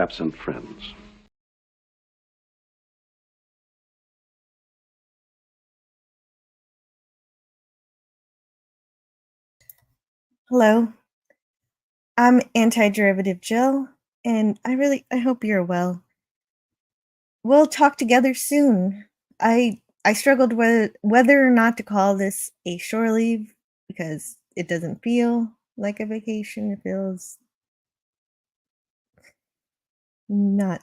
absent friends. Hello, I'm Anti-Derivative Jill, and I hope you're well. We'll talk together soon. I struggled with whether or not to call this a shore leave because it doesn't feel like a vacation. It feels not,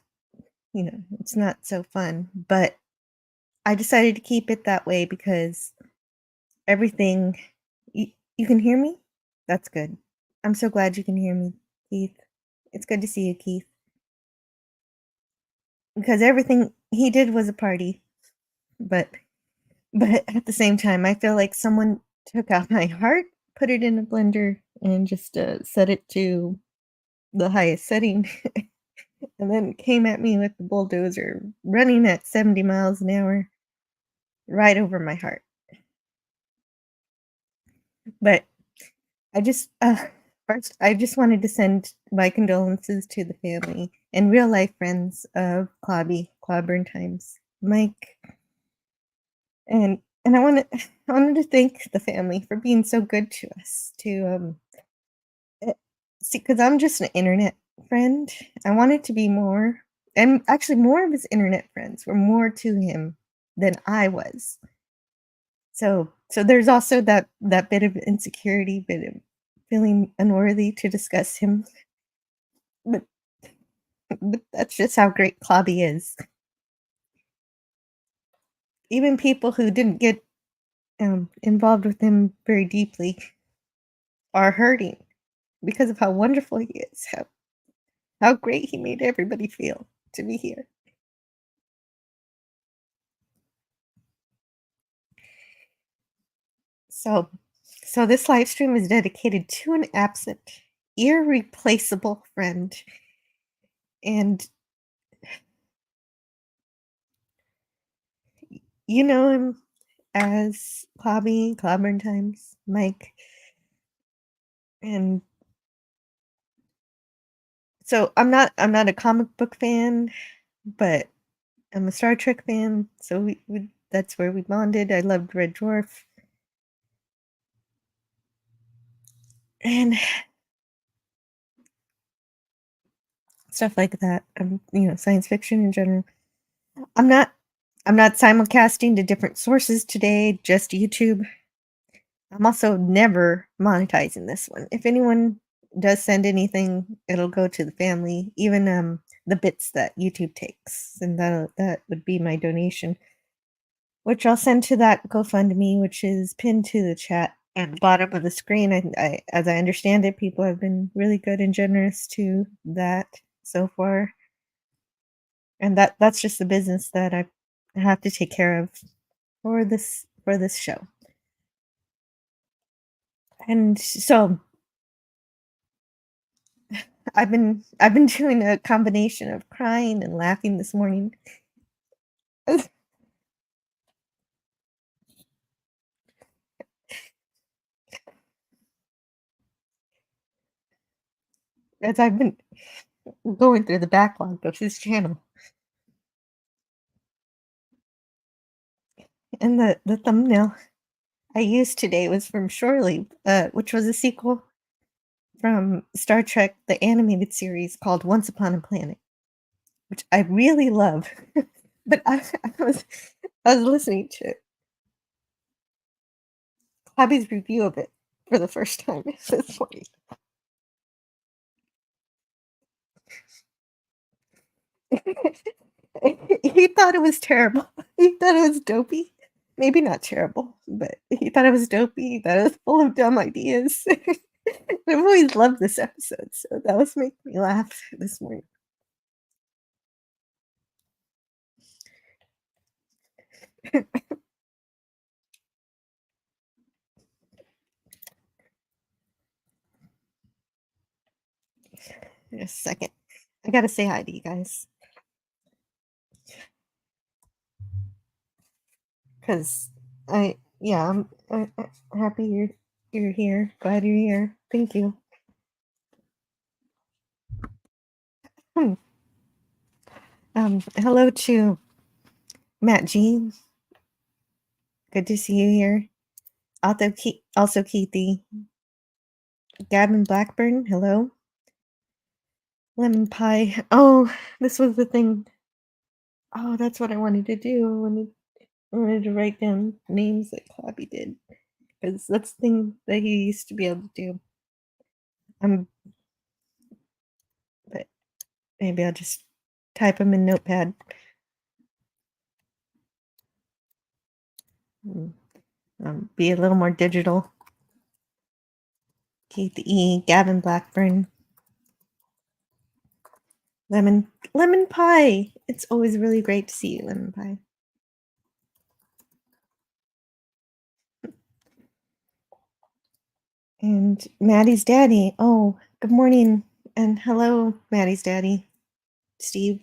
it's not so fun. But I decided to keep it that way because everything. You can hear me? That's good. I'm so glad you can hear me, Keith. It's good to see you, Keith. Because everything he did was a party, but at the same time, I feel like someone took out my heart, put it in a blender, and just set it to the highest setting, and then came at me with the bulldozer running at 70 miles an hour right over my heart. But I just first I just wanted to send my condolences to the family and real life friends of Clobbering Times, Mike, and I wanted to thank the family for being so good to us, see, because I'm just an internet friend. I wanted to be more, and actually more of his internet friends were more to him than I was. So there's also that bit of insecurity, bit of feeling unworthy to discuss him, but that's just how great Clobby is. Even people who didn't get, involved with him very deeply are hurting because of how wonderful he is, how great he made everybody feel to be here. So so this live stream is dedicated to an absent, irreplaceable friend, and you know him as Clobbering Times, Mike, and so I'm not a comic book fan, but I'm a Star Trek fan, so we that's where we bonded. I loved Red Dwarf, and stuff like that, science fiction in general. I'm not I'm not simulcasting to different sources today, just YouTube. I'm also never monetizing this one. If anyone does send anything, it'll go to the family, even, the bits that YouTube takes, and that would be my donation, which I'll send to that GoFundMe, which is pinned to the chat at the bottom of the screen. As I understand it, people have been really good and generous to that so far, and that's just the business that I have to take care of for this show. And so I've been doing a combination of crying and laughing this morning as I've been going through the backlog of his channel. And the thumbnail I used today was from Shore Leave, which was a sequel from Star Trek, the animated series called Once Upon a Planet, which I really love. But I was listening to Abby's review of it for the first time this morning. He thought it was terrible. He thought it was dopey. Maybe not terrible, but he thought it was dopey, that it was full of dumb ideas. I've always loved this episode, so that was making me laugh this morning. In a second. I gotta say hi to you guys. Because I'm happy you're here. Glad you're here. Thank you. Hmm. Hello to Matt G. Good to see you here. Also Keithy. Gavin Blackburn, hello. Lemon pie. Oh, this was the thing. Oh, that's what I wanted to do. I wanted to write down names that Clobby did. Because that's the thing that he used to be able to do. Um, but maybe I'll just type them in Notepad. Mm, be a little more digital. Keith E. Gavin Blackburn. Lemon pie. It's always really great to see you, lemon pie. And Maddie's daddy. Oh, good morning and hello, Maddie's daddy, Steve.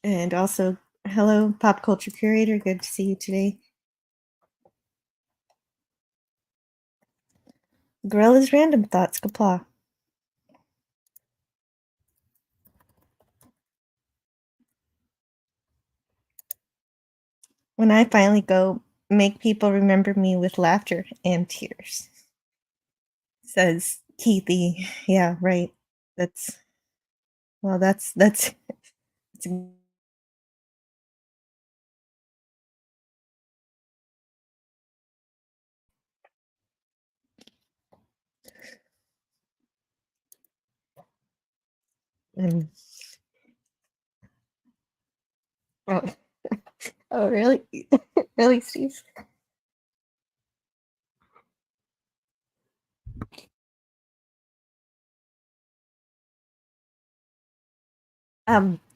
And also, hello, pop culture curator. Good to see you today. Gorilla's random thoughts. Kapla. When I finally go, make people remember me with laughter and tears. Says Keithy. Yeah, right. That's well. That's. Um, oh, oh, really, really, Steve.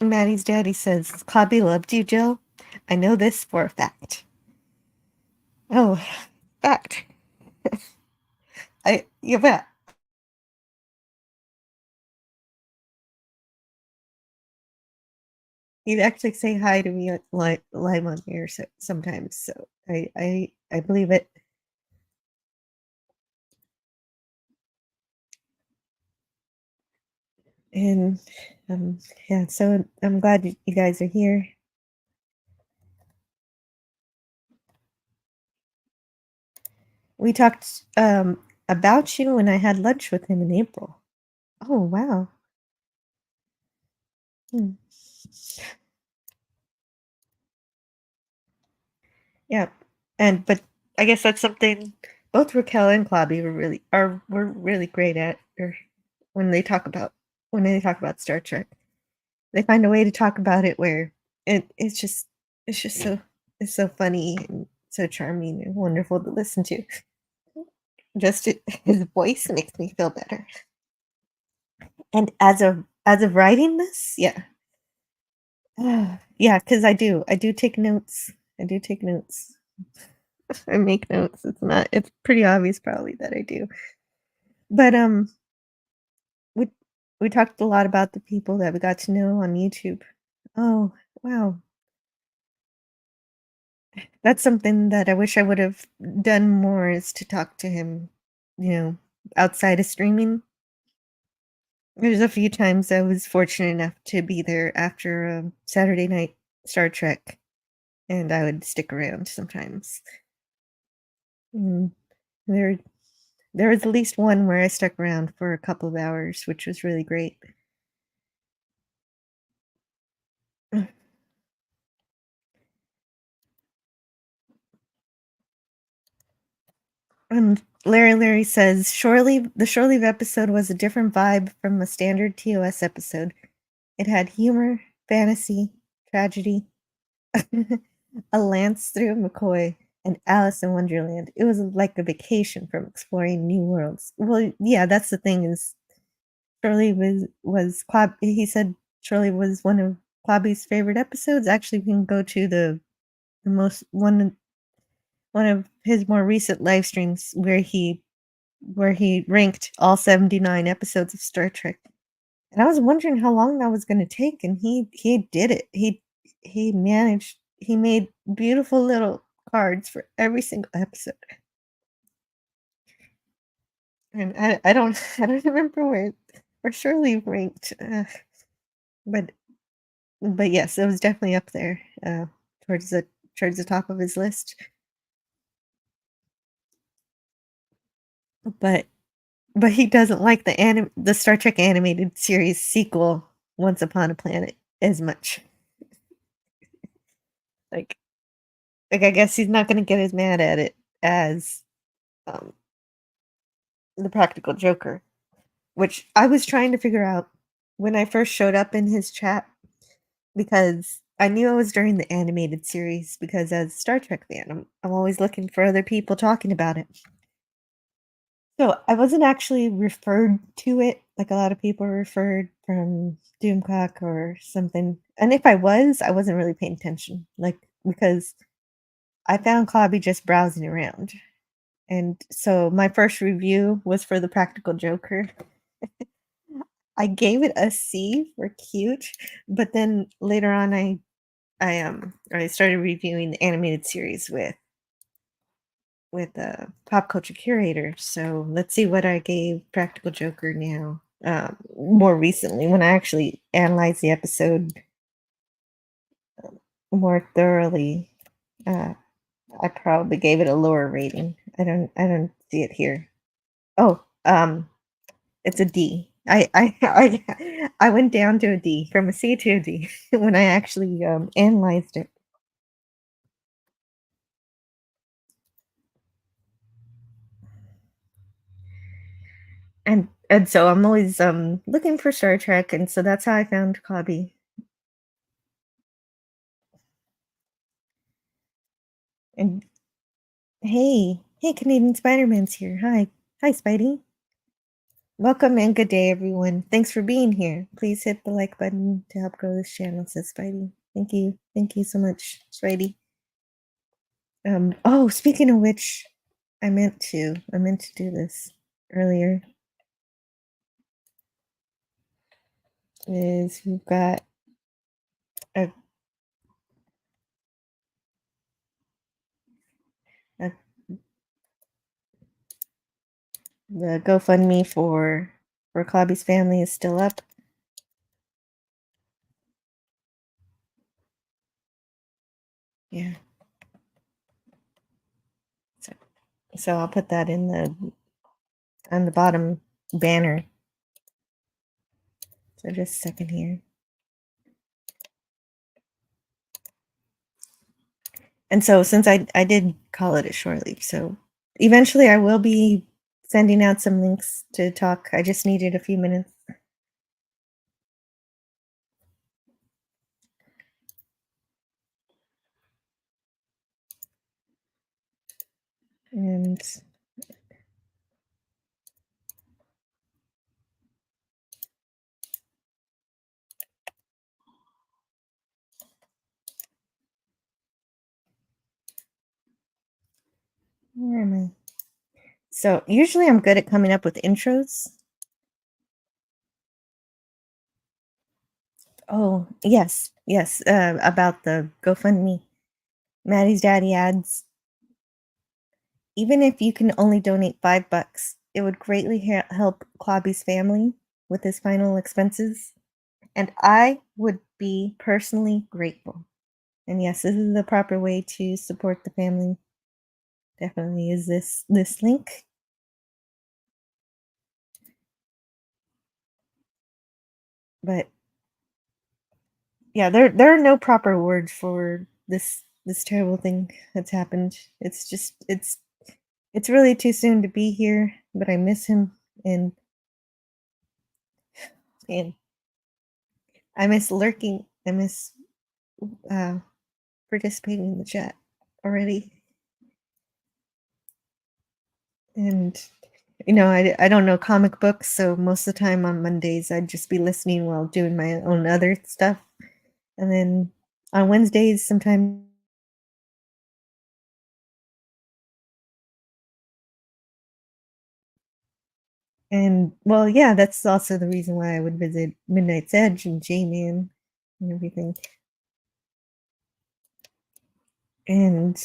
Maddie's daddy says Clobby loved you, Jill. I know this for a fact. Oh, fact. You bet. He'd actually say hi to me live on here sometimes, so I believe it. And um, yeah, so I'm glad you guys are here. We talked about you when I had lunch with him in April. Oh wow. Hmm. Yeah, and but I guess that's something both Raquel and Clobby were really great at, or when they talk about Star Trek. They find a way to talk about it where it's just so it's so funny and so charming and wonderful to listen to. His voice makes me feel better. And as of writing this, yeah. Yeah, because I do take notes. I do take notes. I make notes. It's pretty obvious probably that I do. But we we talked a lot about the people that we got to know on YouTube. Oh, wow. That's something that I wish I would have done more, is to talk to him, outside of streaming. There's a few times I was fortunate enough to be there after Saturday night Star Trek, and I would stick around sometimes. Mm, there there was at least one where I stuck around for a couple of hours, which was really great. Larry says, "Surely the shore leave episode was a different vibe from a standard TOS episode. It had humor, fantasy, tragedy, a lance through McCoy, and Alice in Wonderland. It was like a vacation from exploring new worlds." Well, yeah, that's the thing is Shirley was he said Shirley was one of Clobby's favorite episodes. Actually, we can go to the most one of his more recent live streams where he ranked all 79 episodes of Star Trek. And I was wondering how long that was gonna take, and he did it. He made beautiful little cards for every single episode. And I don't I don't remember or surely ranked, but but yes, it was definitely up there, towards the towards the top of his list. But but he doesn't like the Star Trek animated series sequel, Once Upon a Planet, as much. Like I guess he's not gonna get as mad at it as, um, The Practical Joker, which I was trying to figure out when I first showed up in his chat, because I knew it was during the animated series, because as a Star Trek fan, I'm always looking for other people talking about it. So, I wasn't actually referred to it like a lot of people are referred from Doomcock or something, and if I wasn't really paying attention, like, because I found Clobby just browsing around, and so my first review was for The Practical Joker. I gave it a C for cute, but then later on, I started reviewing the animated series with Pop Culture Curator. So let's see what I gave Practical Joker now. More recently, when I actually analyzed the episode more thoroughly, uh, I probably gave it a lower rating. I don't see it here. Oh, it's a D. I went down to a D, from a C to a D when I actually analyzed it. And so I'm always looking for Star Trek, and so that's how I found Clobby. And hey, Canadian Spider-Man's here. Hi, Spidey. Welcome and good day, everyone. Thanks for being here. Please hit the like button to help grow this channel, says Spidey. Thank you so much, Spidey. Oh, speaking of which, I meant to do this earlier. Is we've got a, a the GoFundMe for Clobby's family is still up. Yeah. So, so I'll put that in the on the bottom banner. So just a second here. And so since I did call it a short leave, so eventually I will be sending out some links to talk. I just needed a few minutes. And where am I? So usually I'm good at coming up with intros. Oh, yes, about the GoFundMe. Maddie's daddy adds, even if you can only donate $5, it would greatly help Clobby's family with his final expenses, and I would be personally grateful. And yes, this is the proper way to support the family. Definitely is this link. But yeah, there are no proper words for this terrible thing that's happened. It's just it's really too soon to be here, but I miss him, and I miss lurking. I miss uh participating in the chat already. And I don't know comic books, so most of the time on Mondays I'd just be listening while doing my own other stuff. And then on Wednesdays sometimes, and well, yeah, that's also the reason why I would visit Midnight's Edge and J-Man and everything. And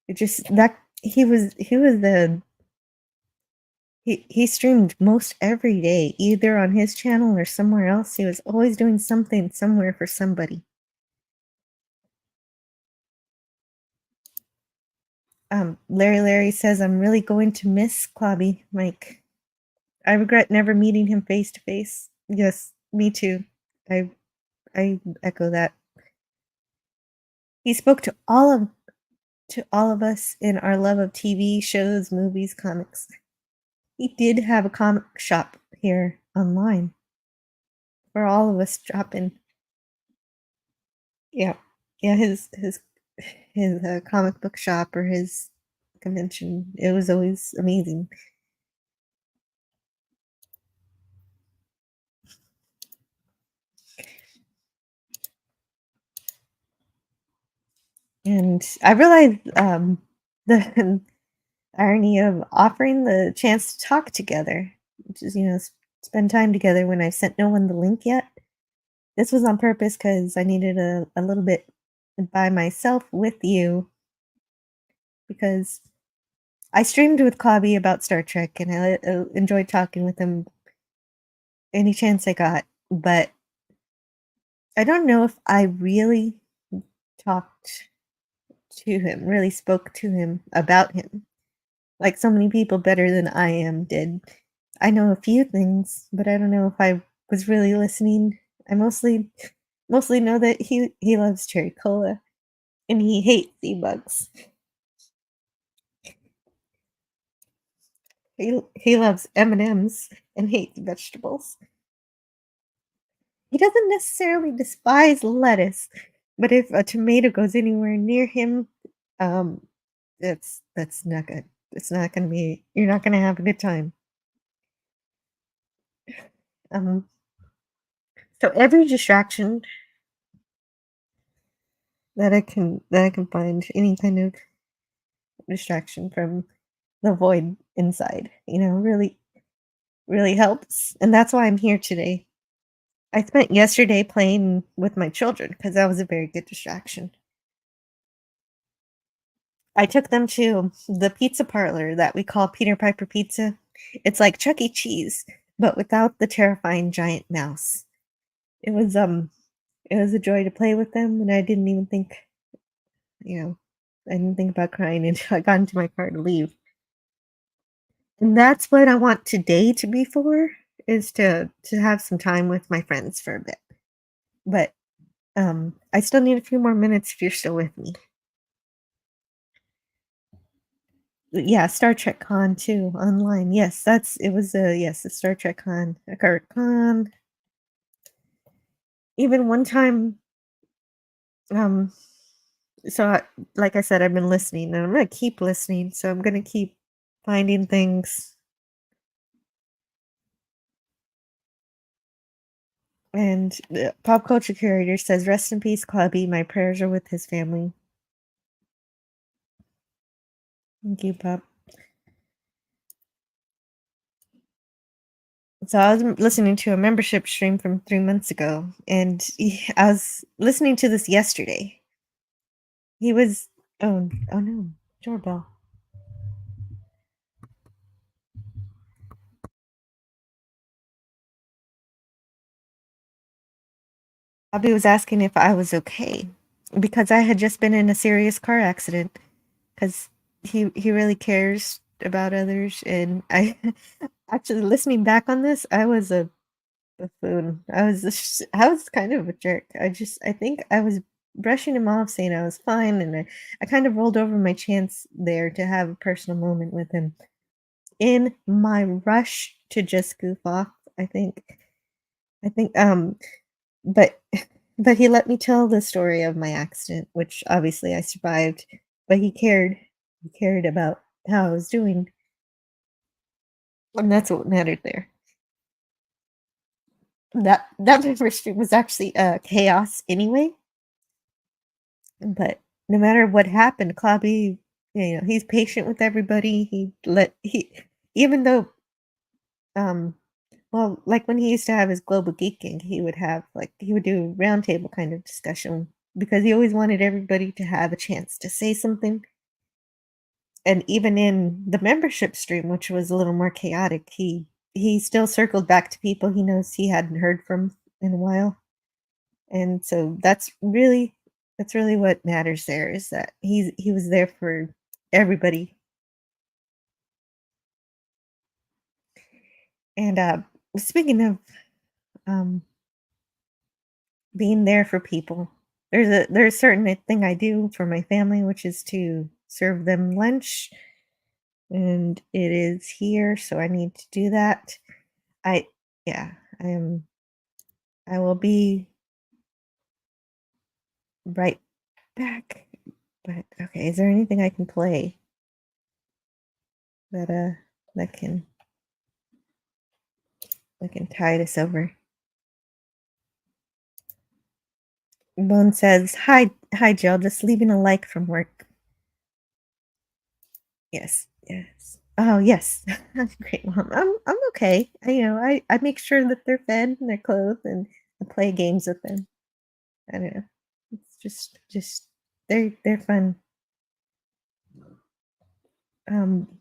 it just that he was He streamed most every day, either on his channel or somewhere else. He was always doing something somewhere for somebody. Larry says, "I'm really going to miss Clobby, Mike. I regret never meeting him face to face." Yes, me too. I I echo that. He spoke to all of us in our love of TV shows, movies, comics. He did have a comic shop here online for all of us drop in. Yeah. Yeah, his comic book shop or his convention, it was always amazing. And I realized, the irony of offering the chance to talk together, which is, spend time together when I sent no one the link yet. This was on purpose because I needed a little bit by myself with you because I streamed with Clobby about Star Trek, and I enjoyed talking with him any chance I got, but I don't know if I really talked to him, really spoke to him about him, like so many people better than I am did. I know a few things, but I don't know if I was really listening. I mostly know that he loves cherry cola and he hates sea bugs. He loves M&Ms and hates vegetables. He doesn't necessarily despise lettuce, but if a tomato goes anywhere near him, um, that's not good. It's not gonna be you're not gonna have a good time. Um, so every distraction that I can find, any kind of distraction from the void inside, really helps, and that's why I'm here today. I spent yesterday playing with my children because that was a very good distraction. I took them to the pizza parlor that we call Peter Piper Pizza. It's like Chuck E. Cheese, but without the terrifying giant mouse. It was, it was a joy to play with them, and I didn't even think, you know, I didn't think about crying until I got into my car to leave. And that's what I want today to be for, is to have some time with my friends for a bit. But, I still need a few more minutes if you're still with me. Yeah, Star Trek Con too, online. Yes, it was a yes, a Star Trek con, a Kirk con. Even one time, um, so like I said, I've been listening and I'm gonna keep listening. So I'm gonna keep finding things. And the pop culture curator says, "Rest in peace, Clobby. My prayers are with his family." Thank you, Pop. So I was listening to a membership stream from 3 months ago, and I was listening to this yesterday. He was oh no, doorbell. Bobby was asking if I was okay because I had just been in a serious car accident. Because he really cares about others, and I actually listening back on this, I was a buffoon. I was kind of a jerk. I think I was brushing him off, saying I was fine, and I kind of rolled over my chance there to have a personal moment with him in my rush to just goof off. I think but but he let me tell the story of my accident, which obviously I survived, but he cared. He cared about how I was doing, and that's what mattered there. That membership was actually, chaos anyway, but no matter what happened, Clobby, he's patient with everybody. He even though, um well, like, when he used to have his global geeking, he would do a roundtable kind of discussion because he always wanted everybody to have a chance to say something, and even in the membership stream, which was a little more chaotic, he still circled back to people he knows he hadn't heard from in a while. And so that's really what matters there is that he was there for everybody. And speaking of um being there for people, there's a certain thing I do for my family, which is to serve them lunch, and it is here, so I need to do that. I yeah, I will be right back. But okay, is there anything I can play that that can tide us over? Bone says, hi Jill, just leaving a like from work. Yes, yes. Oh yes. That's great, mom. I'm okay. I make sure that they're fed and they're clothed and I play games with them. I don't know. It's just they're fun.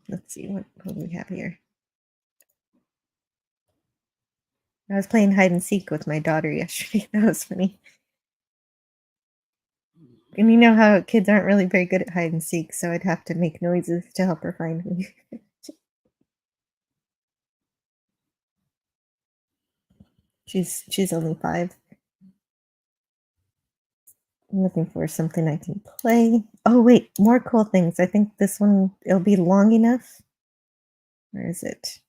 Let's see what do we have here. I was playing hide and seek with my daughter yesterday. That was funny. And you know how kids aren't really very good at hide and seek, so I'd have to make noises to help her find me. She's only 5. I'm looking for something I can play. Oh wait, more cool things. I think this one it'll be long enough. Where is it?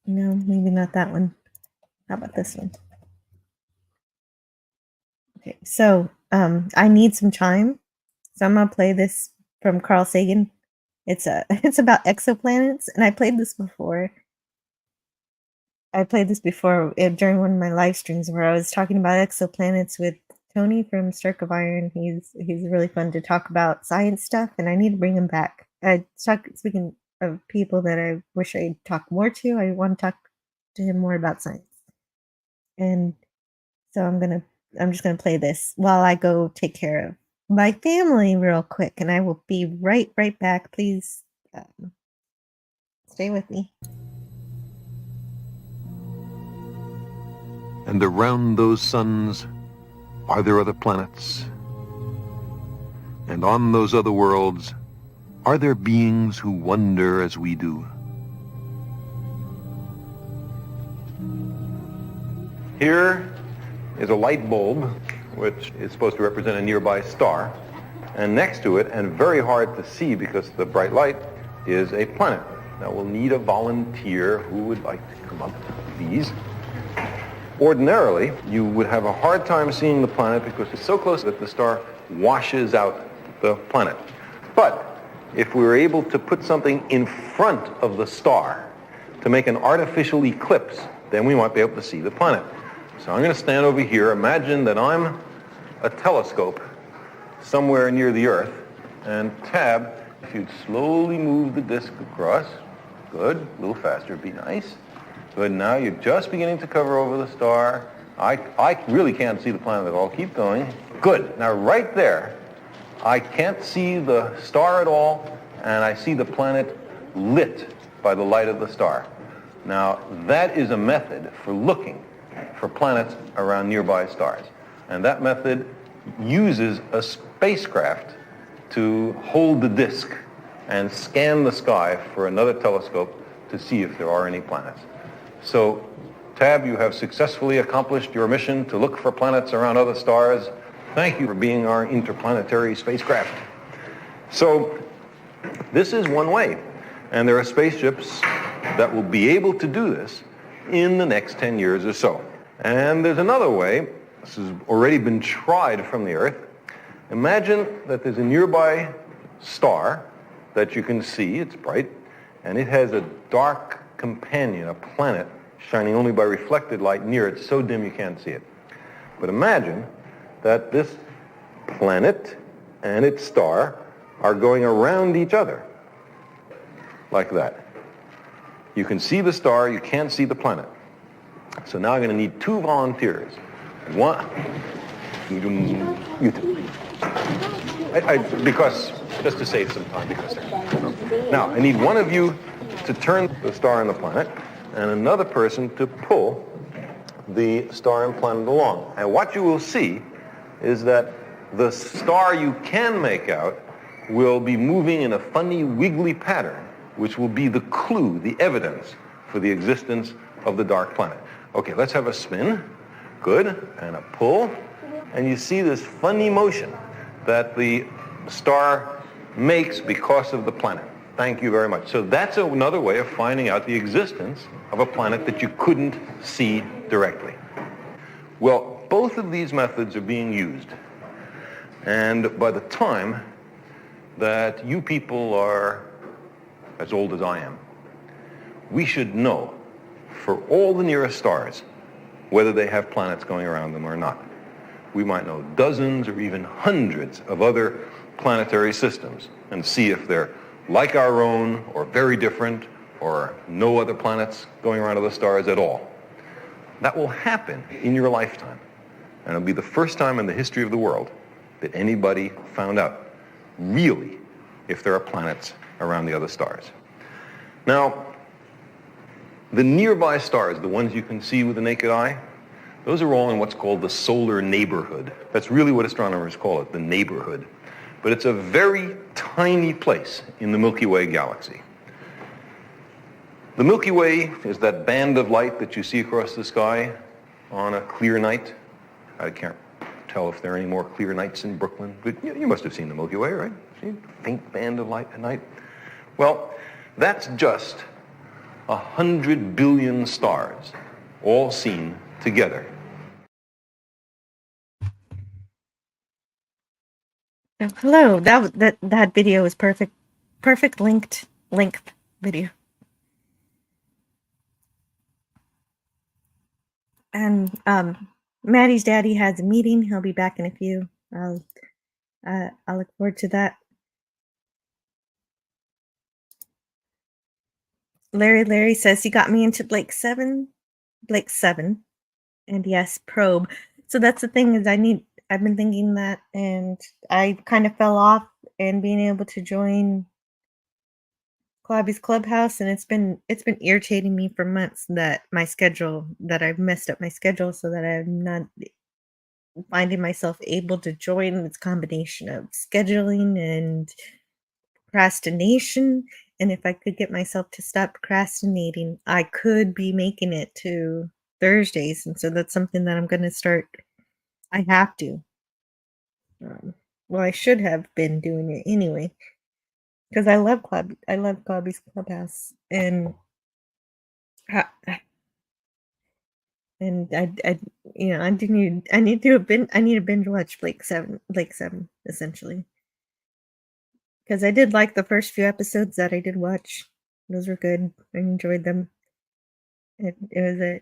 No, maybe not that one. How about this one? Okay, so I need some time. So I'm gonna play this from Carl Sagan. It's about exoplanets, and I played this before. During one of my live streams where I was talking about exoplanets with Tony from Stark of Iron. He's really fun to talk about science stuff, and I need to bring him back. Speaking of people that I wish I'd talk more to, I want to talk to him more about science. And so I'm just gonna play this while I go take care of my family real quick, and I will be right back. Please stay with me. And around those suns, are there other planets? And on those other worlds, are there beings who wonder as we do? Here is a light bulb, which is supposed to represent a nearby star. And next to it, and very hard to see because of the bright light, is a planet. Now we'll need a volunteer who would like to come up to these. Ordinarily, you would have a hard time seeing the planet because it's so close that the star washes out the planet. But if we were able to put something in front of the star to make an artificial eclipse, then we might be able to see the planet. So I'm going to stand over here. Imagine that I'm a telescope somewhere near the Earth. And Tab, if you'd slowly move the disk across. Good. A little faster would be nice. Good. Now you're just beginning to cover over the star. I really can't see the planet at all. Keep going. Good. Now right there, I can't see the star at all, and I see the planet lit by the light of the star. Now that is a method for looking for planets around nearby stars. And that method uses a spacecraft to hold the disk and scan the sky for another telescope to see if there are any planets. So, Tab, you have successfully accomplished your mission to look for planets around other stars. Thank you for being our interplanetary spacecraft. So, this is one way. And there are spaceships that will be able to do this in the next 10 years or so. And there's another way. This has already been tried from the Earth. Imagine that there's a nearby star that you can see. It's bright. And it has a dark companion, a planet, shining only by reflected light near it, so dim you can't see it. But imagine that this planet and its star are going around each other, like that. You can see the star, you can't see the planet. So now I'm going to need 2 volunteers. One, you two. Because, just to save some time, because now I need one of you to turn the star and the planet, and another person to pull the star and planet along. And what you will see is that the star you can make out will be moving in a funny, wiggly pattern, which will be the clue, the evidence for the existence of the dark planet. Okay, let's have a spin. Good. And a pull. And you see this funny motion that the star makes because of the planet. Thank you very much. So that's another way of finding out the existence of a planet that you couldn't see directly. Well, both of these methods are being used. And by the time that you people are as old as I am, we should know for all the nearest stars whether they have planets going around them or not. We might know dozens or even hundreds of other planetary systems and see if they're like our own or very different or no other planets going around other stars at all. That will happen in your lifetime. And it'll be the first time in the history of the world that anybody found out really if there are planets around the other stars. Now, the nearby stars, the ones you can see with the naked eye, those are all in what's called the solar neighborhood. That's really what astronomers call it, the neighborhood. But it's a very tiny place in the Milky Way galaxy. The Milky Way is that band of light that you see across the sky on a clear night. I can't tell if there are any more clear nights in Brooklyn, but you must have seen the Milky Way, right? See a faint band of light at night? Well, that's just 100 billion stars, all seen together. Oh, hello. That video was perfect. Perfect length video. And Maddie's daddy has a meeting. He'll be back in a few. I'll look forward to that. Larry says he got me into Blake 7. And yes, probe. So that's the thing is I've been thinking that, and I kind of fell off and being able to join Clobby's Clubhouse, and it's been irritating me for months that I've messed up my schedule so that I'm not finding myself able to join. This combination of scheduling and procrastination, and if I could get myself to stop procrastinating, I could be making it to Thursdays, and so that's something that I'm going to start. I have to. Well, I should have been doing it anyway, because I love Clobby's Clubhouse, and I need to binge watch Blake 7 essentially, because I did like the first few episodes that I did watch. Those were good. I enjoyed them. It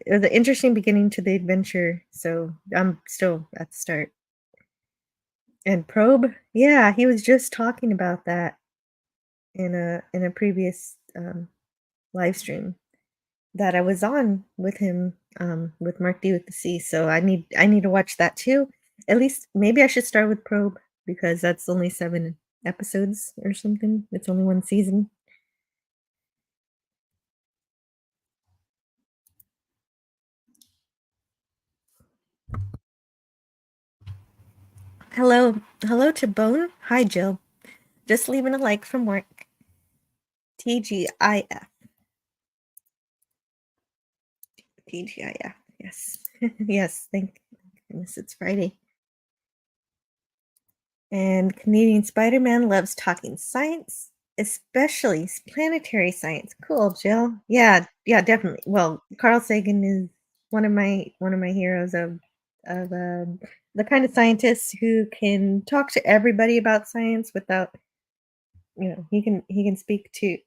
was an interesting beginning to the adventure, so I'm still at the start. And Probe, yeah, he was just talking about that in a previous live stream that I was on with him, with Mark D with the C. So I need to watch that too. At least maybe I should start with Probe because that's only 7 episodes or something. It's only 1 season. Hello to Bone. Hi, Jill. Just leaving a like from work. TGIF. TGIF. Yes. Yes. Thank goodness it's Friday. And Canadian Spider-Man loves talking science, especially planetary science. Cool, Jill. Yeah, definitely. Well, Carl Sagan is one of my heroes of the kind of scientists who can talk to everybody about science without, he can speak to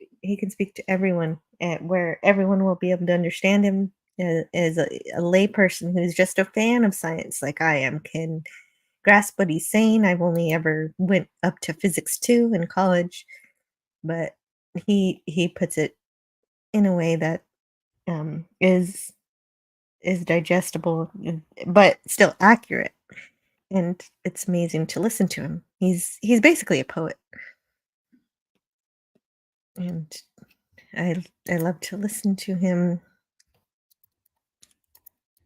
everyone, where everyone will be able to understand him, as a layperson who's just a fan of science like I am can grasp what he's saying. I've only ever went up to physics 2 in college, but he puts it in a way that is digestible, but still accurate. and it's amazing to listen to him. He's basically a poet, and I love to listen to him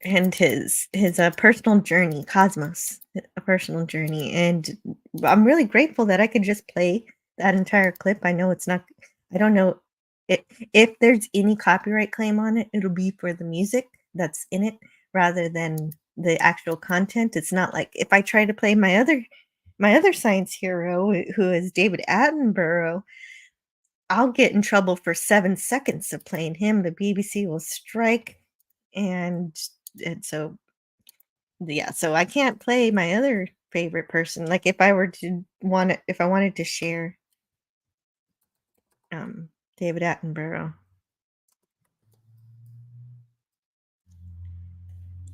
and his personal journey, Cosmos, a personal journey, and I'm really grateful that I could just play that entire clip. I know it's not. I don't know it, if there's any copyright claim on it. It'll be for the music that's in it rather than the actual content. It's not like if I try to play my other science hero who is David Attenborough, I'll get in trouble for 7 seconds of playing him. The BBC will strike, and so yeah, so I can't play my other favorite person. Like if I were to want to, if I wanted to share um David Attenborough,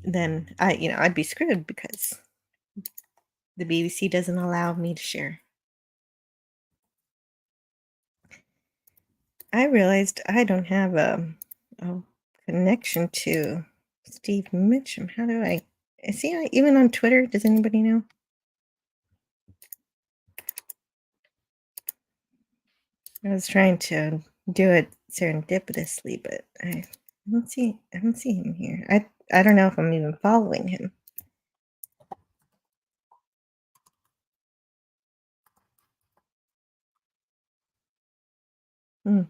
then I'd be screwed because the BBC doesn't allow me to share. I realized I don't have a connection to Steve Mitchum. How do I is he even on Twitter? Does anybody know? I was trying to do it serendipitously, but I don't see him here. I don't know if I'm even following him. Hmm.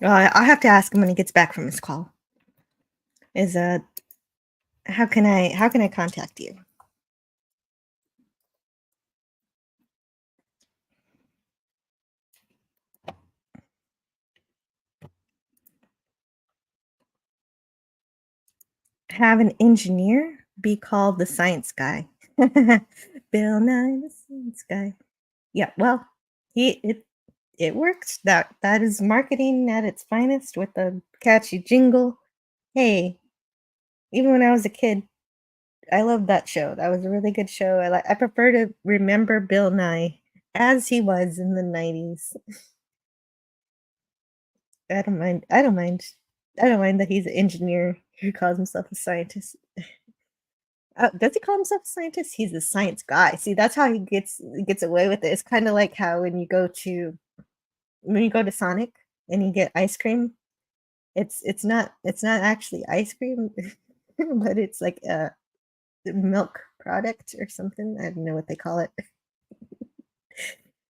I'll have to ask him when he gets back from his call. Is how can I contact you? Have an engineer be called the science guy. Bill Nye the science guy. Yeah, well, it works. That is marketing at its finest with a catchy jingle. Hey, even when I was a kid, I loved that show. That was a really good show. I prefer to remember Bill Nye as he was in the 90s. I don't mind. I don't mind. I don't mind that he's an engineer who calls himself a scientist. Does he call himself a scientist? He's a science guy. See, that's how he gets away with it. It's kind of like how when you go to Sonic and you get ice cream, it's not actually ice cream, but it's like a milk product or something. I don't know what they call it.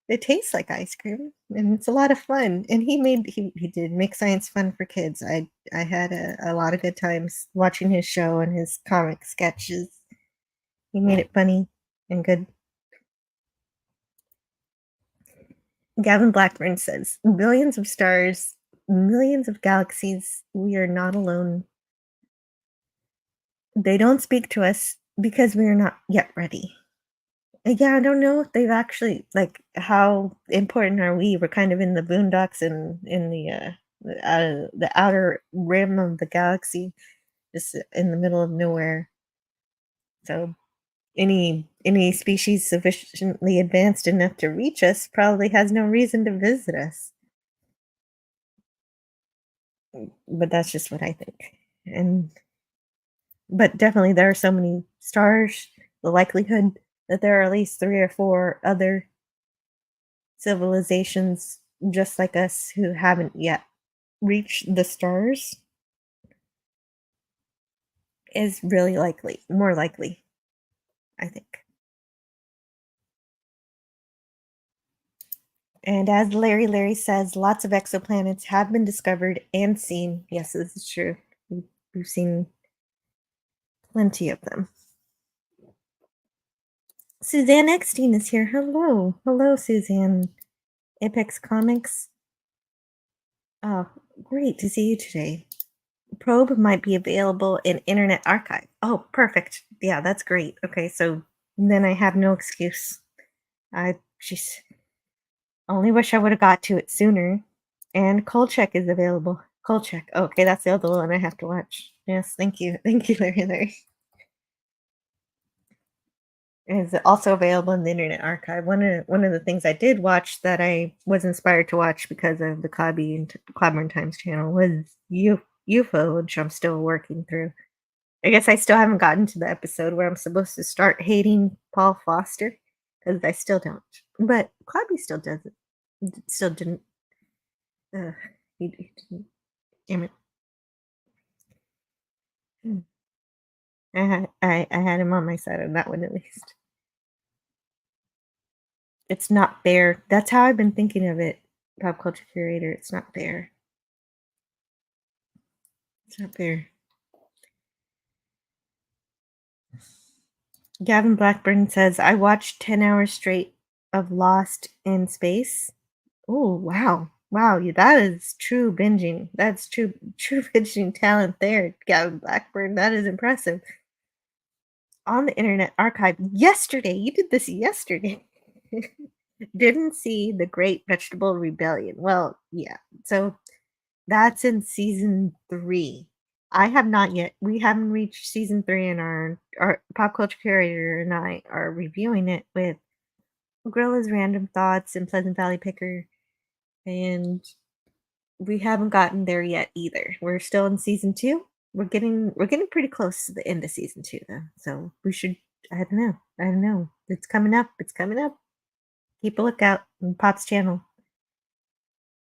It tastes like ice cream, and it's a lot of fun. And he did make science fun for kids. I had a lot of good times watching his show and his comic sketches. He made it funny and good. Gavin Blackburn says, "Billions of stars, millions of galaxies. We are not alone. They don't speak to us because we are not yet ready." Yeah, I don't know if they've actually like how important are we? We're kind of in the boondocks and in the outer rim of the galaxy, just in the middle of nowhere. So any species sufficiently advanced enough to reach us probably has no reason to visit us. But that's just what I think. And but definitely there are so many stars, the likelihood that there are at least 3 or 4 other civilizations just like us who haven't yet reached the stars is really likely, more likely, I think. And as Larry says, lots of exoplanets have been discovered and seen. Yes, this is true. We've seen plenty of them. Suzanne Eckstein is here. Hello. Hello, Suzanne. Apex Comics. Oh, great to see you today. Probe might be available in Internet Archive. Oh, perfect. Yeah, that's great. Okay, so then I have no excuse. I just only wish I would have got to it sooner. And Kolchak is available. Kolchak. Okay, that's the other one I have to watch. Yes, thank you. Thank you, Larry. Is also available in the Internet Archive. One of the things I did watch that I was inspired to watch because of the Clobby and CLOBBERIN Times channel was UFO, which I'm still working through. I guess I still haven't gotten to the episode where I'm supposed to start hating Paul Foster because I still don't. But Clobby still doesn't. Still didn't. Uh, he didn't. Damn it. Hmm. I had him on my side on that one at least. It's not fair. That's how I've been thinking of it. Pop culture curator. It's not fair. It's not fair. Gavin Blackburn says, I watched 10 hours straight of Lost in Space. Oh, wow. Wow, that is true binging. That's true binging talent there, Gavin Blackburn. That is impressive. On the Internet Archive yesterday. You did this yesterday. Didn't see The Great Vegetable Rebellion. Well, yeah. So that's in season 3. I have not yet. We haven't reached season 3, and our pop culture curator and I are reviewing it with Gorilla's Random Thoughts and Pleasant Valley Picker, and we haven't gotten there yet either. We're still in season 2. We're getting pretty close to the end of season 2 though. So we should. I don't know. I don't know. It's coming up. It's coming up. Keep a lookout on Pop's channel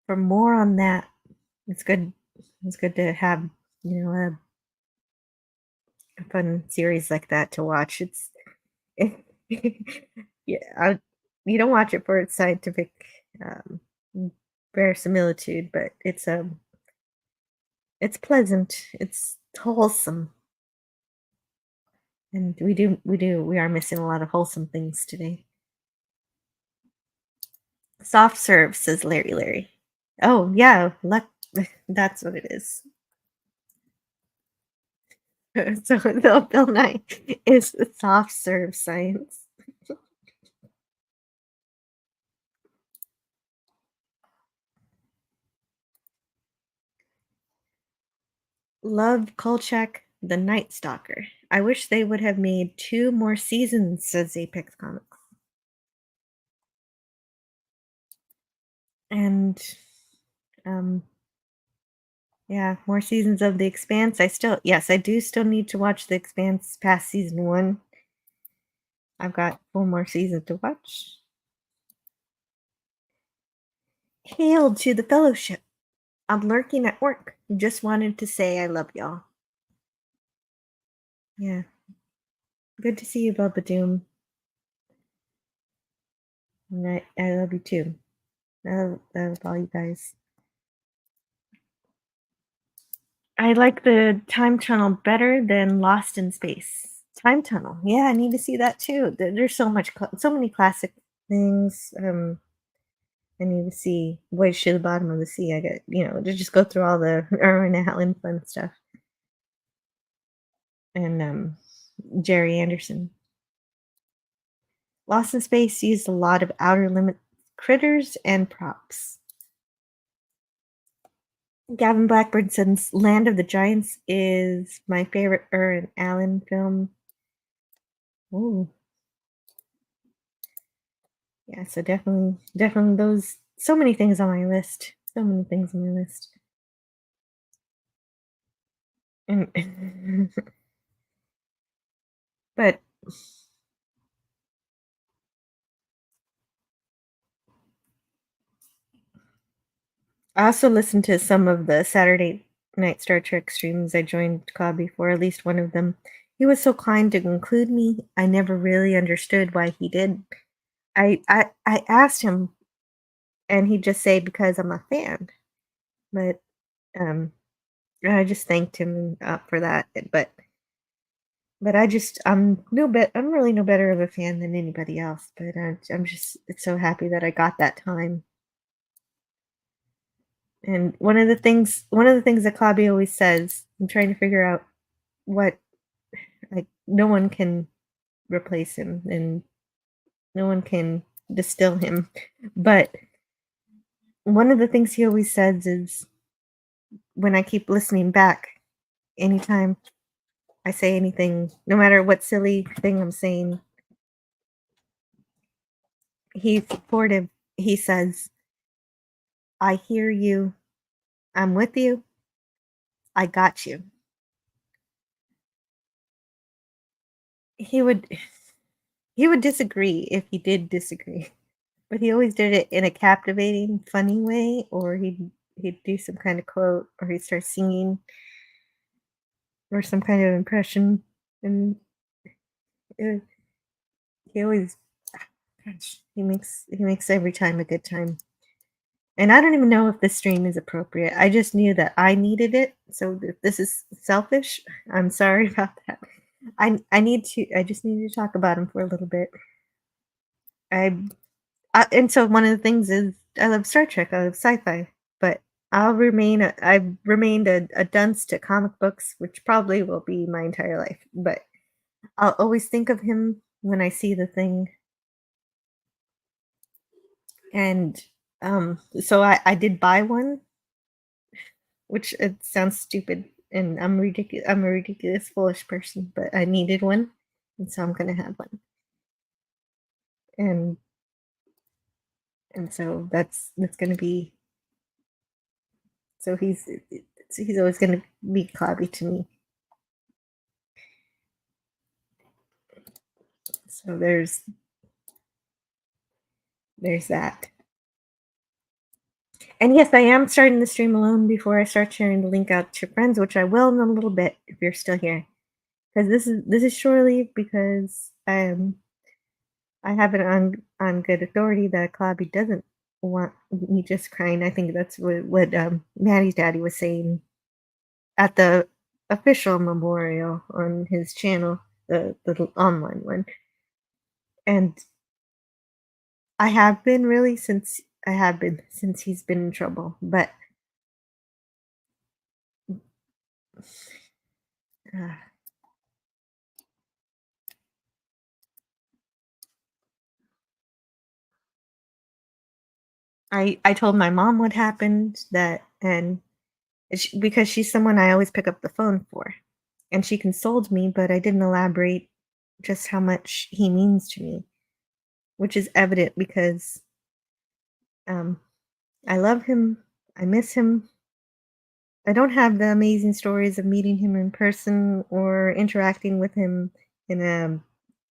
for more on that. It's good. It's good to have a fun series like that to watch. It's yeah. You don't watch it for its scientific um, verisimilitude, but it's pleasant. It's wholesome, and we are missing a lot of wholesome things today. Soft serve, says Larry. Oh yeah, that's what it is. So Bill Nye is soft serve science. Love Kolchak, the Night Stalker. I wish they would have made 2 more seasons, says Apex Comics. And yeah, more seasons of The Expanse. I do still need to watch The Expanse past season 1. I've got 4 more seasons to watch. Hail to the fellowship. I'm lurking at work. Just wanted to say I love y'all. Yeah. Good to see you, Bubba Doom. And I love you too. I love all you guys. I like the time tunnel better than Lost in Space. Time tunnel. Yeah, I need to see that too. There's so many classic things. I need to see Voyage to the Bottom of the Sea. I got to just go through all the Irwin Allen fun stuff. And Jerry Anderson. Lost in Space used a lot of outer limit critters and props. Gavin Blackburn says Land of the Giants is my favorite Irwin Allen film. Ooh. Yeah, so definitely those, so many things on my list. So many things on my list. And but I also listened to some of the Saturday night Star Trek streams. I joined Clobby for at least one of them. He was so kind to include me. I never really understood why he did. I asked him, and he'd just say because I'm a fan. But I just thanked him for that. But I'm really no better of a fan than anybody else. But I'm just so happy that I got that time. And one of the things that Clobby always says, I'm trying to figure out what, like, no one can replace him and no one can distill him. But one of the things he always says is, when I keep listening back, anytime I say anything, no matter what silly thing I'm saying, he's supportive. He says, I hear you. I'm with you. I got you. he would disagree if he did disagree, but he always did it in a captivating, funny way, or he'd do some kind of quote, or he'd start singing, or some kind of impression, and it, he always, gosh, he makes every time a good time. And I don't even know if this stream is appropriate. I just knew that I needed it. So if this is selfish, I'm sorry about that. I just need to talk about him for a little bit. And so one of the things is I love Star Trek, I love sci-fi, but I've remained a dunce to comic books, which probably will be my entire life. But I'll always think of him when I see the thing. And so I did buy one, which it sounds stupid, and I'm a ridiculous foolish person, but I needed one, and so I'm gonna have one. And so that's gonna be, so he's always gonna be Clobby to me. So there's that. And yes, I am starting the stream alone before I start sharing the link out to friends, which I will in a little bit if you're still here. Because this is surely because I have it on good authority that Clobby doesn't want me just crying. I think that's what Maddie's daddy was saying at the official memorial on his channel, the online one. And I have been really since he's been in trouble, but I told my mom what happened, that, and because she's someone I always pick up the phone for, and she consoled me, but I didn't elaborate just how much he means to me, which is evident because I love him, I miss him. I don't have the amazing stories of meeting him in person or interacting with him in a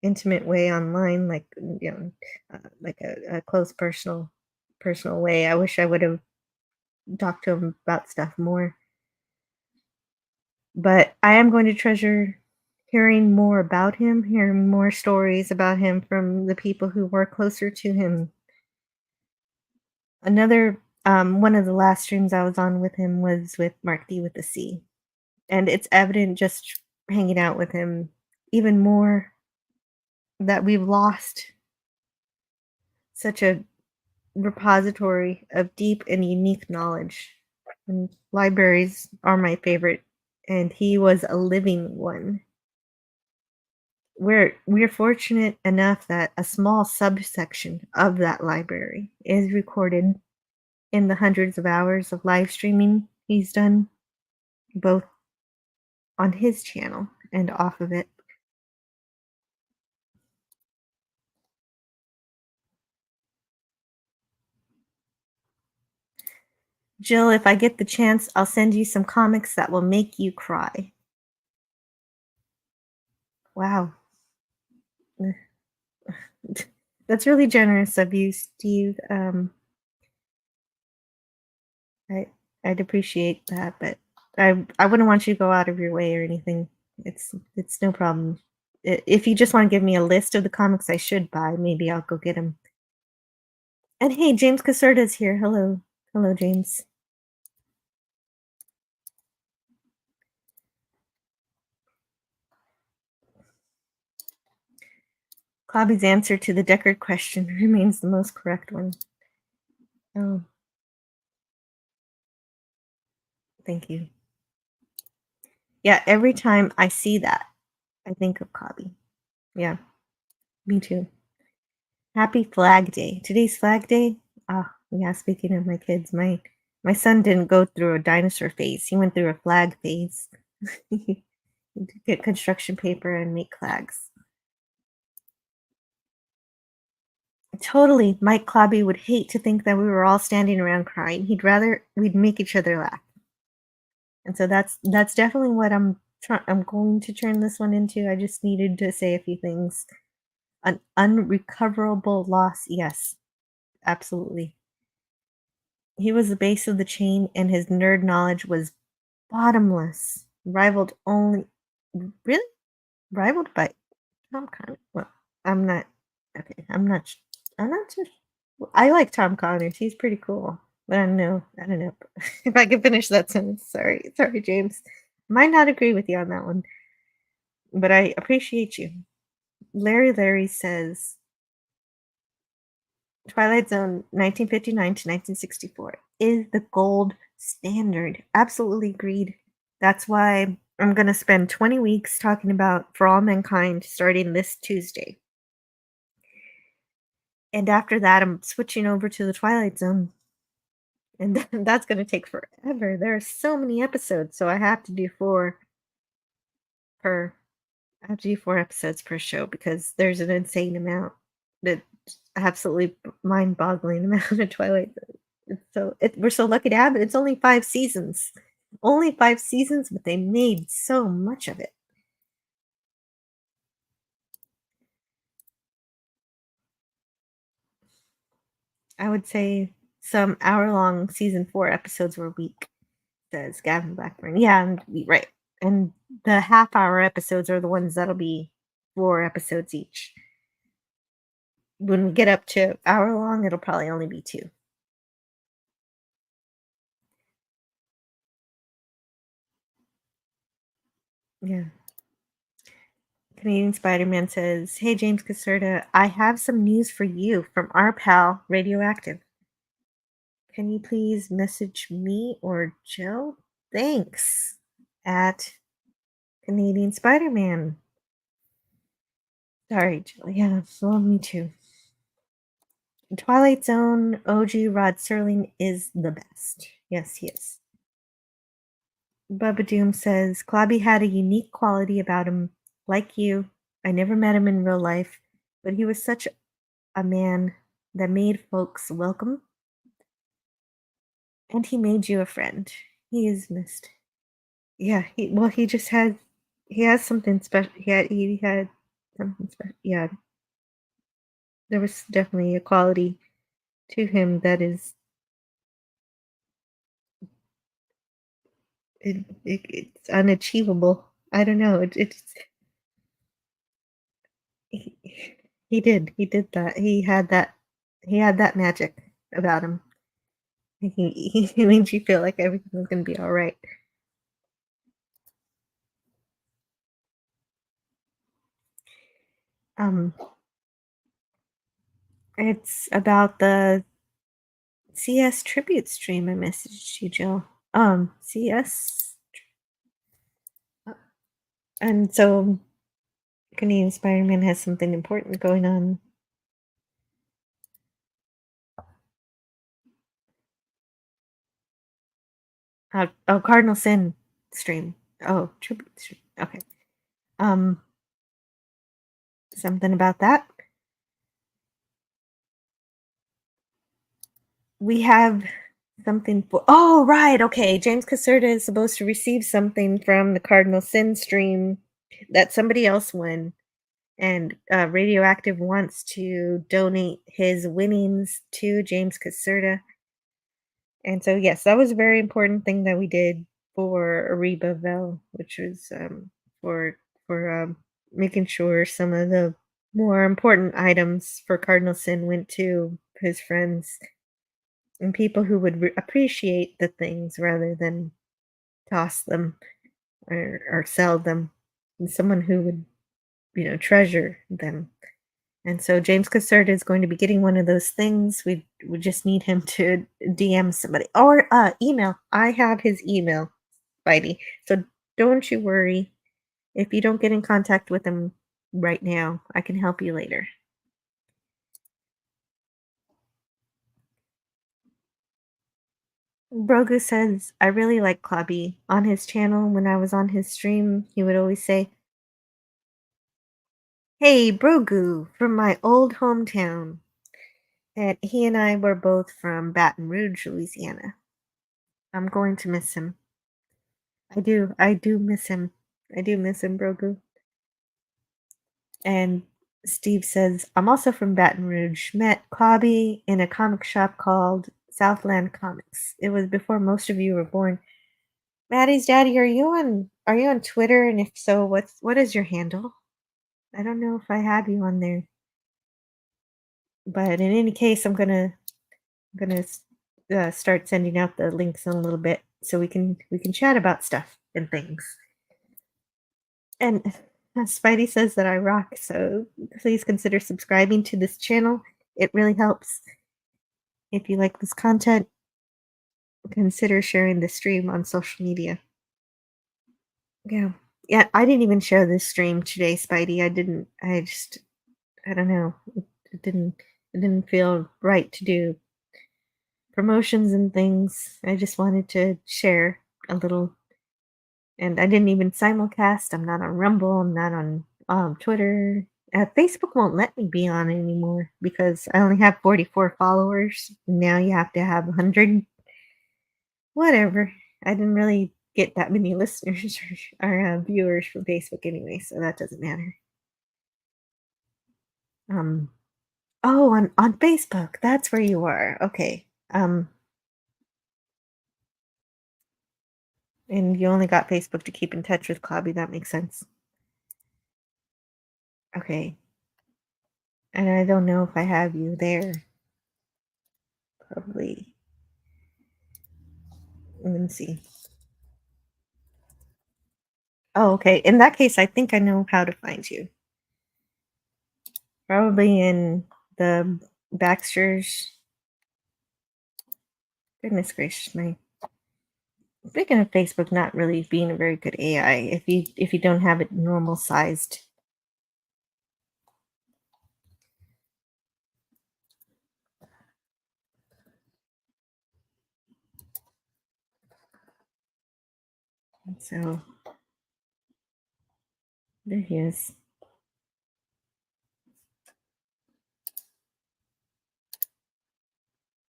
intimate way online, like like a close personal way. I wish I would have talked to him about stuff more. But I am going to treasure hearing more about him, hearing more stories about him from the people who were closer to him. Another one of the last streams I was on with him was with Mark D with the C. And it's evident just hanging out with him even more that we've lost such a repository of deep and unique knowledge. And libraries are my favorite, and he was a living one. We're fortunate enough that a small subsection of that library is recorded in the hundreds of hours of live streaming he's done, both on his channel and off of it. Jill, if I get the chance, I'll send you some comics that will make you cry. Wow. That's really generous of you, Steve. I'd appreciate that, but I wouldn't want you to go out of your way or anything. It's no problem. If you just want to give me a list of the comics I should buy, maybe I'll go get them. And hey, James Caserta's here. Hello. Hello, James. Clobby's answer to the Deckard question remains the most correct one. Oh. Thank you. Yeah, every time I see that, I think of Clobby. Yeah, me too. Happy Flag Day. Today's Flag Day. Ah, yeah, speaking of my kids, my son didn't go through a dinosaur phase. He went through a flag phase. Get construction paper and make flags. Totally. Mike Clobby would hate to think that we were all standing around crying. He'd rather we'd make each other laugh. And so that's definitely what I'm I'm going to turn this one into. I just needed to say a few things. An unrecoverable loss. Yes, absolutely. He was the base of the chain, and his nerd knowledge was bottomless, rivaled only. Really? Rivaled by Tom Connors? Well, I'm not. Okay, I'm not. I'm not sure. I like Tom Connors. He's pretty cool. But I don't know. I don't know if I can finish that sentence. Sorry, James. Might not agree with you on that one, but I appreciate you. Larry says Twilight Zone 1959 to 1964 is the gold standard. Absolutely agreed. That's why I'm going to spend 20 weeks talking about For All Mankind starting this Tuesday. And after that, I'm switching over to the Twilight Zone. And that's going to take forever. There are so many episodes, so I have to do 4 per. I have to do 4 episodes per show because there's an insane amount. That absolutely mind-boggling amount of Twilight Zone. We're so lucky to have it. It's only 5 seasons. Only 5 seasons, but they made so much of it. I would say some hour-long season 4 episodes were weak, says Gavin Blackburn. Yeah, right. And the half-hour episodes are the ones that'll be 4 episodes each. When we get up to hour-long, it'll probably only be 2. Yeah. Canadian Spider-Man says, "Hey, James Caserta, I have some news for you from our pal, Radioactive. Can you please message me or Joe? Thanks." At Canadian Spider-Man. Sorry, Jill. Yeah, well, me too. Twilight Zone OG Rod Serling is the best. Yes, he is. Bubba Doom says, Clobby had a unique quality about him. Like you, I never met him in real life, but he was such a man that made folks welcome, and he made you a friend. He is missed. Yeah, he has something special. He had something special. Yeah, there was definitely a quality to him that is it's unachievable. I don't know. He, he did that. He had that magic about him. He made you feel like everything was gonna be all right. Um, it's about the CS tribute stream I messaged you, Jill. CS, and so Canadian Spider-Man has something important going on. Oh, Cardinal Sin stream. Oh, tribute stream. Okay. Something about that. We have something for. Oh, right. Okay. James Caserta is supposed to receive something from the Cardinal Sin stream that somebody else won. And Radioactive wants to donate his winnings to James Caserta. And so, yes, that was a very important thing that we did for Ariba Vel, which was for making sure some of the more important items for Cardinal Sin went to his friends and people who would appreciate the things rather than toss them or sell them, and someone who would, treasure them. And so James Caserta is going to be getting one of those things. We just need him to DM somebody or email. I have his email, Spidey. So don't you worry. If you don't get in contact with him right now, I can help you later. Brogu says, I really like Clobby. On his channel, when I was on his stream, he would always say, "Hey, Brogu, from my old hometown." And he and I were both from Baton Rouge, Louisiana. I'm going to miss him. I do miss him. I do miss him, Brogu. And Steve says, I'm also from Baton Rouge. Met Clobby in a comic shop called Southland Comics. It was before most of you were born. Maddie's daddy, are you on Twitter? And if so, what is your handle? I don't know if I have you on there. But in any case, I'm gonna start sending out the links in a little bit so we can chat about stuff and things. And Spidey says that I rock, so please consider subscribing to this channel. It really helps. If you like this content, consider sharing the stream on social media. Yeah. Yeah, I didn't even share this stream today, Spidey. I don't know. It didn't feel right to do promotions and things. I just wanted to share a little. And I didn't even simulcast. I'm not on Rumble. I'm not on Twitter. Facebook won't let me be on anymore because I only have 44 followers. Now you have to have 100. Whatever. I didn't really get that many listeners or viewers from Facebook anyway, so that doesn't matter. Oh, on Facebook. That's where you are. Okay. And you only got Facebook to keep in touch with Clobby. That makes sense. Okay. And I don't know if I have you there. Probably. Let me see. Oh, okay. In that case, I think I know how to find you. Probably in the Baxter's. Goodness gracious, my. Speaking of Facebook not really being a very good AI, if you don't have it normal sized. So there he is.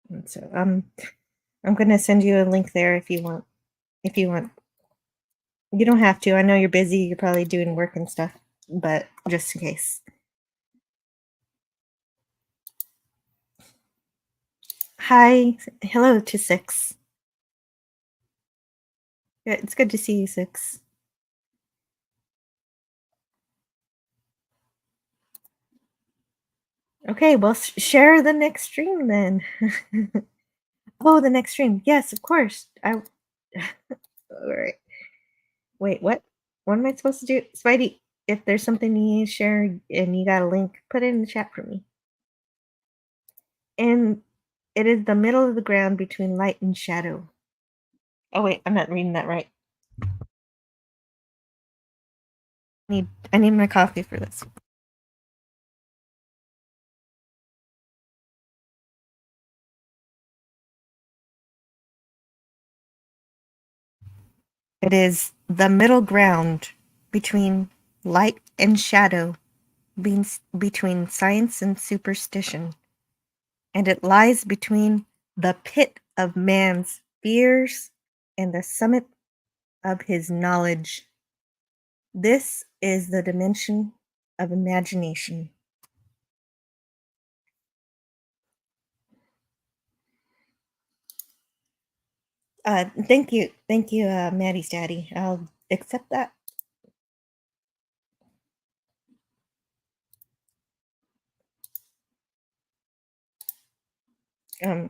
And so I'm gonna send you a link there if you want. If you want. You don't have to. I know you're busy. You're probably doing work and stuff, but just in case. Hi. Hello to Six. Yeah, it's good to see you, Six. Okay, well, share the next stream then. Oh, the next stream. Yes, of course. All right. Wait, what? What am I supposed to do? Spidey, if there's something you need to share and you got a link, put it in the chat for me. And it is the middle of the ground between light and shadow. Oh, wait, I'm not reading that right. I need my coffee for this. It is the middle ground between light and shadow, between science and superstition. And it lies between the pit of man's fears and the summit of his knowledge. This is the dimension of imagination. Thank you, Maddie's daddy. I'll accept that.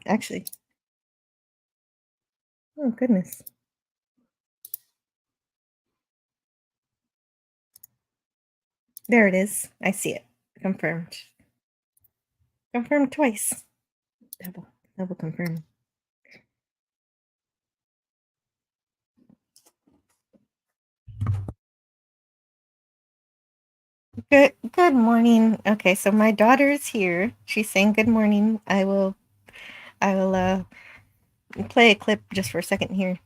Actually, oh goodness, there it is. I see it. Confirmed. Confirmed twice. Double confirm. Good morning. Okay, so my daughter is here. She's saying good morning. I will play a clip just for a second here.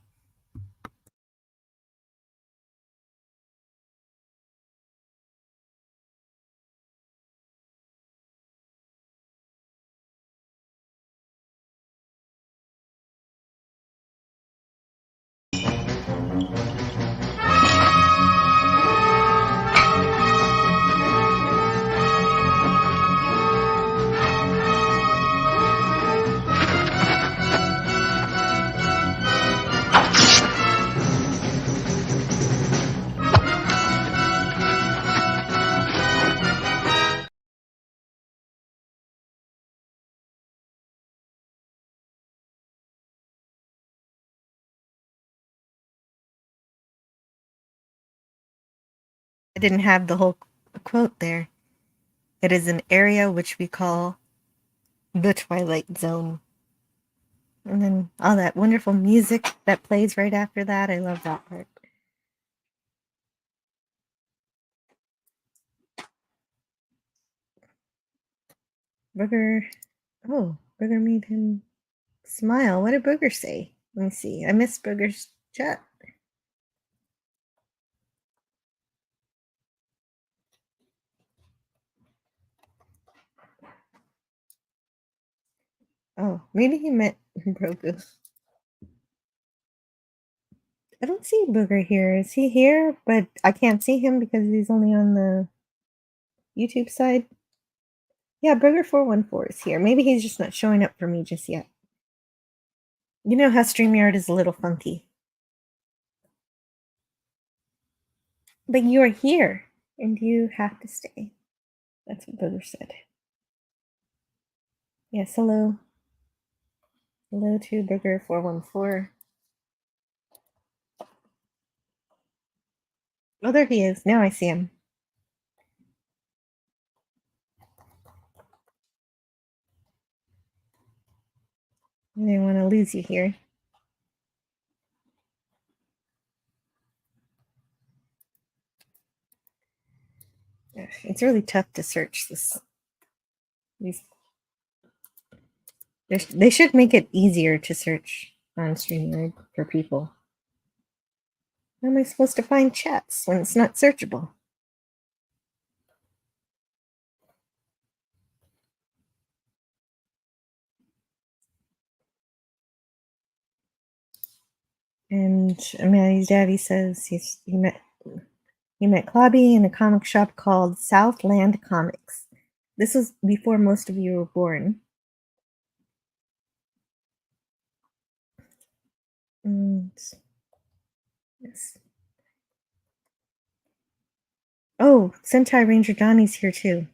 I didn't have the whole quote there. It is an area which we call the Twilight Zone. And then all that wonderful music that plays right after that. I love that part. Booger. Oh, Booger made him smile. What did Booger say? Let me see. I missed Booger's chat. Oh, maybe he meant Grogu. I don't see Booger here. Is he here? But I can't see him because he's only on the YouTube side. Yeah, Booger414 is here. Maybe he's just not showing up for me just yet. You know how StreamYard is a little funky. But you are here, and you have to stay. That's what Booger said. Yes, hello. Hello to Booger414. Oh, there he is. Now I see him. I didn't want to lose you here. It's really tough to search this. They should make it easier to search on StreamYard for people. How am I supposed to find chats when it's not searchable? And Maddie's daddy says he met Clobby in a comic shop called Southland Comics. This was before most of you were born. And yes. Oh, Sentai Ranger Johnny's here too.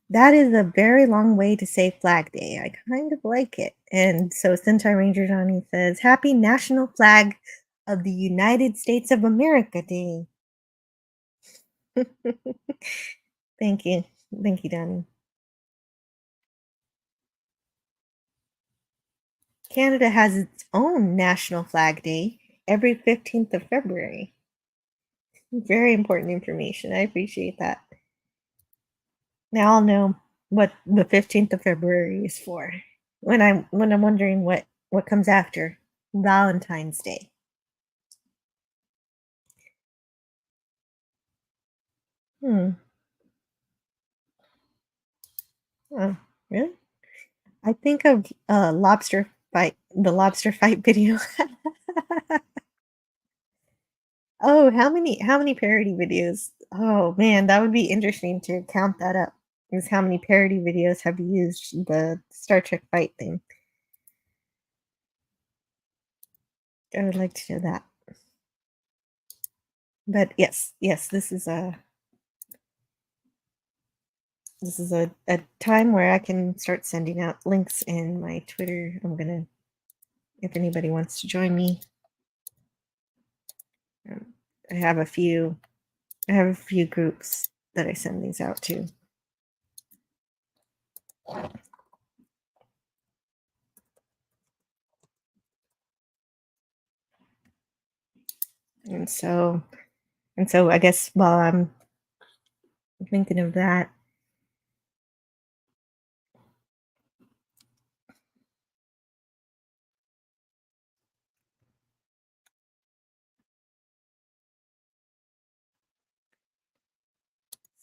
That is a very long way to say Flag Day. I kind of like it. And so Sentai Ranger Johnny says, Happy National Flag of the United States of America Day. Thank you. Thank you, Donnie. Canada has its own National Flag Day every 15th of February. Very important information. I appreciate that. Now I'll know what the 15th of February is for when I'm wondering what comes after Valentine's Day. Oh, really? I think of lobster fight, the lobster fight video. Oh, how many parody videos? Oh man, that would be interesting to count that up. Is how many parody videos have used the Star Trek fight thing? I would like to know that. But yes, this is a time where I can start sending out links in my Twitter. I'm gonna, if anybody wants to join me, I have a few groups that I send these out to. And so I guess while I'm thinking of that,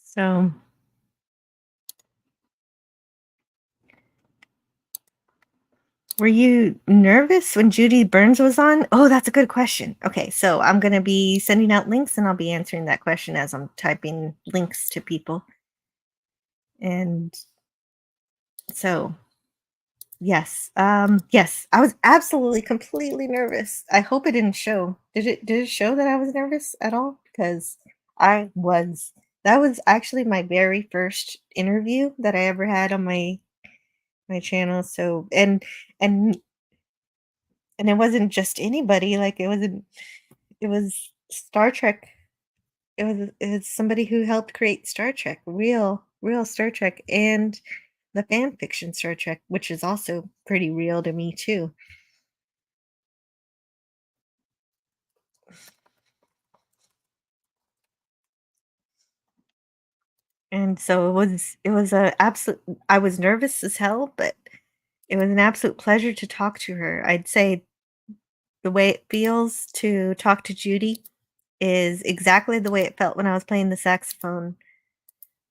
so were you nervous when Judy Burns was on? Oh, that's a good question. Okay, so I'm going to be sending out links and I'll be answering that question as I'm typing links to people. And so, yes, yes, I was absolutely, completely nervous. I hope it didn't show. Did it show that I was nervous at all? Because I was. That was actually my very first interview that I ever had on my channel. So and it wasn't just anybody. Like it was Star Trek It was somebody who helped create Star Trek, real Star Trek, and the fan fiction Star Trek, which is also pretty real to me too. And so it was a absolute I was nervous as hell, but it was an absolute pleasure to talk to her. I'd say the way it feels to talk to Judy is exactly the way it felt when I was playing the saxophone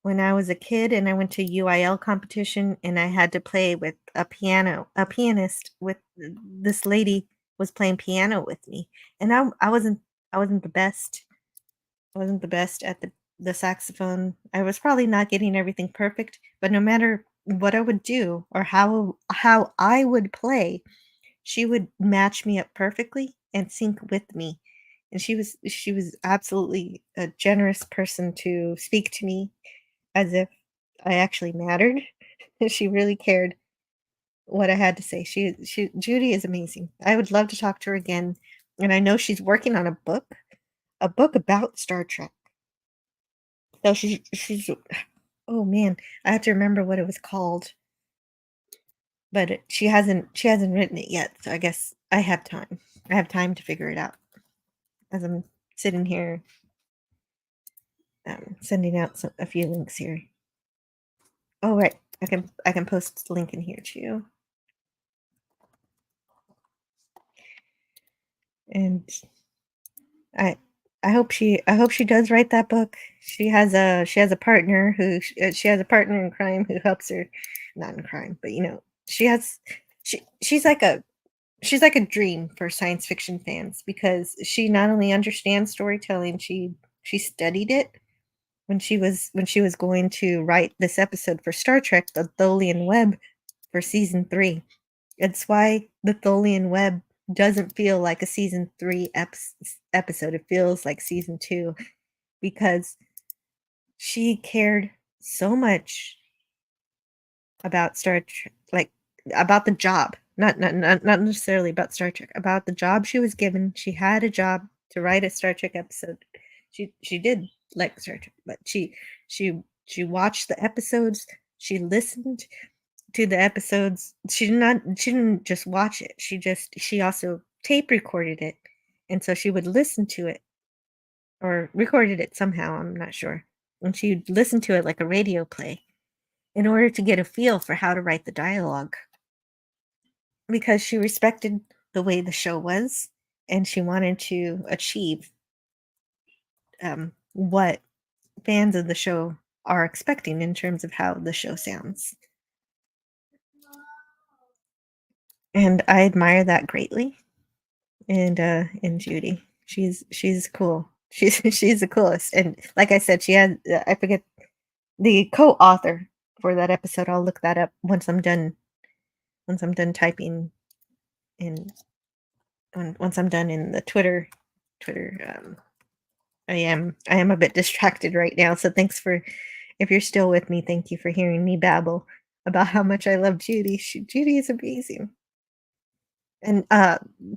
when I was a kid and I went to UIL competition and I had to play with a pianist with this lady was playing piano with me. And I wasn't the best. I wasn't the best at the saxophone. I was probably not getting everything perfect, but no matter what I would do or how I would play, she would match me up perfectly and sync with me. And she was absolutely a generous person to speak to me as if I actually mattered. She really cared what I had to say. She Judy is amazing. I would love to talk to her again, and I know she's working on a book about Star Trek. So she's oh man, I have to remember what it was called, but she hasn't written it yet. So I guess I have time. I have time to figure it out as I'm sitting here sending out a few links here. Oh right, I can post the link in here too. And I I hope she does write that book. She has a partner she has a partner in crime who helps her, not in crime, but she has she's like a dream for science fiction fans because she not only understands storytelling, she studied it when she was going to write this episode for Star Trek, the Tholian Web for season 3. It's why the Tholian Web doesn't feel like a season 3 episode. It feels like season 2 because she cared so much about Star Trek, like about the job, not necessarily about Star Trek, about the job she was given. She had a job to write a Star Trek episode. She did like Star Trek, but she watched the episodes. She listened to the episodes. She didn't just watch it. She also tape recorded it. And so she would listen to it or recorded it somehow, I'm not sure. And she'd listen to it like a radio play in order to get a feel for how to write the dialogue because she respected the way the show was and she wanted to achieve what fans of the show are expecting in terms of how the show sounds. And I admire that greatly. And Judy. She's cool. She's the coolest. And like I said, she had I forget the co-author for that episode. I'll look that up once I'm done typing in once I'm done in the Twitter. I am a bit distracted right now, so thanks for if you're still with me, thank you for hearing me babble about how much I love Judy. Judy is amazing. And,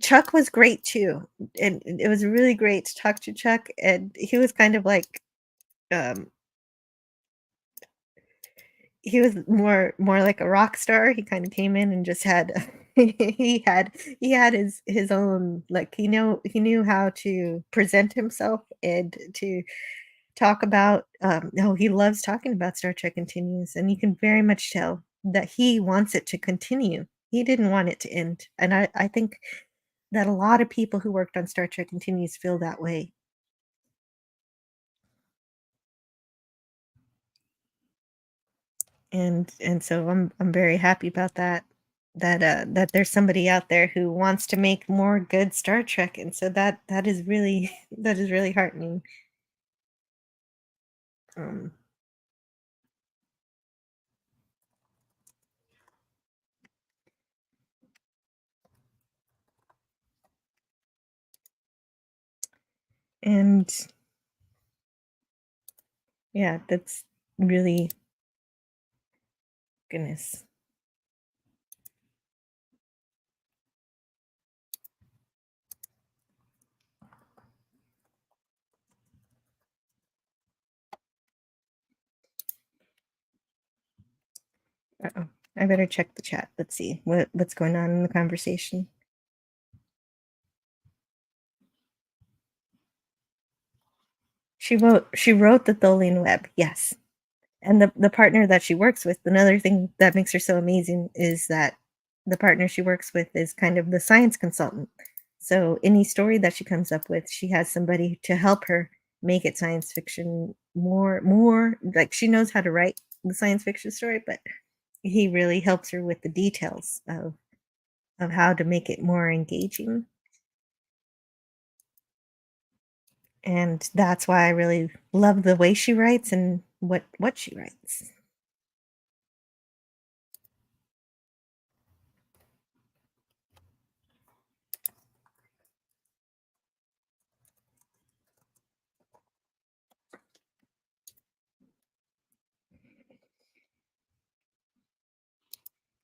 Chuck was great too, and it was really great to talk to Chuck, and he was kind of like, um he was more like a rock star. He kinda came in and just had he had his own like, he knew how to present himself and to talk about, he loves talking about Star Trek Continues, and you can very much tell that he wants it to continue. He didn't want it to end, and I think that a lot of people who worked on Star Trek Continues feel that way. And so I'm very happy about that. That there's somebody out there who wants to make more good Star Trek, and so that is really that is really heartening. Um, and yeah, that's really goodness. Uh-oh. I better check the chat. Let's see what's going on in the conversation. She wrote the Tholian web, yes. And the partner that she works with, another thing that makes her so amazing is that the partner she works with is kind of the science consultant. So any story that she comes up with, she has somebody to help her make it science fiction more like she knows how to write the science fiction story, but he really helps her with the details of how to make it more engaging. And that's why I really love the way she writes and what she writes.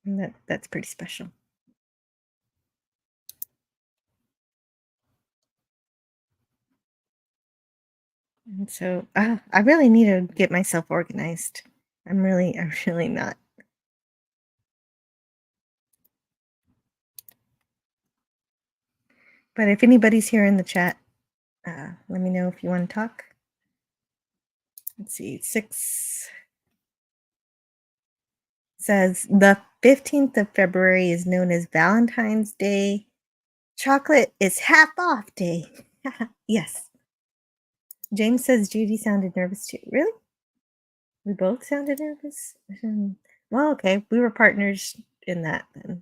And that's pretty special. And so I really need to get myself organized. I'm really not. But if anybody's here in the chat, let me know if you want to talk. Let's see, 6 says the 15th of February is known as Valentine's Day. Chocolate is half off day. Yes. James says Judy sounded nervous too. Really? We both sounded nervous? Well, okay. We were partners in that then.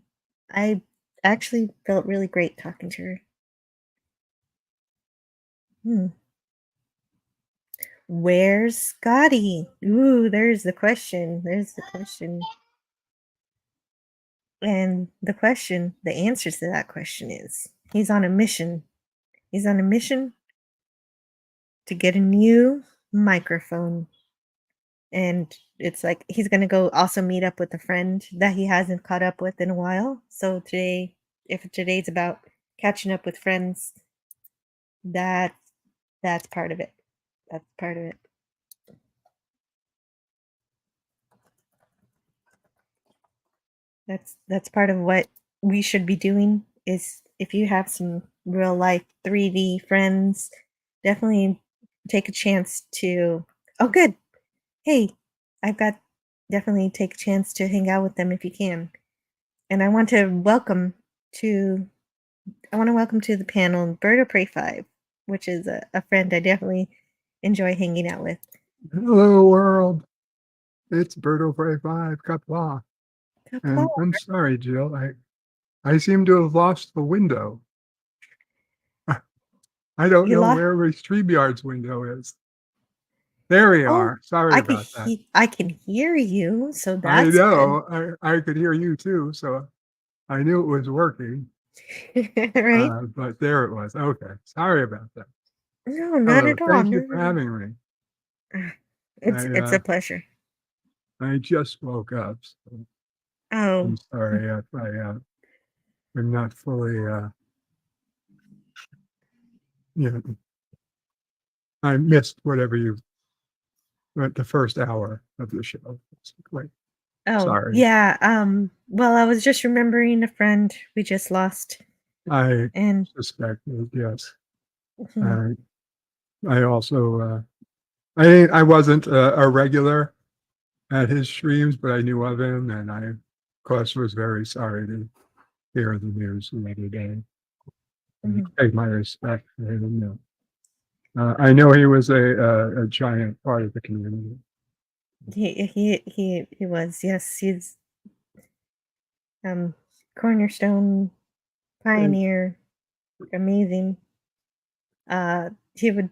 I actually felt really great talking to her. Where's Scotty? Ooh, there's the question. There's the question. And the answer to that question is he's on a mission. He's on a mission to get a new microphone. And it's like he's going to go also meet up with a friend that he hasn't caught up with in a while. So if today's about catching up with friends, that's part of it. That's part of it. That's part of what we should be doing is if you have some real life 3D friends, definitely take a chance to good. Hey, definitely take a chance to hang out with them if you can. And I want to welcome to the panel Bird of Prey 5, which is a friend I definitely enjoy hanging out with. Hello, world. It's Birdo Prey 5, Kapla. And I'm sorry, Jill. I seem to have lost the window. I don't know where StreamYard's window is. There we are. Sorry about that. I can hear you, so that's I know. Good. I could hear you too, so I knew it was working. Right? But there it was. Okay. Sorry about that. No, not at all. Thank you for having me. It's a pleasure. I just woke up. So I'm sorry if I'm not fully I missed the first hour of the show. Basically. Sorry. Yeah. Well, I was just remembering a friend we just lost. I suspected, yes. I also I wasn't a regular at his streams, but I knew of him, and I, of course, was very sorry to hear the news the other day. Take my respect for him. I know he was a giant part of the community. He was, yes. He's cornerstone pioneer, amazing. He would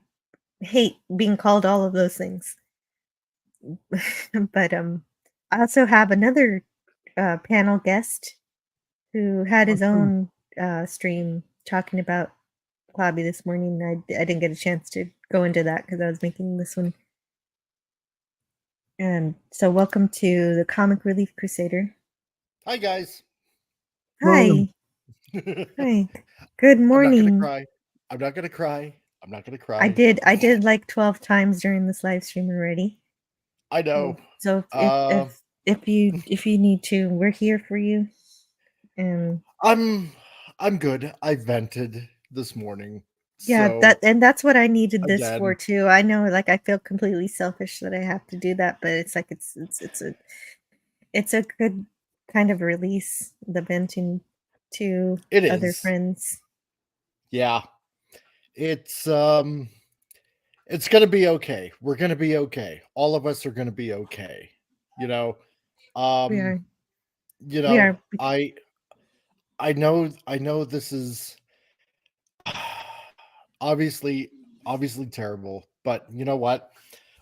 hate being called all of those things. But I also have another panel guest who had his own stream talking about Clobby this morning. I didn't get a chance to go into that because I was making this one. And so welcome to the Comic Relief Crusader. Hi, guys. Hi. Hi. Good morning. I'm not gonna cry. I did like 12 times during this live stream already. I know. So if you need to, we're here for you. And I'm good. I vented this morning. yeah, So that's what I needed this again, for too. I know, like, I feel completely selfish that I have to do that, but it's like it's a good kind of release, the venting to it other is. friends. Yeah. It's gonna be okay. We're gonna be okay. All of us are gonna be okay. You know, We um, are we are I know this is obviously obviously terrible, but you know what?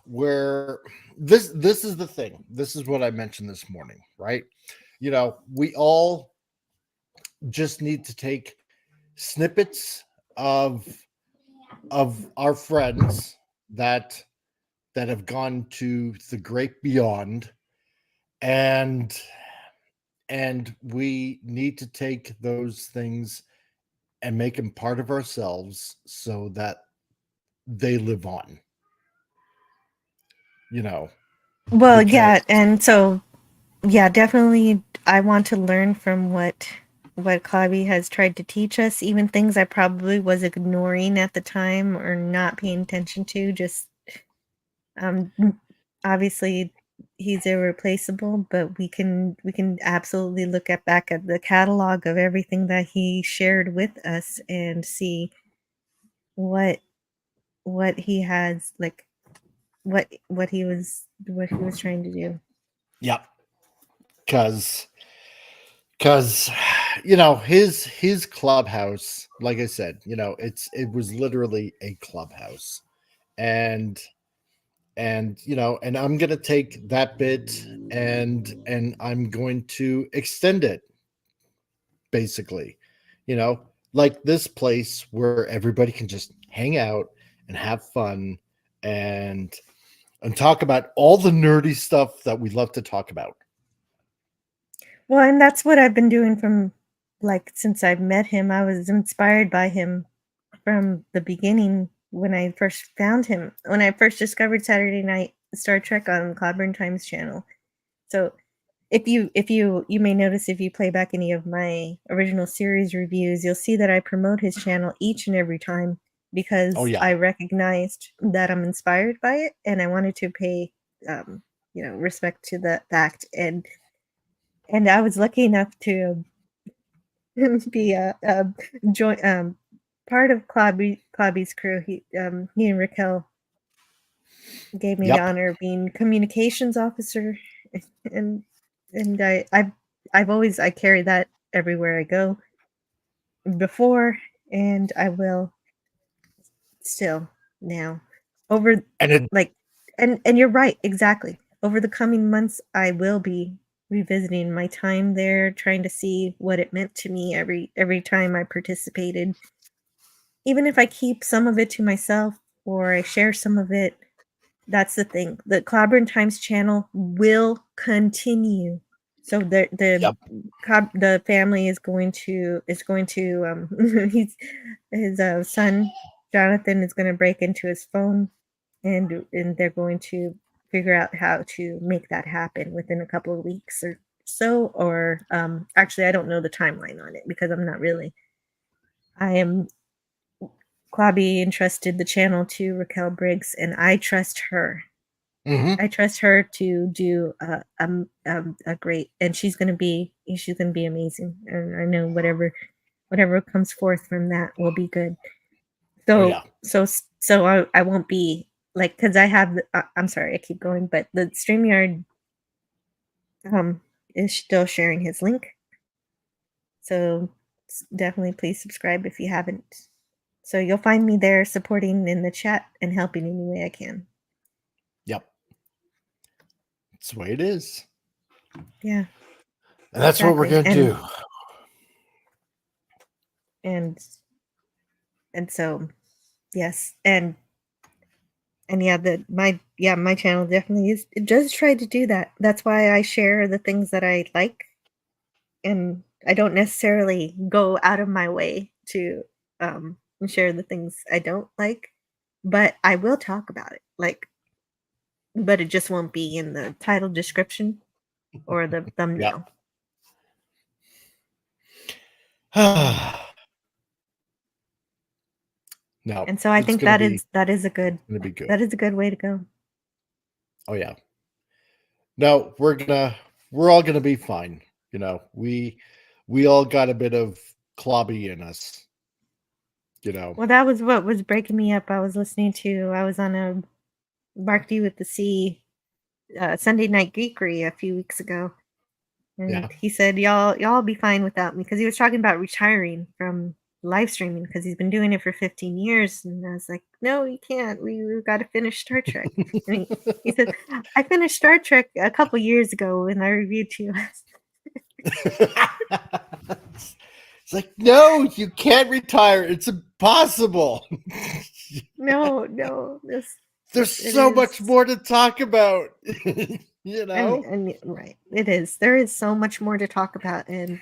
Where this is the thing. This is what I mentioned this morning, right? We all just need to take snippets of our friends that have gone to the great beyond, and we need to take those things and make them part of ourselves so that they live on, you know well, because yeah, and so yeah, definitely I want to learn from what Clobby has tried to teach us, even things I probably was ignoring at the time or not paying attention to. Just um obviously he's irreplaceable, but we can absolutely look at back at the catalog of everything that he shared with us and see what he has, like, what he was trying to do. yeah, because his clubhouse, like I said, it was literally a clubhouse, and and I'm gonna take that bit and I'm going to extend it, basically, like this place where everybody can just hang out and have fun and talk about all the nerdy stuff that we love to talk about. Well, and that's what I've been doing from, like, since I've met him. I was inspired by him from the beginning when I first found him, when I first discovered Saturday Night Star Trek on CLOBBERIN Times channel. So if you may notice, if you play back any of my original series reviews, you'll see that I promote his channel each and every time Oh because yeah. I recognized that I'm inspired by it and I wanted to pay um, respect to the fact. And I was lucky enough to be a joint part of Clobby's crew. He and Raquel gave me the Yep. honor of being communications officer, and I've always I carry that everywhere I go before, and I will still now over And it like and you're right, exactly. Over the coming months, I will be revisiting my time there, trying to see what it meant to me every time I participated. Even if I keep some of it to myself or I share some of it, that's the thing. The Clobberin Times channel will continue. So yep. the family is going to he's his son Jonathan is going to break into his phone, and they're going to figure out how to make that happen within a couple of weeks or so. Or actually, I don't know the timeline on it because I'm not really. I am Clobby entrusted the channel to Raquel Briggs, and I trust her. Hmm. I trust her to do a great, and she's gonna be amazing. And I know whatever comes forth from that will be good. Oh So yeah. I won't be like, because I have I'm sorry I keep going, but the StreamYard is still sharing his link. So definitely please subscribe if you haven't. So you'll find me there supporting in the chat and helping any way I can. Yep. That's the way it is. Yeah, And that's what we're exactly. gonna do. And and so yes, and yeah, my channel definitely is, it does try to do that. That's why I share the things that I like, and I don't necessarily go out of my way to share the things I don't like, but I will talk about it. Like, but it just won't be in the title description. or the thumbnail. No, And so I it's think gonna that is a good good. that is a good way to go. Oh yeah. No, we're all gonna be fine. You know, we all got a bit of Clobby in us. You know. Well, that was what was breaking me up. I was on a Mark D with the C Sunday Night Geekery a few weeks ago. And Yeah. he said, y'all be fine without me, because he was talking about retiring from live streaming because he's been doing it for 15 years. And I was like, no, you can't. We've got to finish Star Trek. And he said, I finished Star Trek a couple years ago and I reviewed two. It's like, no, you can't retire. It's impossible. No, There's it so much is. more to talk about. You know? And right, it is. There is so much more to talk about, and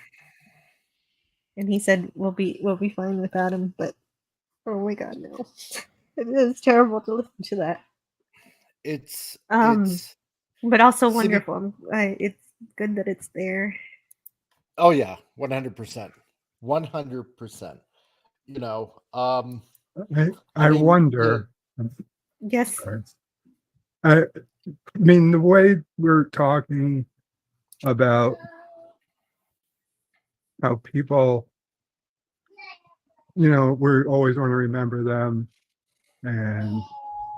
he said we'll be fine without him, but oh my god, no. It is terrible to listen to that. It's But also See, wonderful. It's good that it's there. oh yeah, 100%. 100%. You know, I mean, wonder. Yes. I mean, the way we're talking about how people, we always want to remember them and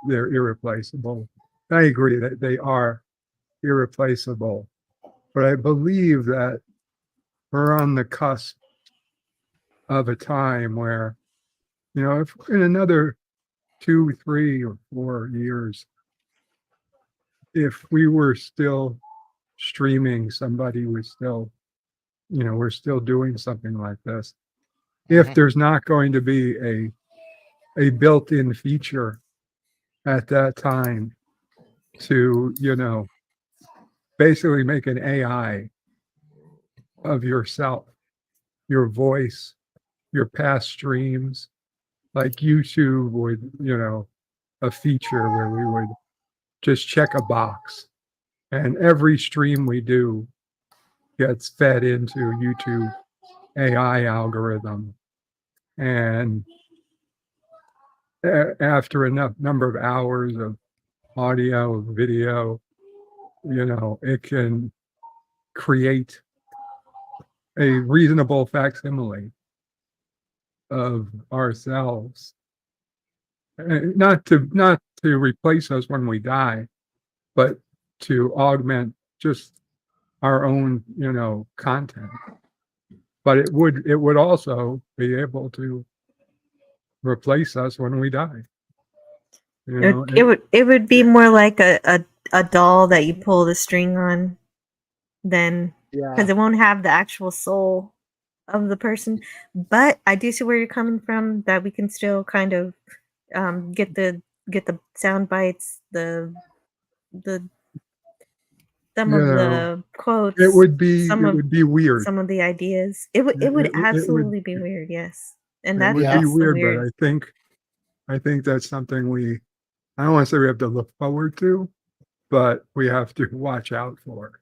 they're irreplaceable. I agree that they are irreplaceable, but I believe that we're on the cusp of a time where, if in another 2, 3, or 4 years, if we were still streaming, somebody was still, we're still doing something like this. If there's not going to be a built-in feature at that time to, basically make an AI of yourself, your voice, your past streams, like YouTube would, a feature where we would just check a box and every stream we do gets fed into YouTube AI algorithm. And after enough number of hours of audio, video, it can create a reasonable facsimile of ourselves. Not to replace us when we die, but to augment just our own, content. But it would also be able to replace us when we die. It would be more like a doll that you pull the string on than, because it won't have the actual soul of the person. But I do see where you're coming from, that we can still kind of get the sound bites, the some of the quotes. It would be weird. Some of the ideas. It would absolutely be weird, yes. And it would be weird, weird. but I think that's something I don't want to say we have to look forward to, but we have to watch out for.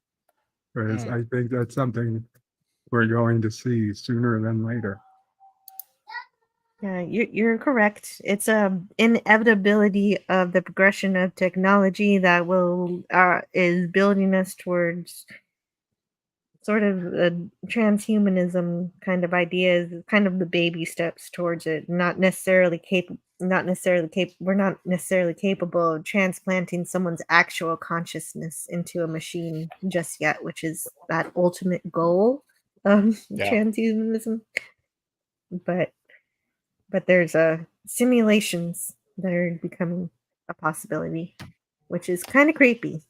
Because I think that's something we're going to see sooner than later. Yeah, you're correct. It's a inevitability of the progression of technology that is building us towards sort of a transhumanism kind of ideas, kind of the baby steps towards it. We're not necessarily capable of transplanting someone's actual consciousness into a machine just yet, which is that ultimate goal of transhumanism. But there's simulations that are becoming a possibility, which is kind of creepy.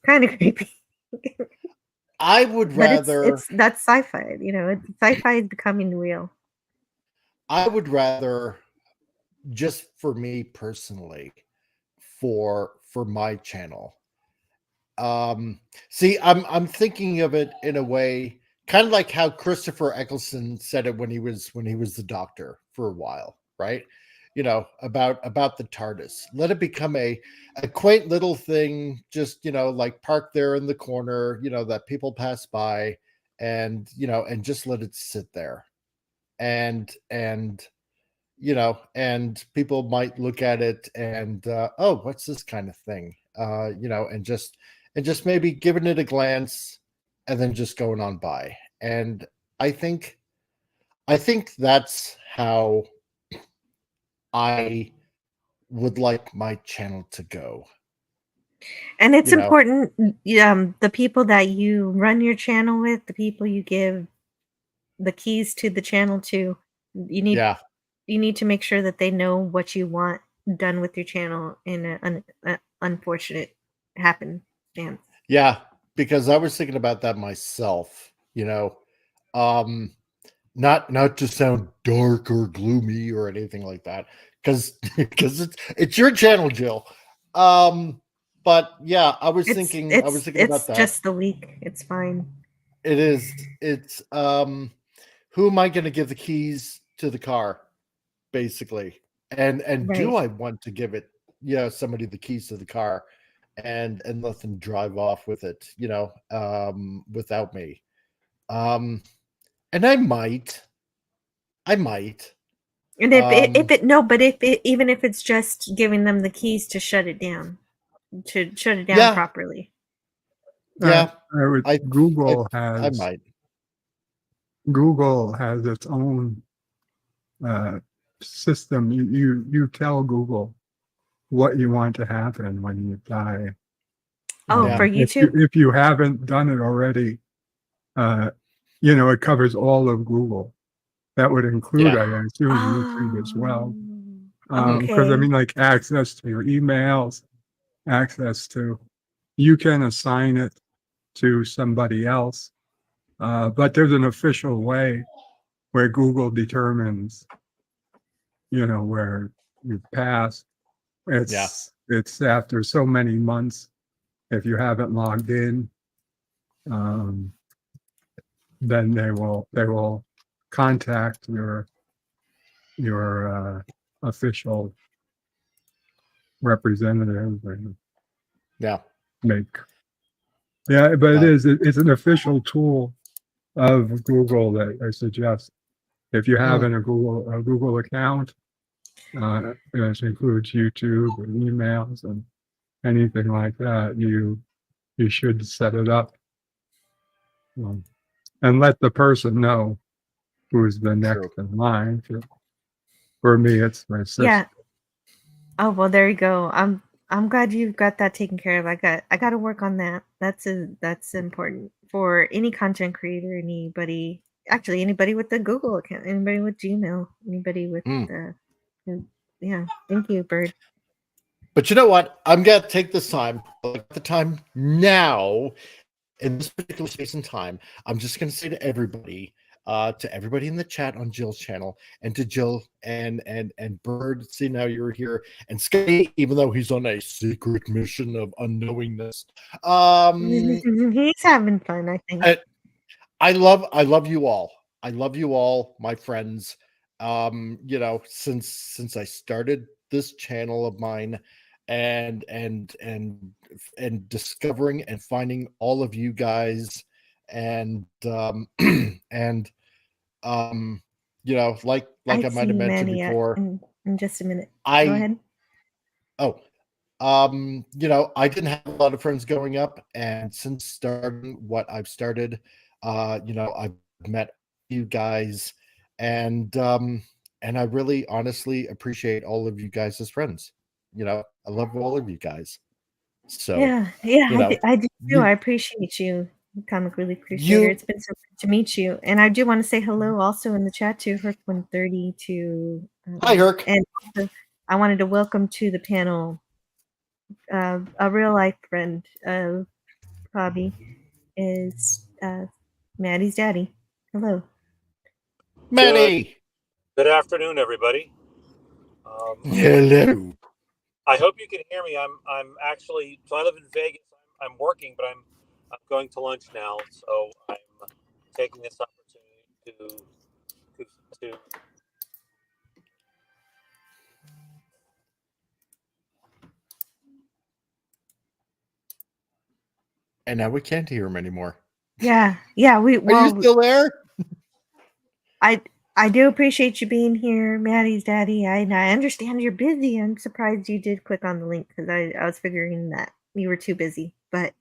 I would rather. That's sci-fi. Sci-fi is becoming real. I would rather, just for me personally, for my channel. See, I'm thinking of it in a way, kind of like how Christopher Eccleston said it when he was the Doctor for a while, right? about the TARDIS. Let it become a quaint little thing, just like parked there in the corner, that people pass by, and and just let it sit there, and and people might look at it and oh, what's this kind of thing, and just maybe giving it a glance, and then just going on by. And I think that's how I would like my channel to go. And it's You know, important, the people that you run your channel with, the people you give the keys to the channel to, you need yeah, you need to make sure that they know what you want done with your channel in an unfortunate happenstance. yeah, because I was thinking about that myself. Um, not to sound dark or gloomy or anything like that, because it's your channel, Jill. But yeah, I was thinking about It's that. just the week. It's fine. It's who am I going to give the keys to the car, basically? And do Right. I want to give it, somebody the keys to the car, and let them drive off with it, without me? And I might. And if it no, but if it even if it's just giving them the keys to shut it down, Yeah, properly. yeah. I Google I has might. its own system. You tell Google what you want to happen when you die. Oh, Yeah, for YouTube? If you haven't done it already, it covers all of Google. That would include, yeah. I assume, YouTube as well. Because I Okay. mean, like access to your emails, access to, you can assign it to somebody else. But there's an official way where Google determines, where you've passed. Yeah. It's after so many months. If you haven't logged in, um, then they will contact your official representative and Yeah. make. Yeah, but But it's an official tool of Google that I suggest. If you have a Google account, which includes YouTube and emails and anything like that, you should set it up, and let the person know who's the next true. in line. For me, it's my sister. Yeah. Oh, well, there you go. I'm glad you've got that taken care of. I got to work on that. That's important for any content creator, anybody with the Google account, anybody with Gmail, anybody with Mm. yeah. Thank you, Bird. But you know what? I'm gonna take this time, like the time now, in this particular space and time. I'm just gonna say to everybody in the chat on Jill's channel, and to Jill and Bird, see now you're here, and Scotty, even though he's on a secret mission of unknowingness. He's having fun, I think. I love you all. I love you all, my friends. Since I started this channel of mine, and discovering and finding all of you guys, and and like I I might see have mentioned Manny before, in just a minute. Go I ahead. oh I didn't have a lot of friends growing up, and since starting what I've started, I've met you guys, and I really honestly appreciate all of you guys as friends. I love all of you guys. So, Yeah, I do too. I you appreciate you, Comic Relief Crusader. you It's been so good to meet you. And I do want to say hello also in the chat to Herc130 to hi Herc. and also I wanted to welcome to the panel a real life friend of Clobby is Maddie's daddy. Hello. Manny. Good afternoon, everybody. Hello. I hope you can hear me. I'm actually, so I live in Vegas. I'm working, but I'm going to lunch now, so I'm taking this opportunity to And now we can't hear him anymore. Yeah. Are you still there? I do appreciate you being here, Maddie's daddy. I understand you're busy. I'm surprised you did click on the link because I was figuring that you were too busy. But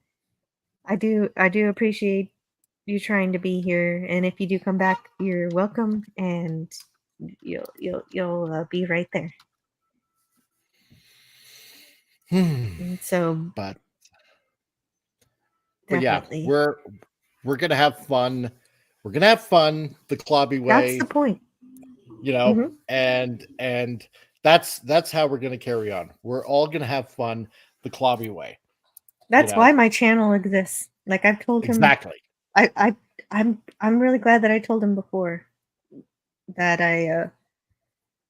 I do appreciate you trying to be here. And if you do come back, you're welcome, and you'll be right there. And so, But definitely, yeah, we're gonna have fun. We're gonna have fun the Clobby way. that's the point. You know, Mhm. and that's how we're gonna carry on. We're all gonna have fun the Clobby way. That's why my channel exists. Like I've told him Exactly. I'm really glad that I told him before that I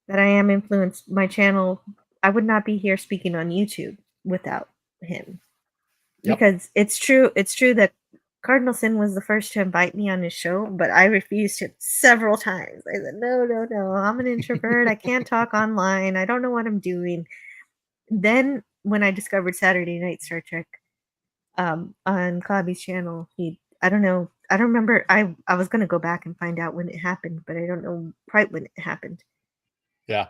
am influenced. My channel, I would not be here speaking on YouTube without him. Yep. Because it's true that Cardinal Sin was the first to invite me on his show, but I refused him several times. I said, no, I'm an introvert. I can't talk online. I don't know what I'm doing. Then when I discovered Saturday Night Star Trek on Clobby's channel, I don't remember. I was going to go back and find out when it happened, but I don't know quite when it happened. Yeah.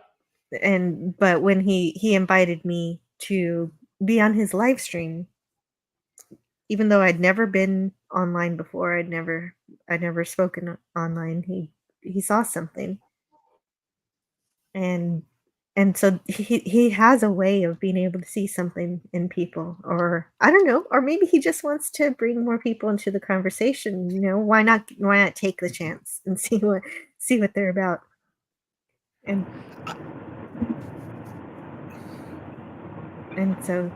But when he invited me to be on his live stream, even though I'd never been online before, I'd never spoken online, he saw something. And so he has a way of being able to see something in people, or I don't know, or maybe he just wants to bring more people into the conversation. You know, why not take the chance and see what they're about. And so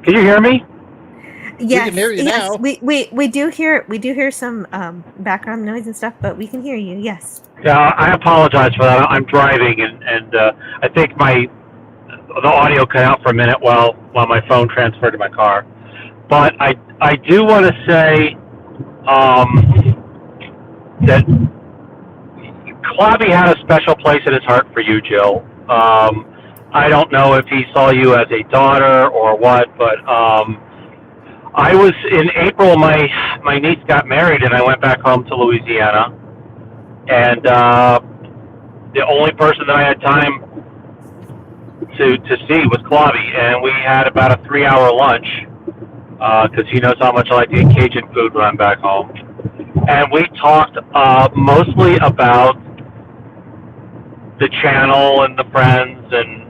Can you hear me? Yes, we can hear you yes, now. We do hear some background noise and stuff, but we can hear you. Yes. Yeah, I apologize for that. I'm driving, and I think the audio cut out for a minute while my phone transferred to my car. But I do want to say that Clobby had a special place in his heart for you, Jill. I don't know if he saw you as a daughter or what, but I was in April. My niece got married, and I went back home to Louisiana. And the only person that I had time to see was Clobby, and we had about a 3-hour lunch because he knows how much I like to eat Cajun food when I'm back home. And we talked mostly about the channel and the friends, and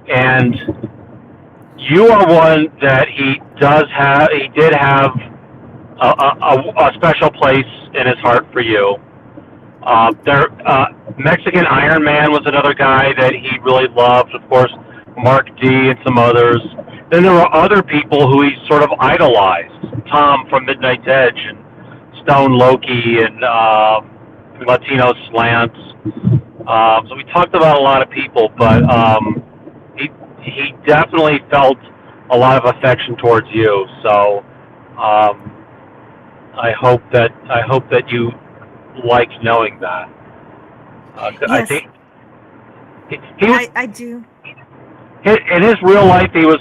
and you are one that he did have a special place in his heart for you. Mexican Iron Man was another guy that he really loved, of course, Mark D and some others. Then there were other people who he sort of idolized, Tom from Midnight's Edge, and Stone Loki, and Latino Slants. So we talked about a lot of people, but he definitely felt a lot of affection towards you. So I hope that you liked knowing that. Yes. I think he was, I do. in his real life, he was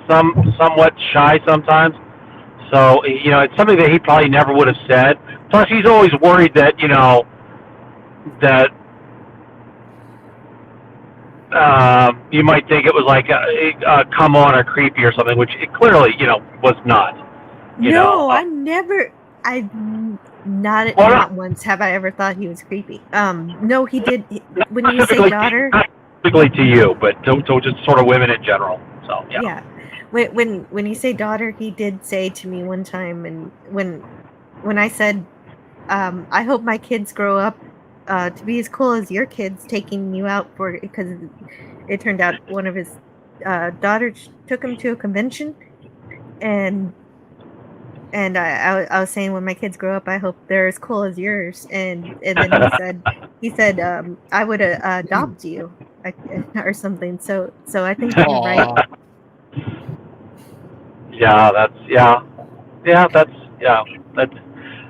somewhat shy sometimes. So it's something that he probably never would have said. Plus, he's always worried that that you might think it was like come on or creepy or something, which it clearly was not. Not once have I ever thought he was creepy. No, he did. When you say daughter, not typically to you, but to just sort of women in general. So yeah. When you say daughter, he did say to me one time, and when I said, I hope my kids grow up to be as cool as your kids, taking you out because it turned out one of his daughters took him to a convention, and I was saying, when my kids grow up, I hope they're as cool as yours. And then he said I would adopt you or something. So I think you're right.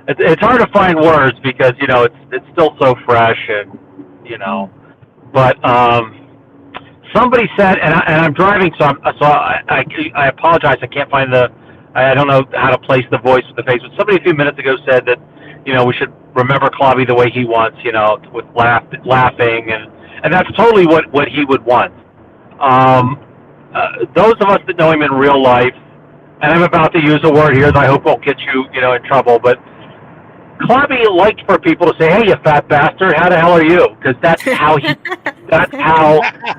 It's hard to find words because it's still so fresh, and but somebody said, and I'm driving, so I apologize. I can't find I don't know how to place the voice with the face. But somebody a few minutes ago said that, we should remember Clobby the way he wants, with laughing, and that's totally what he would want. Those of us that know him in real life, and I'm about to use a word here that I hope won't get you, in trouble, but Clobby liked for people to say, "Hey, you fat bastard, how the hell are you?" Because that's how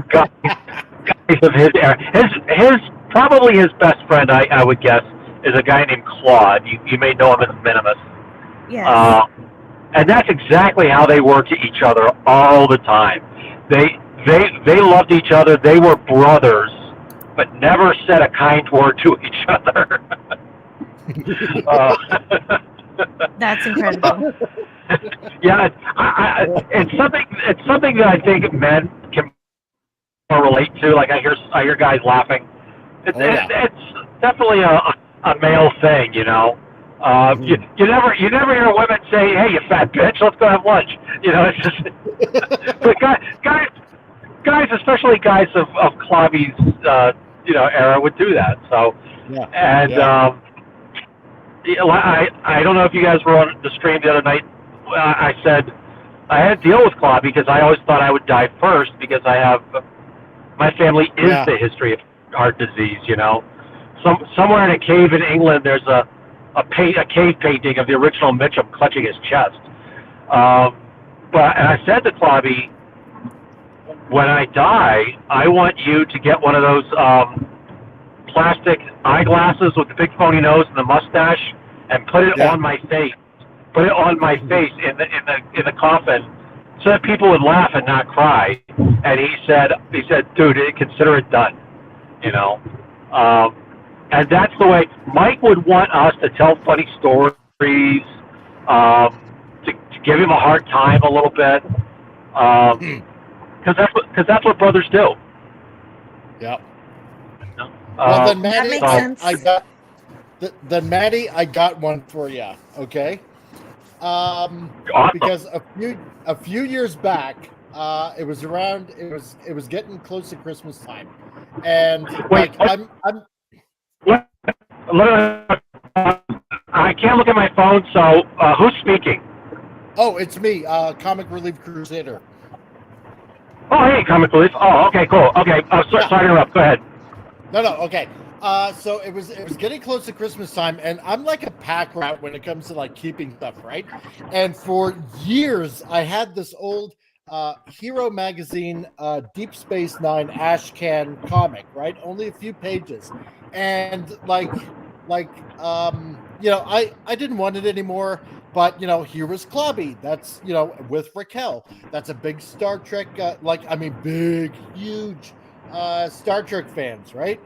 guys of his era. Probably his best friend, I would guess, is a guy named Claude. You may know him as Minimus. Yes. And that's exactly how they were to each other all the time. They loved each other. They were brothers, but never said a kind word to each other. That's incredible. Yeah, it's something that I think men can relate to. Like I hear guys laughing. It's definitely a male thing, you never hear women say, "Hey, you fat bitch, let's go have lunch." It's just but guys, especially guys of Clobby's era would do that. So I don't know if you guys were on the stream the other night. I said I had to deal with Clobby because I always thought I would die first because my family is the history of heart disease. Somewhere in a cave in England, there's a cave painting of the original Mitchum clutching his chest. And I said to Clobby, when I die, I want you to get one of those plastic eyeglasses with the big phony nose and the mustache, and put it on my face. Put it on my face in the coffin, so that people would laugh and not cry. And he said, dude, consider it done. And that's the way Mike would want us to tell funny stories, to give him a hard time a little bit, because that's what brothers do. Yep. Well, then, Maddie, Maddie, I got one for you. Okay. Awesome. Because a few years back, it was getting close to Christmas time, and Wait, I'm I can't look at my phone. So who's speaking? Oh, it's me, Comic Relief Crusader. Oh, hey, Comic Relief. Oh, okay, cool. Okay, sorry to interrupt. Go ahead. No, okay. So it was getting close to Christmas time, and I'm like a pack rat when it comes to like keeping stuff, right? And for years, I had this old Hero magazine, Deep Space Nine Ashcan comic, right? Only a few pages, and I didn't want it anymore. But here was Clobby. That's with Raquel. That's a big Star Trek, big, huge Star Trek fans, right?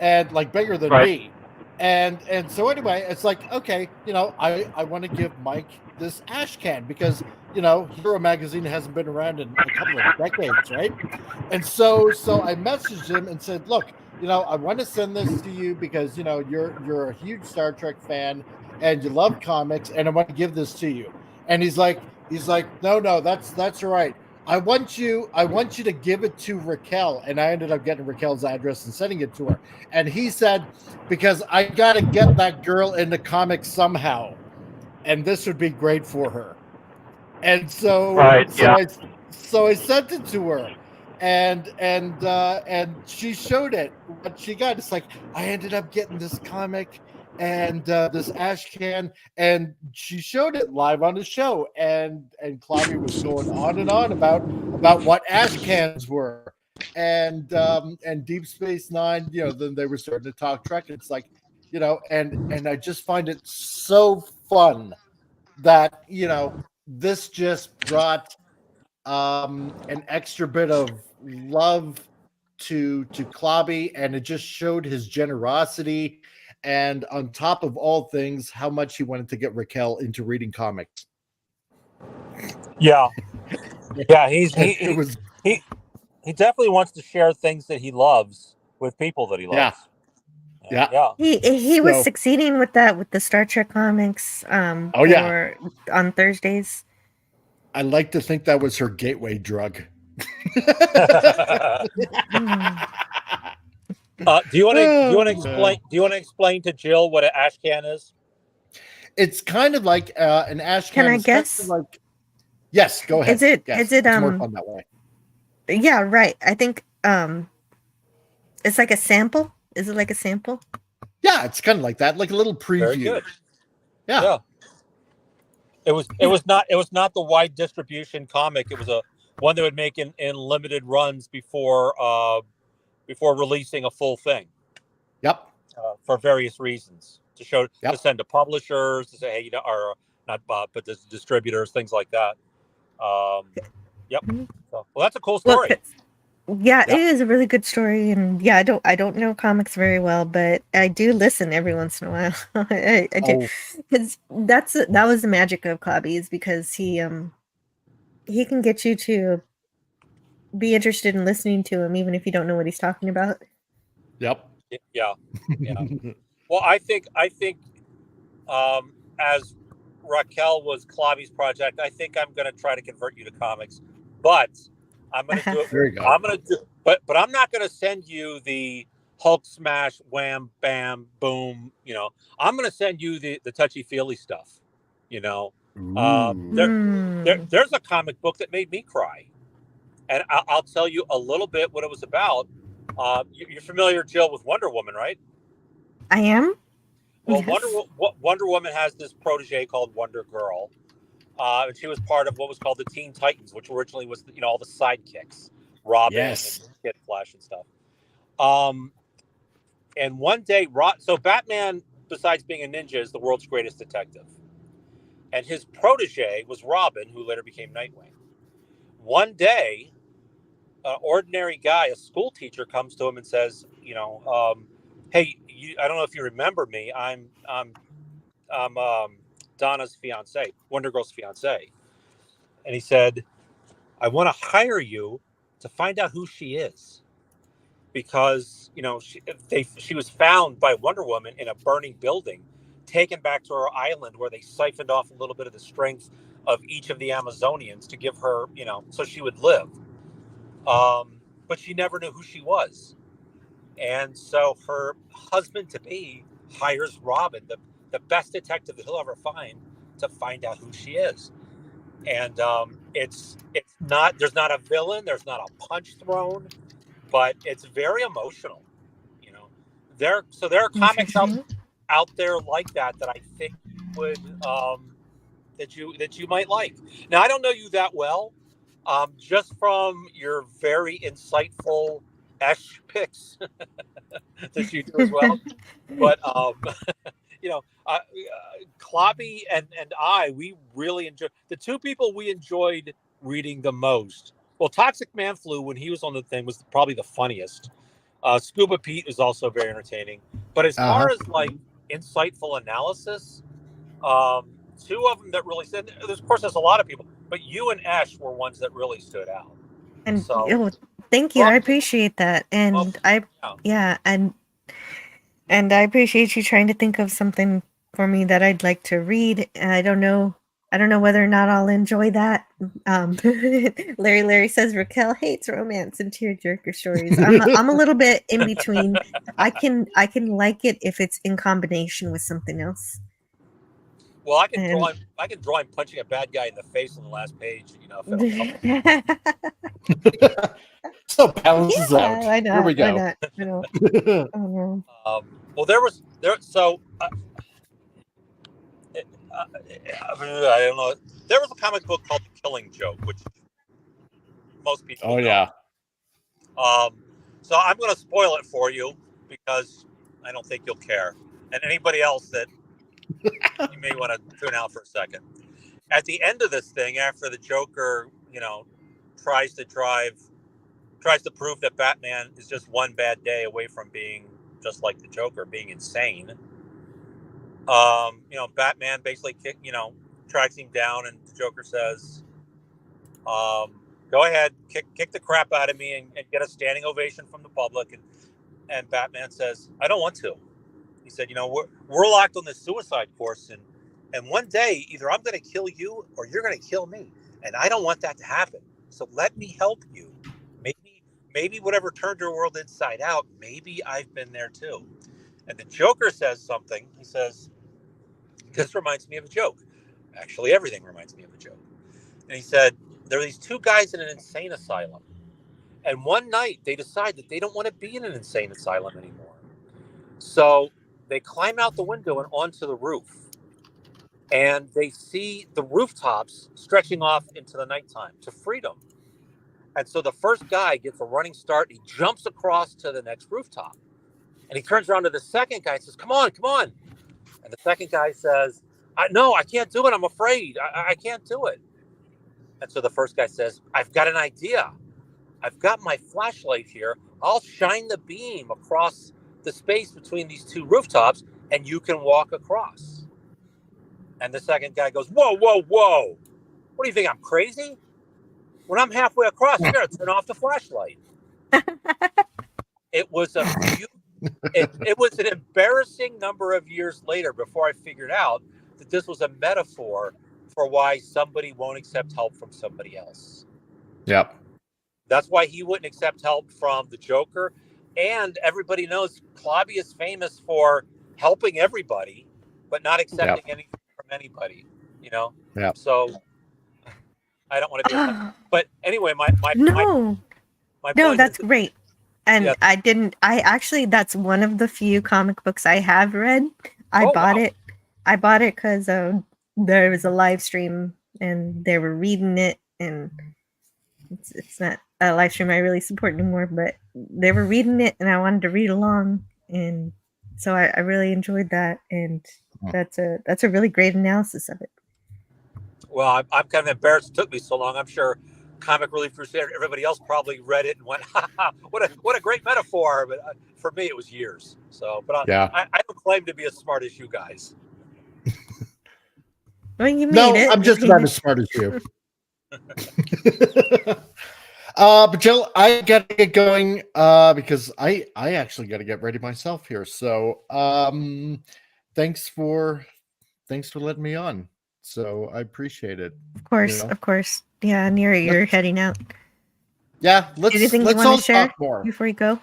And like bigger than me. And so anyway, it's like, okay, I want to give Mike this Ashcan because Hero magazine hasn't been around in a couple of decades, right? And so I messaged him and said, look, I want to send this to you because you're a huge Star Trek fan and you love comics, and I want to give this to you. And he's like, no, that's all right. I want you to give it to Raquel. And I ended up getting Raquel's address and sending it to her. And he said, because I got to get that girl into comics somehow, and this would be great for her. And so I sent it to her, and she showed it. What she got, it's like, I ended up getting this comic and this Ashcan, and she showed it live on the show, and Clobby was going on and on about what Ashcans were, and Deep Space Nine. Then they were starting to talk Trek. It's like, and I just find it so fun that this just brought an extra bit of love to Clobby, and it just showed his generosity. And on top of all things, how much he wanted to get Raquel into reading comics. Yeah, he definitely wants to share things that he loves with people that he loves. Yeah. He was succeeding with that with the Star Trek comics. On Thursdays. I like to think that was her gateway drug. Do you want Oh, to explain to Jill what an ash can is? It's kind of like an ash can. Can I It's kind guess? of like, yes, go ahead. Is it Yes, it's more fun that way. yeah, right. I think it's like a sample. Is it like a sample? Yeah, it's kind of like that, like a little preview. Very good. Yeah. It was not the wide distribution comic. It was a one they would make in limited runs before releasing a full thing. Yep. For various reasons, to show Yep. to send to publishers to say, hey, or not but the distributors, things like that. Yep. So, well, that's a cool story. Yeah, it is a really good story, and yeah, I don't know comics very well, but I do listen every once in a while. I do, because that was the magic of Clobby, is because he can get you to be interested in listening to him, even if you don't know what he's talking about. Yep. Yeah. Well, I think as Raquel was Clobby's project, I think I'm going to try to convert you to comics, but I'm going to do it. There you go. I'm going to do, but I'm not going to send you the Hulk smash, wham, bam, boom. I'm going to send you the touchy feely stuff. There's a comic book that made me cry, and I'll tell you a little bit what it was about. You're familiar, Jill, with Wonder Woman, right? I am. Well, Yes. Wonder Woman has this protege called Wonder Girl. And she was part of what was called the Teen Titans, which originally was, all the sidekicks, Robin and Kid Flash and stuff. And one day, so Batman, besides being a ninja, is the world's greatest detective. And his protege was Robin, who later became Nightwing. One day, an ordinary guy, a school teacher, comes to him and says, hey, I don't know if you remember me. I'm Donna's fiance, Wonder Girl's fiance. And he said, I want to hire you to find out who she is. Because, she was found by Wonder Woman in a burning building, taken back to her island where they siphoned off a little bit of the strength of each of the Amazonians to give her, so she would live. But she never knew who she was. And so her husband-to-be hires Robin, the best detective that he'll ever find out who she is. And it's not, there's not a villain, there's not a punch thrown, but it's very emotional. There are comics out there like that I think would that you might like. Now, I don't know you that well, just from your very insightful Esh picks that you do as well. But Clobby and I, we really enjoyed, the two people we enjoyed reading the most. Well, Toxic Man Flu, when he was on the thing, was probably the funniest. Scuba Pete is also very entertaining. But as far as like insightful analysis, two of them that really said, of course, there's a lot of people, but you and Ash were ones that really stood out. And thank you. I appreciate that. And and I appreciate you trying to think of something for me that I'd like to read. And I don't know whether or not I'll enjoy that. Larry says Raquel hates romance and tearjerker stories. I'm a little bit in between. I can like it if it's in combination with something else. Well, I can draw him punching a bad guy in the face on the last page. So balances out. Why not? Here we go. Why not? Oh no. Well, there was. I don't know. There was a comic book called The Killing Joke, which most people know. Yeah. So I'm going to spoil it for you because I don't think you'll care, and anybody else that you may want to tune out for a second. At the end of this thing, after the Joker, tries to prove that Batman is just one bad day away from being just like the Joker, being insane. Batman basically tracks him down, and the Joker says, go ahead, kick the crap out of me and get a standing ovation from the public. And Batman says, I don't want to. He said, we're locked on this suicide course, and one day either I'm going to kill you or you're going to kill me, and I don't want that to happen. So let me help you. Maybe whatever turned your world inside out, maybe I've been there too. And the Joker says something. He says, this reminds me of a joke. Actually, everything reminds me of a joke. And he said, there are these two guys in an insane asylum. And one night they decide that they don't want to be in an insane asylum anymore. So they climb out the window and onto the roof. And they see the rooftops stretching off into the nighttime to freedom. And so the first guy gets a running start. He jumps across to the next rooftop. And he turns around to the second guy and says, come on, come on. And the second guy says, no, I can't do it. I'm afraid. I can't do it. And so the first guy says, I've got an idea. I've got my flashlight here. I'll shine the beam across the space between these two rooftops, and you can walk across. And the second guy goes, whoa, whoa, whoa. What do you think? I'm crazy? When I'm halfway across, you got to turn off the flashlight. It was it was an embarrassing number of years later before I figured out that this was a metaphor for why somebody won't accept help from somebody else. Yep. That's why he wouldn't accept help from the Joker. And everybody knows Clobby is famous for helping everybody, but not accepting anything from anybody, you know? Yeah. So I don't want to be but anyway, my No, point that's is great. And Yeah. I actually, that's one of the few comic books I have read. I Oh, bought wow. it. I bought it because there was a live stream and they were reading it, and it's not a live stream I really support anymore, but they were reading it and I wanted to read along, and so I really enjoyed that, and that's a really great analysis of it. Well, I'm kind of embarrassed it took me so long. I'm sure Comic Relief Crusader, everybody else probably read it and went, ha, ha, what a great metaphor. But for me, it was years. So, but I don't claim to be as smart as you guys. Well, you made it. I'm just about as smart as you. But Jill, I gotta get going because I actually gotta get ready myself here. So thanks for letting me on. So I appreciate it. Of course. Yeah, you're heading out. Yeah, Anything you let's want all to share talk more before you go?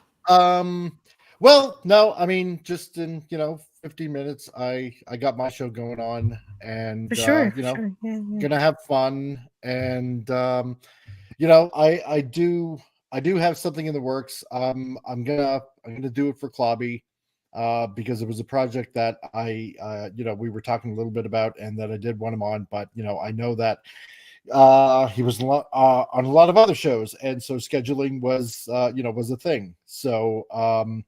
Well, no, I mean, just in 15 minutes, I got my show going on, and For sure. Yeah. Gonna have fun, and I do have something in the works. I'm gonna do it for Clobby, because it was a project that we were talking a little bit about, and that I did want him on, but I know that he was on a lot of other shows, and so scheduling was a thing. So I'm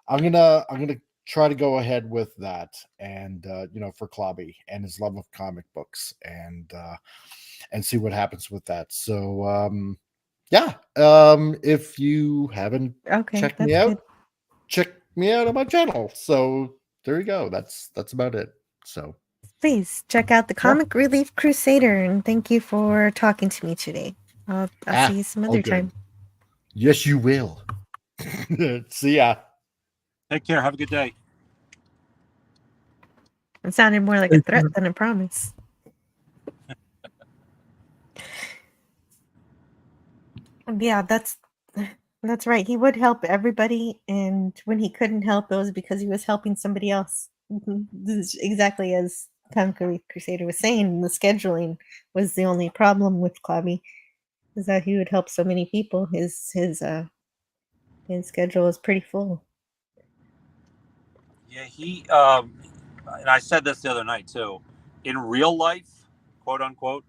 gonna try to go ahead with that, and for Clobby and his love of comic books, and see what happens with that. So if you haven't checked me out, check me out on my channel. So there you go. That's about it. So please check out the Comic Relief Crusader, and thank you for talking to me today. I'll see you some other time. Yes, you will. See ya. Take care. Have a good day. It sounded more like a threat than a promise. Yeah, that's right. He would help everybody, and when he couldn't help, it was because he was helping somebody else. This is exactly as Comic Relief Crusader was saying. The scheduling was the only problem with Clobby, is that he would help so many people. His schedule is pretty full. Yeah, he and I said this the other night too. In real life, quote unquote,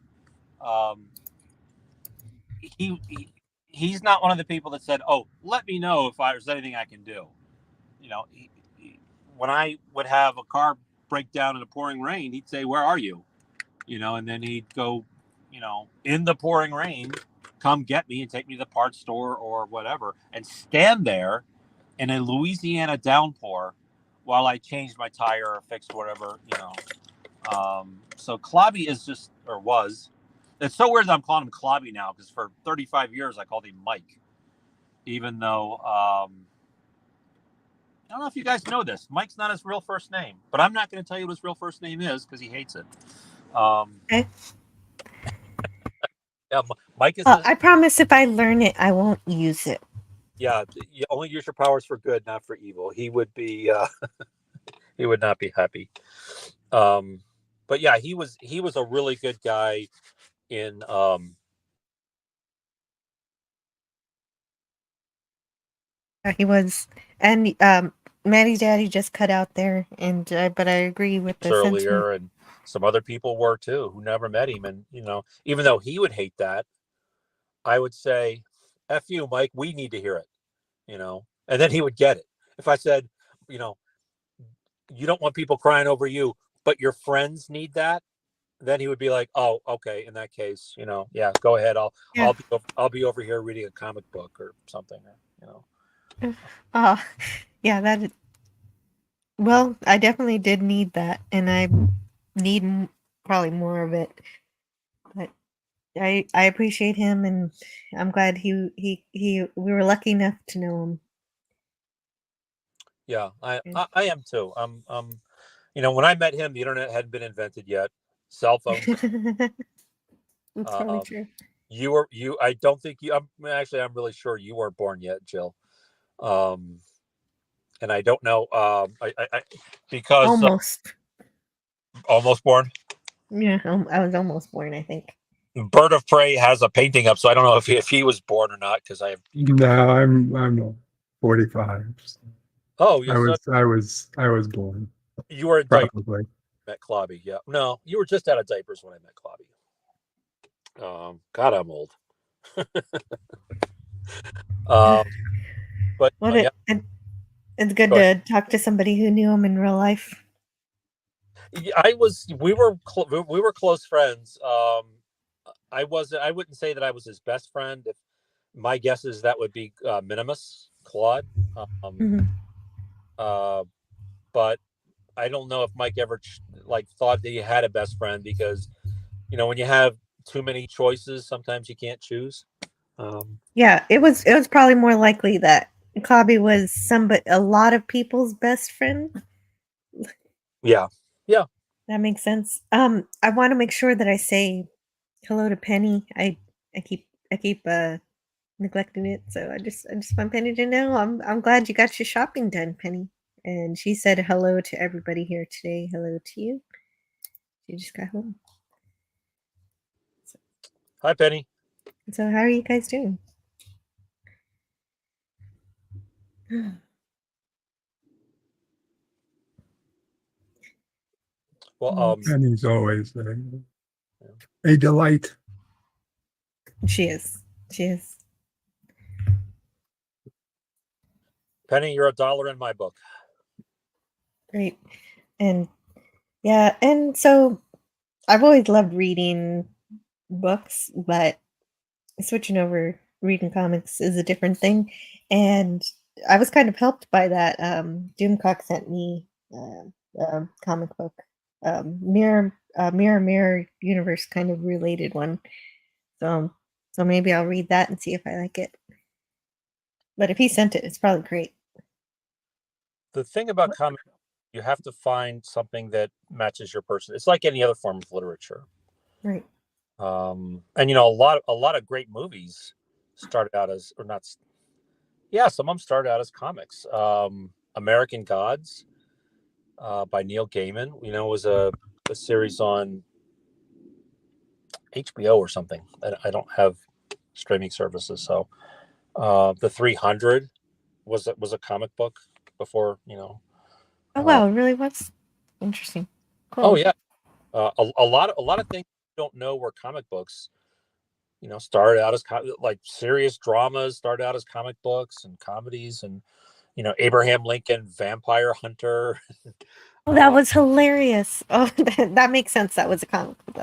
he's not one of the people that said, "Oh, let me know if there's anything I can do." When I would have a car break down in the pouring rain, he'd say, "Where are you?" And then he'd go, in the pouring rain, come get me and take me to the parts store or whatever, and stand there in a Louisiana downpour while I changed my tire or fixed whatever, So Clobby is just, or was, it's so weird that I'm calling him Clobby now, because for 35 years I called him Mike, even though I don't know if you guys know this. Mike's not his real first name, but I'm not going to tell you what his real first name is because he hates it. Okay. Yeah, Mike is. I promise if I learn it, I won't use it. Yeah, you only use your powers for good, not for evil. He would be. He would not be happy. But yeah, he was a really good guy in. He was, and Maddie's daddy just cut out there, and but I agree with the sentiment. Earlier, and some other people were too who never met him, and even though he would hate that, I would say, "F you, Mike. We need to hear it," and then he would get it. If I said, you know, you don't want people crying over you, but your friends need that, then he would be like, "Oh, okay. In that case, yeah, go ahead. Yeah. I'll be over here reading a comic book or something." Yeah, that. Well, I definitely did need that, and I need probably more of it. But I appreciate him, and I'm glad we were lucky enough to know him. Yeah, I am too. When I met him, the internet hadn't been invented yet. Cell phones. That's probably true. I don't think you. I'm really sure you weren't born yet, Jill. And I don't know. Because almost born. Yeah, I was almost born, I think. Bird of Prey has a painting up, so I don't know if he was born or not. Because No, I'm 45. So oh, I was born. You were probably met Clobby. Yeah, no, you were just out of diapers when I met Clobby. God, I'm old. But it's good to talk to somebody who knew him in real life. We were close friends. I wouldn't say that I was his best friend. If my guess is that would be Minimus Claude. But I don't know if Mike ever thought that he had a best friend, because when you have too many choices, sometimes you can't choose. Yeah, it was probably more likely that Clobby was a lot of people's best friend. Yeah. That makes sense. I want to make sure that I say hello to Penny. I keep neglecting it, so I just want Penny to know I'm glad you got your shopping done, Penny. And she said hello to everybody here today. Hello to you. She just got home. Hi, Penny. So how are you guys doing? Well, Penny's always a delight. She is. Penny, you're $1 in my book. Great. And yeah, and so I've always loved reading books, but switching over reading comics is a different thing. And I was kind of helped by that. Doomcock sent me a comic book, Mirror Universe kind of related one. So maybe I'll read that and see if I like it. But if he sent it, it's probably great. The thing about comics, you have to find something that matches your person. It's like any other form of literature, right? And a lot of great movies started out as, or not. Yeah, some of them started out as comics. American Gods, by Neil Gaiman, was a series on HBO or something. I don't have streaming services, so the 300 was a comic book before. Oh wow, it really was interesting. Cool. Oh yeah, a lot of things you don't know were comic books. Started out as serious dramas, started out as comic books and comedies, and Abraham Lincoln Vampire Hunter. Oh, that was hilarious. Oh, that makes sense. That was a comic book,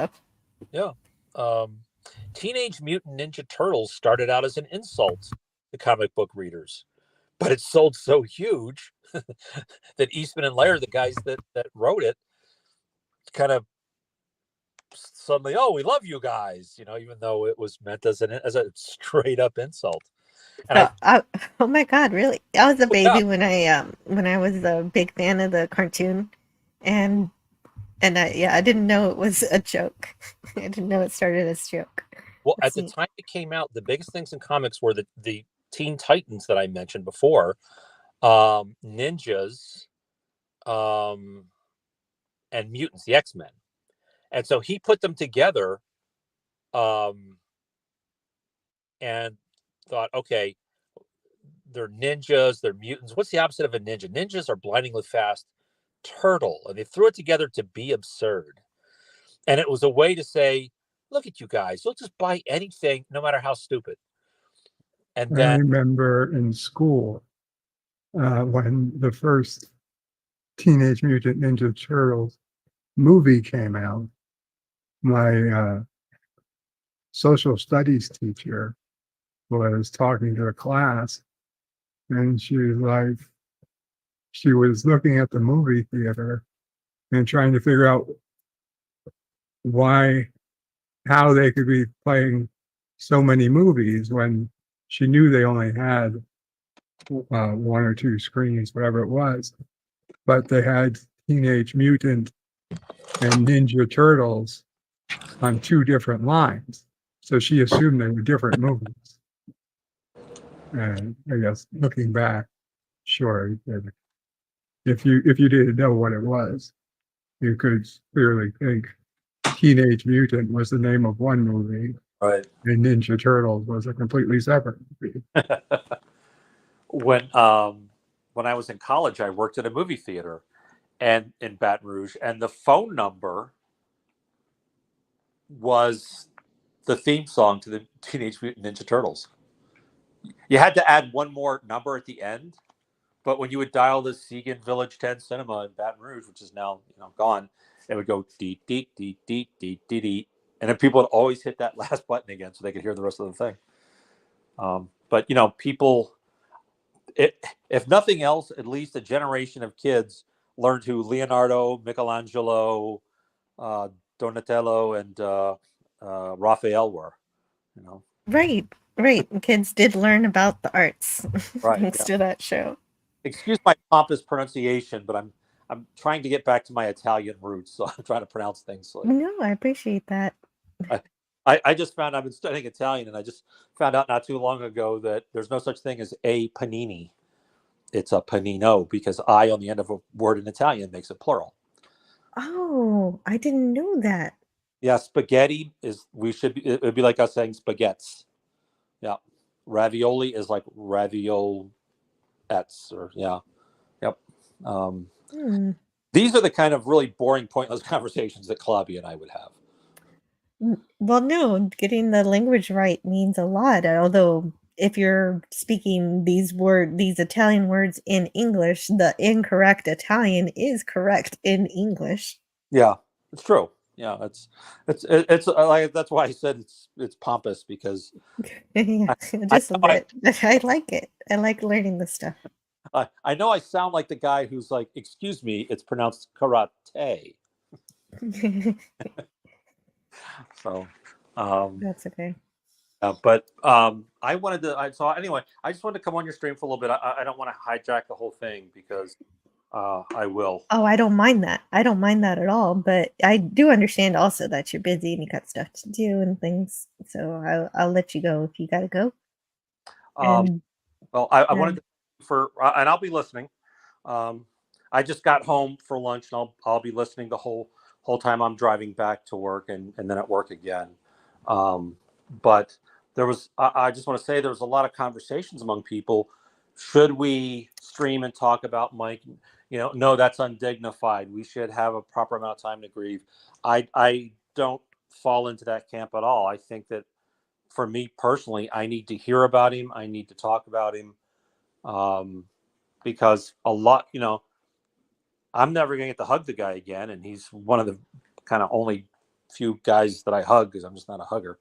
though. Yeah. Teenage Mutant Ninja Turtles started out as an insult to comic book readers, but it sold so huge that Eastman and Laird, the guys that wrote it, kind of suddenly, we love you guys, even though it was meant as a straight up insult. And oh my God, really? I was a baby when I was a big fan of the cartoon, and I didn't know it was a joke. I didn't know it started as a joke. Well, Let's at the see. time it came out, the biggest things in comics were the Teen Titans that I mentioned before, ninjas, um, and mutants, the X-Men. And so he put them together, um, and thought, okay, they're ninjas, they're mutants. What's the opposite of a ninja? Ninjas are blindingly fast, turtle, and they threw it together to be absurd. And it was a way to say, look at you guys, you'll just buy anything, no matter how stupid. And I then, remember in school when the first Teenage Mutant Ninja Turtles movie came out, my social studies teacher was talking to the class, and she was looking at the movie theater and trying to figure out how they could be playing so many movies when she knew they only had one or two screens, whatever it was, but they had Teenage Mutant and Ninja Turtles on two different lines. So she assumed they were different movies. And I guess looking back, sure, if you didn't know what it was, you could clearly think Teenage Mutant was the name of one movie, right, and Ninja Turtles was a completely separate movie. when I was in college, I worked at a movie theater and in Baton Rouge, and the phone number was the theme song to the Teenage Mutant Ninja Turtles. You had to add one more number at the end, but when you would dial the Segan Village 10 Cinema in Baton Rouge, which is now gone, it would go dee dee dee dee dee dee dee, and then people would always hit that last button again so they could hear the rest of the thing. But people, if nothing else, at least a generation of kids learned who Leonardo, Michelangelo, Donatello, and Raphael were. Right, right. Kids did learn about the arts Right. thanks Yeah. to that show. Excuse my pompous pronunciation, but I'm trying to get back to my Italian roots, so I'm trying to pronounce things. No, I appreciate that. I just found I've been studying Italian, and I just found out not too long ago that there's no such thing as a panini. It's a panino, because I on the end of a word in Italian makes it plural. Oh, I didn't know that. Yeah, spaghetti is it would be like us saying spaghettis. Yeah, ravioli is like raviolettes, or yeah, yep. These are the kind of really boring, pointless conversations that Clobby and I would have. Well, no, getting the language right means a lot. Although, if you're speaking these Italian words in English, the incorrect Italian is correct in English. Yeah, it's true. Yeah, it's like, that's why I said it's pompous, because Yeah, just a bit. I like it. I like learning this stuff. I know I sound like the guy who's like, excuse me, it's pronounced karate. So, That's okay. but I wanted to. So anyway, I just wanted to come on your stream for a little bit. I don't want to hijack the whole thing, because I will. Oh, I don't mind that. I don't mind that at all. But I do understand also that you're busy and you got stuff to do and things. So I'll let you go if you gotta go. And Well, I wanted to and I'll be listening. I just got home for lunch, and I'll be listening the whole time I'm driving back to work, and then at work again. But there was, I just want to say, there was a lot of conversations among people. Should we stream and talk about Mike? No, that's undignified. We should have a proper amount of time to grieve. I don't fall into that camp at all. I think that, for me personally, I need to hear about him. I need to talk about him, because a lot, I'm never going to get to hug the guy again, and he's one of the kind of only few guys that I hug, because I'm just not a hugger.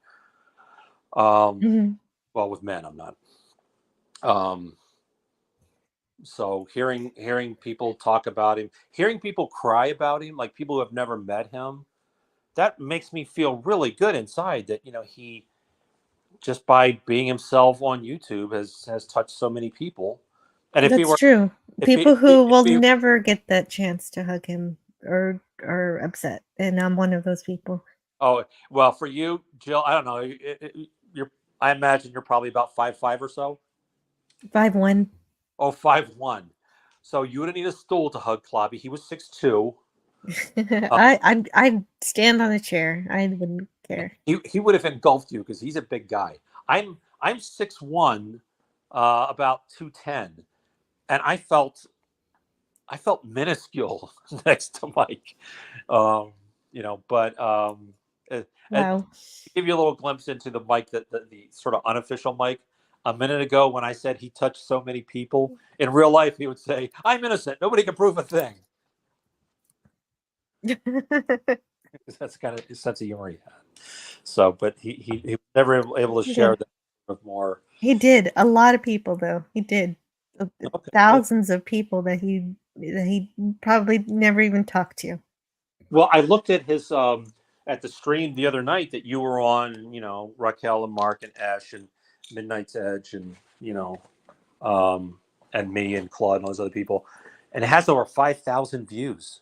Well, with men, I'm not. So hearing people talk about him, hearing people cry about him, like people who have never met him, that makes me feel really good inside, that he, just by being himself on YouTube, has touched so many people. And if that's true. People who will never get that chance to hug him or are upset, and I'm one of those people. Oh, well, for you, Jill, I don't know. You're, I imagine you're probably about 5'5" or so. 5'1". Oh, 5'1". So you would need a stool to hug Clobby. He was 6'2". I'd stand on a chair. I wouldn't care. He would have engulfed you because he's a big guy. I'm 6'1", about 210, and I felt minuscule next to Mike. Um, but Wow. to give you a little glimpse into the Mike, the sort of unofficial Mike. A minute ago, when I said he touched so many people in real life, he would say, "I'm innocent. Nobody can prove a thing." That's kind of his sense of humor he had. So, but he was never able to share that with more. He did. A lot of people, though. He did. Okay, Thousands of people that he probably never even talked to. well, I looked at his at the stream the other night that you were on. Raquel and Mark and Ash and Midnight's Edge and and me and Claude and all those other people, and it has over 5,000 views.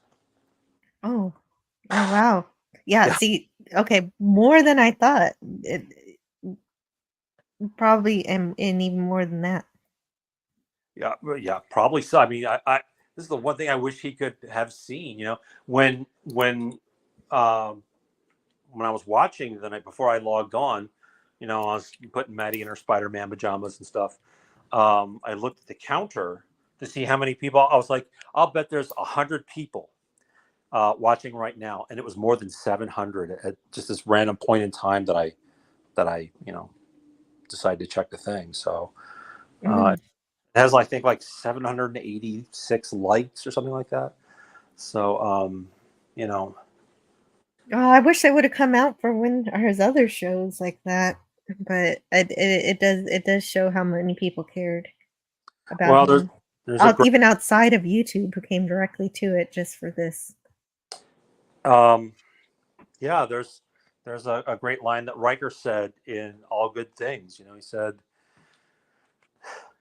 Oh, oh wow. Yeah, Yeah. see, okay, more than I thought. Probably and even more than that. Yeah, probably so. I mean, I this is the one thing I wish he could have seen. Um, when I was watching the night before I logged on, I was putting Maddie in her Spider-Man pajamas and stuff. I looked at the counter to see how many people. I was like, I'll bet there's 100 people watching right now, and it was more than 700 at just this random point in time that I decided to check the thing. So it has, I think, like 786 likes or something like that. So Oh, I wish they would have come out for when his other shows like that. But it does show how many people cared about well, him. there's a great Even outside of YouTube, who came directly to it just for this. yeah, there's a great line that Riker said in All Good Things. He said,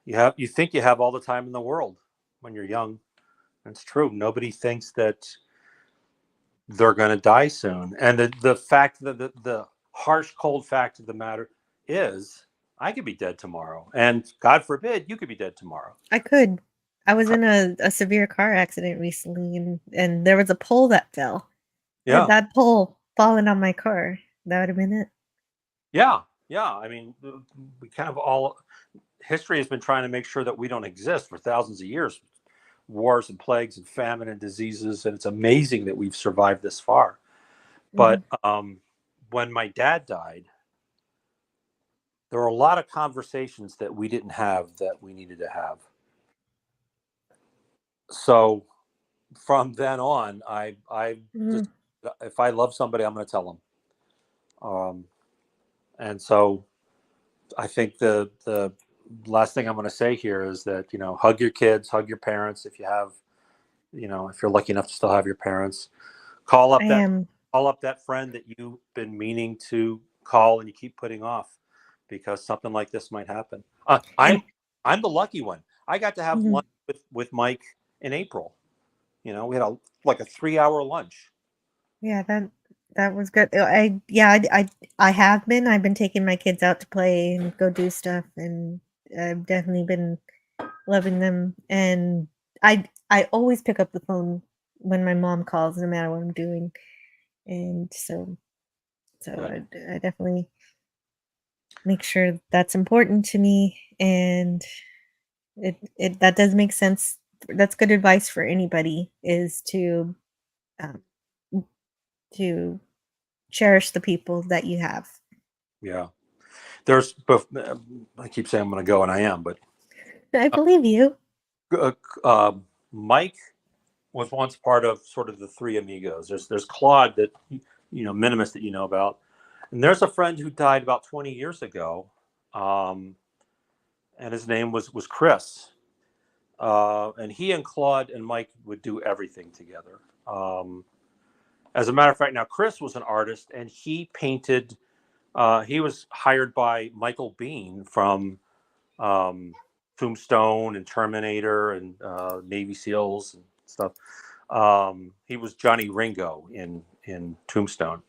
you think you have all the time in the world when you're young. And it's true. Nobody thinks that they're going to die soon. And the fact that the harsh, cold fact of the matter is, I could be dead tomorrow, and God forbid you could be dead tomorrow. I could. I was in a severe car accident recently, and there was a pole that fell. Had Yeah, that pole fallen on my car, that would have been it. yeah, yeah. I mean, we kind of all history has been trying to make sure that we don't exist for thousands of years. Wars and plagues and famine and diseases, and it's amazing that we've survived this far. But when my dad died, there were a lot of conversations that we didn't have that we needed to have. So from then on, I just, if I love somebody, I'm going to tell them. And so I think the last thing I'm going to say here is that, hug your kids, hug your parents. If you have, if you're lucky enough to still have your parents, call I up am. that friend that you've been meaning to call and you keep putting off because something like this might happen. And I'm the lucky one. I got to have mhm. lunch with Mike in April. We had like a 3-hour lunch. Yeah, that was good. I have been. I've been taking my kids out to play and go do stuff, and I've definitely been loving them. And I always pick up the phone when my mom calls, no matter what I'm doing. And so I definitely make sure that's important to me, and it that does make sense. That's good advice for anybody is um, to cherish the people that you have. Yeah. I keep saying I'm going to go, and I am, but I believe you. uh, uh, Mike was once part of sort of the three amigos. There's Claude that Minimus that you know about, and there's a friend who died about 20 years ago, and his name was Chris, and he and Claude and Mike would do everything together. As a matter of fact, now Chris was an artist, and he painted. He was hired by Michael Biehn from Tombstone and Terminator and Navy SEALs and stuff. He was Johnny Ringo in Tombstone,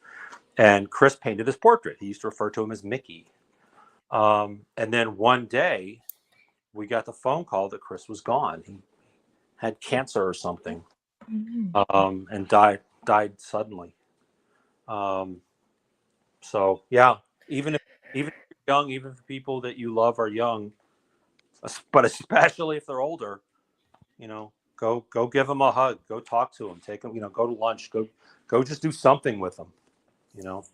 And Chris painted his portrait. He used to refer to him as Mickey. And then one day, we got the phone call that Chris was gone. He had cancer or something, and died suddenly. So yeah, even if you're young, even if people that you love are young, but especially if they're older, go give them a hug, go talk to them, take them, go to lunch, go just do something with them, you know.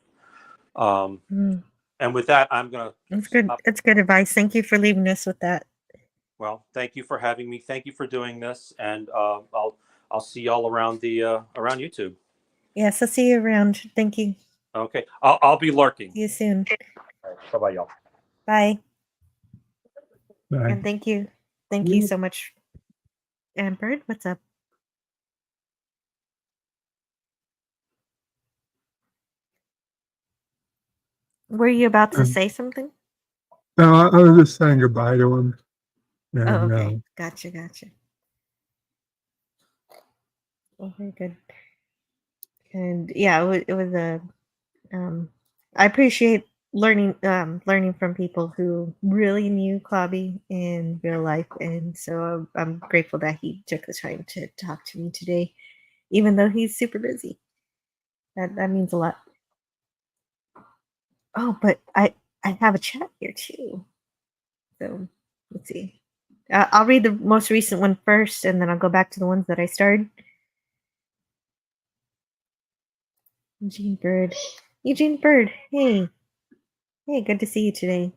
And with that, I'm gonna. That's good. That's good advice. Thank you for leaving us with that. Well, thank you for having me. Thank you for doing this, and I'll see y'all around the around YouTube. Yes, I'll see you around. Thank you. Okay, I'll be lurking. See you soon. Bye bye, y'all. Bye. Bye. And thank you. Thank you so much. And Bird, what's up? Were you about to say something? No, I was just saying goodbye to him. And, Oh, okay. Gotcha. Oh, very good. And yeah, it was a. I appreciate learning from people who really knew Clobby in real life, and so I'm grateful that he took the time to talk to me today, even though he's super busy. That means a lot. Oh, but I have a chat here too. So let's see. I'll read the most recent one first, and then I'll go back to the ones that I started. Eugene Bird. Hey, good to see you today.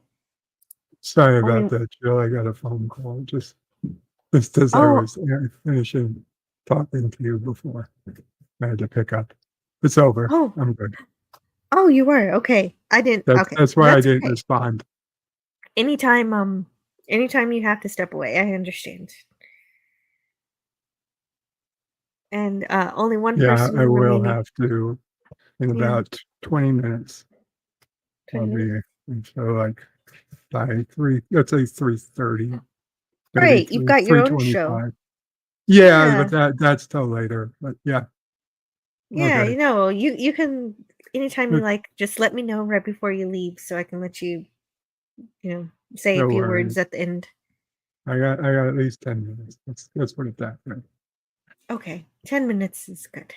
sorry about that, Jill. I got a phone call just as I was finishing talking to you before. I had to pick up. It's over. Oh. I'm good. Oh, you were okay. I didn't. Okay, That's why I didn't okay. respond. Anytime you have to step away, I understand. And only one person. I will remaining. have to in about 20 minutes. 20 minutes? So like by 3, let's say 3:30. Right, you've got your own show. Yeah, but that's till later. But yeah. Yeah, Okay. you can anytime you like, just let me know right before you leave so I can let you, say No a few worries. words at the end. I got at least 10 minutes. Let's put it that way. Okay, 10 minutes is good.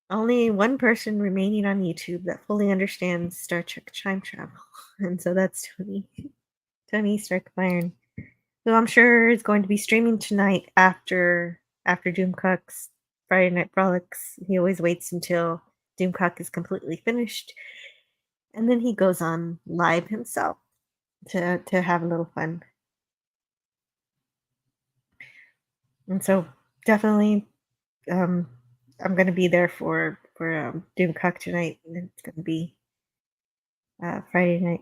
Only one person remaining on YouTube that fully understands Star Trek time travel, and so that's Tony. Tony Strike of Iron, who I'm sure is going to be streaming tonight after Doomcock's Friday Night Frolics. He always waits until Doomcock is completely finished, and then he goes on live himself to have a little fun. And so definitely, I'm going to be there for Doomcock tonight. It's going to be Friday Night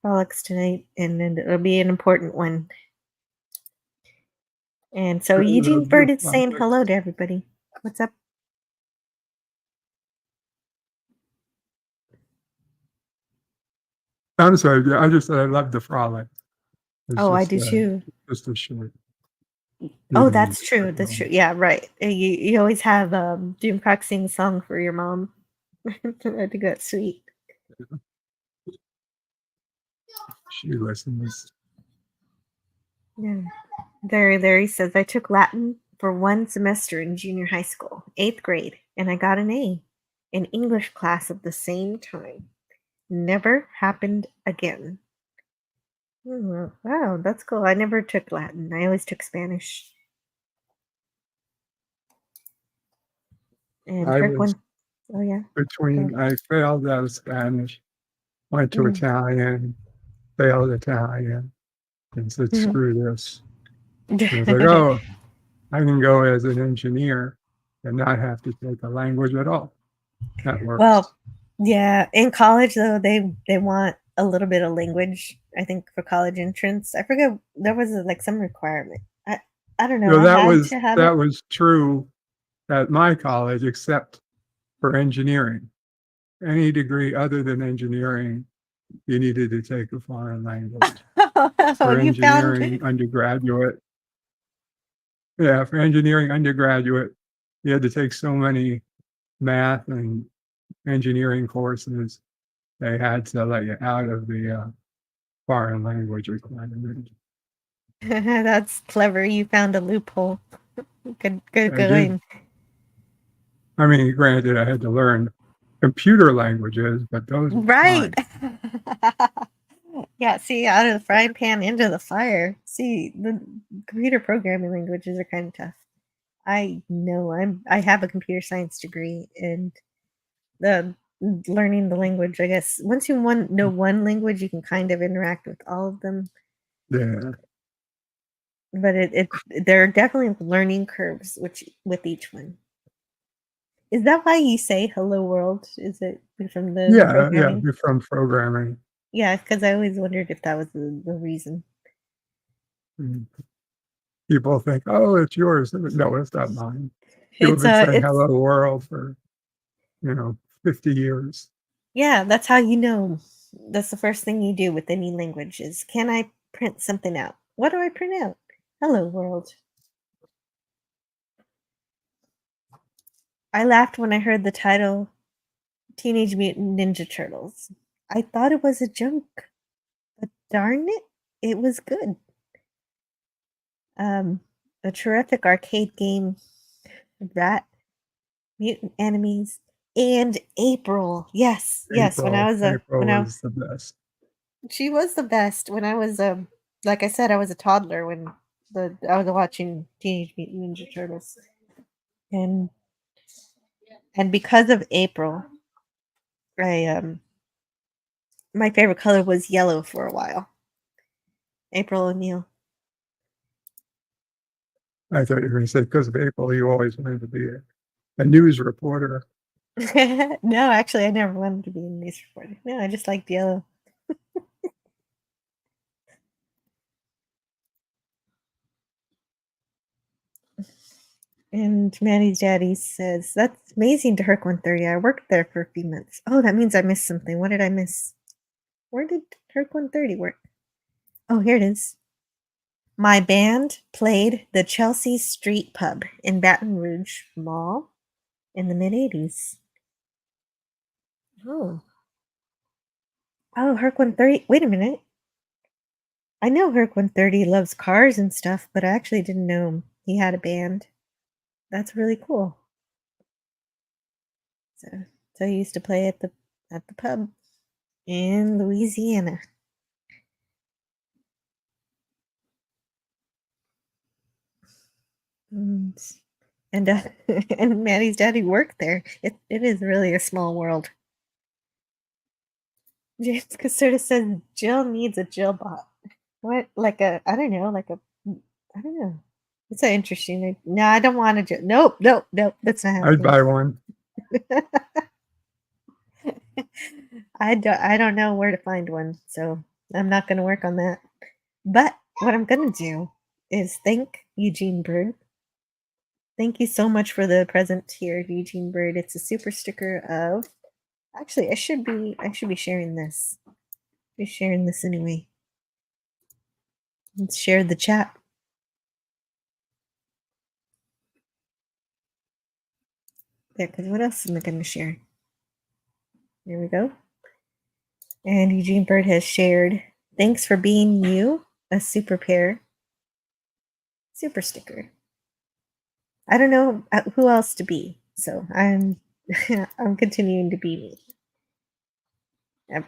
Frolics tonight, and then it'll be an important one. And so Eugene Bird is saying hello to everybody. What's up? I'm sorry. I love the frolic. I do too. Just a short. Oh, that's true. That's true. Yeah, right. You always have Doomcock sing a song for your mom. I think that's sweet. She listens. Yeah. There he says, I took Latin for one semester in junior high school, 8th grade, and I got an A in English class at the same time. Never happened again. Wow, that's cool. I never took Latin. I always took Spanish. And Kirk went. Oh yeah. I failed out of Spanish, went to Italian, failed Italian, and said, screw this. And I was like, oh, I can go as an engineer and not have to take a language at all. That works. Well, yeah. In college, though, they want a little bit of language. I think for college entrance, I forget there was like some requirement. I don't know. So that was true at my college, except for engineering. Any degree other than engineering, you needed to take a foreign language. For engineering undergraduate. Yeah, for engineering undergraduate, you had to take so many math and engineering courses, they had to let you out of the foreign language requirement. That's clever. You found a loophole. Good I going. did. I mean, granted, I had to learn computer languages, but those were Right. fine. Yeah, see, out of the frying pan into the fire. See, the computer programming languages are kind of tough. I know I have a computer science degree, and the learning the language, I guess, once you know one language, you can kind of interact with all of them. Yeah. But there are definitely learning curves with each one. Is that why you say "Hello World"? Is it from the Yeah, programming? yeah, from programming. Yeah, because I always wondered if that was the reason. People think, oh, it's yours. No, it's not mine. People have It's been saying it's hello world for, 50 years. yeah, that's how you know. That's the first thing you do with any language is, can I print something out? What do I print out? Hello World. I laughed when I heard the title Teenage Mutant Ninja Turtles. I thought it was a joke, but darn it, it was good. A terrific arcade game, Rat, Mutant Enemies, and April. Yes, yes. When I was April was the best. she was the best. When I was like I said, I was a toddler when I was watching Teenage Mutant Ninja Turtles, and because of April, I my favorite color was yellow for a while. April O'Neil. I thought you were going to say because of April, you always wanted to be a news reporter. No, actually, I never wanted to be a news reporter. No, I just liked yellow. And Maddie's daddy says, "That's amazing to Herc 130. I worked there for a few months." Oh, that means I missed something. What did I miss? Where did Herc 130 work? Oh, here it is. My band played the Chelsea Street Pub in Baton Rouge Mall in the mid-80s. Oh. Oh, Herc 130. Wait a minute. I know Herc 130 loves cars and stuff, but I actually didn't know he had a band. That's really cool. So he used to play at the pub in Louisiana. And and Maddie's daddy worked there. It is really a small world. James Caserta says Jill needs a Jill bot. What? Like I don't know, I don't know. It's so interesting. No, I don't want to Jill. Nope, nope, nope. That's not I'd happening. buy one. I don't know where to find one, so I'm not going to work on that. But what I'm going to do is thank Eugene Bird. Thank you so much for the present here, Eugene Bird. It's a super sticker of. Actually, I should be sharing this. Be sharing this anyway. Let's share the chat. There, because what else am I going to share? There we go. And Eugene Bird has shared, "Thanks for being you, a super pair." Super sticker. I don't know who else to be, so I'm I'm continuing to be me. Yep.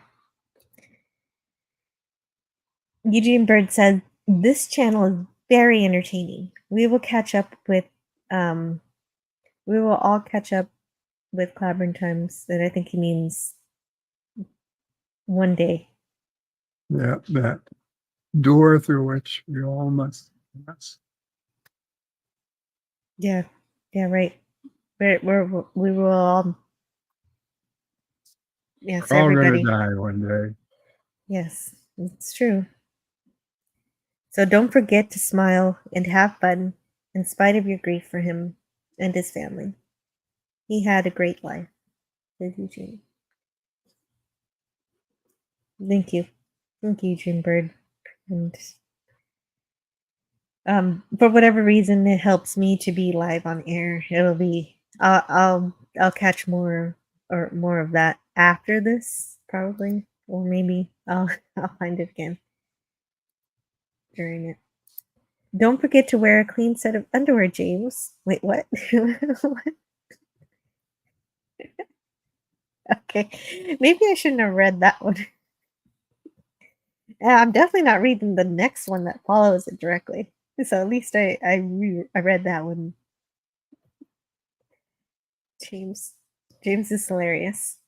Eugene Bird said, "This channel is very entertaining. We will all catch up with Clobbering Times." And I think he means one day. Yeah, that door through which we all must pass. Yeah, right. We will all. Yes, We're all everybody. going to die one day. Yes, it's true. So don't forget to smile and have fun in spite of your grief for him and his family. He had a great life, said Eugene. Thank you. Thank you, Eugene Bird. And for whatever reason, it helps me to be live on air. It'll be I'll catch more or more of that after this, probably, or maybe I'll I'll find it again during it. Don't forget to wear a clean set of underwear, James. Wait, what? What? Okay, maybe I shouldn't have read that one. I'm definitely not reading the next one that follows it directly. So at least I read that one. James is hilarious.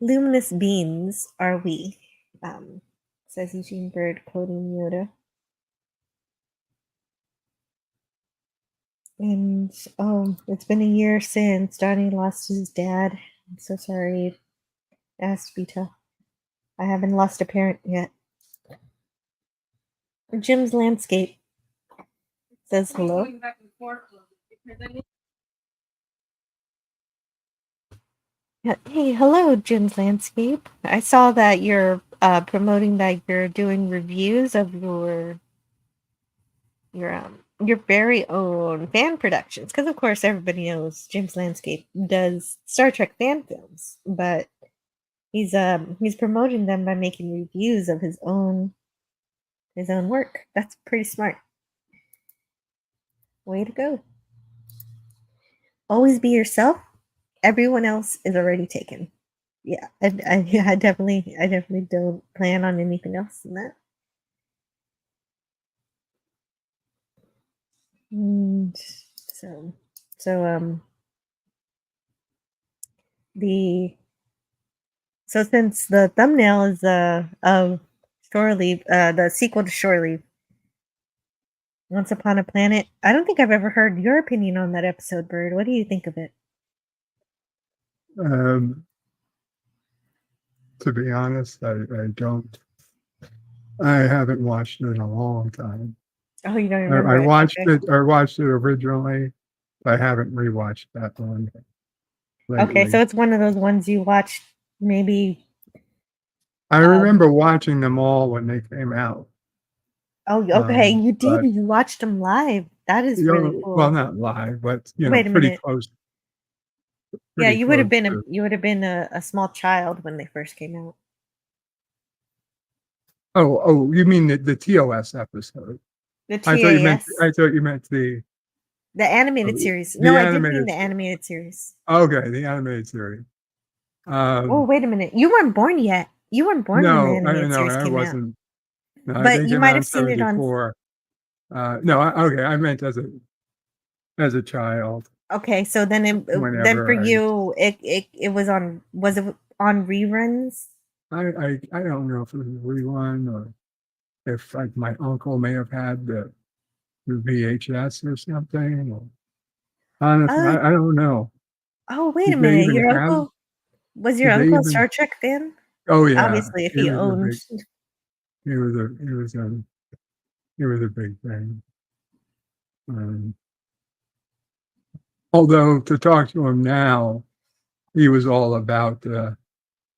Luminous beings are we, says Eugene Bird, quoting Yoda. And it's been a year since Donnie lost his dad. I'm so sorry. It has to be tough. I haven't lost a parent yet. Jim's Landscape says hello. Hey, hello, Jim's Landscape. I saw that you're promoting that you're doing reviews of your very own fan productions, because of course everybody knows Jim's Landscape does Star Trek fan films, but he's promoting them by making reviews of his own work. That's pretty smart. Way to go. Always be yourself. Everyone else is already taken. Yeah, I definitely don't plan on anything else than that. And so since the thumbnail is of Shore Leave, the sequel to Shore Leave, Once Upon a Planet, I don't think I've ever heard your opinion on that episode, Bird. What do you think of it? To be honest, I haven't watched it in a long time. Oh, you don't remember? I watched it. I watched it originally. I haven't rewatched that one lately. Okay, so it's one of those ones you watched maybe. I remember watching them all when they came out. Oh, okay, you did. You watched them live. That is really cool. Well, not live, but Wait a pretty minute. close. Yeah, you would have been a small child when they first came out. Oh, you mean the TOS episode? The TAS. I thought you meant the animated series. No, I did mean the animated series. Okay, the animated series. Oh, wait a minute. You weren't born yet. You weren't born when the animated series came wasn't. out. No, but you might have seen it on. No, okay, I meant as a child. Okay, so then for you, it was on. Was it on reruns? I don't know if it was a rerun or if like my uncle may have had the VHS or something. Or, honestly, I don't know. Oh, wait a minute. Your uncle was your uncle a Star Trek fan? Oh yeah. Obviously, if he owned. He was a big thing. Although to talk to him now, he was all about the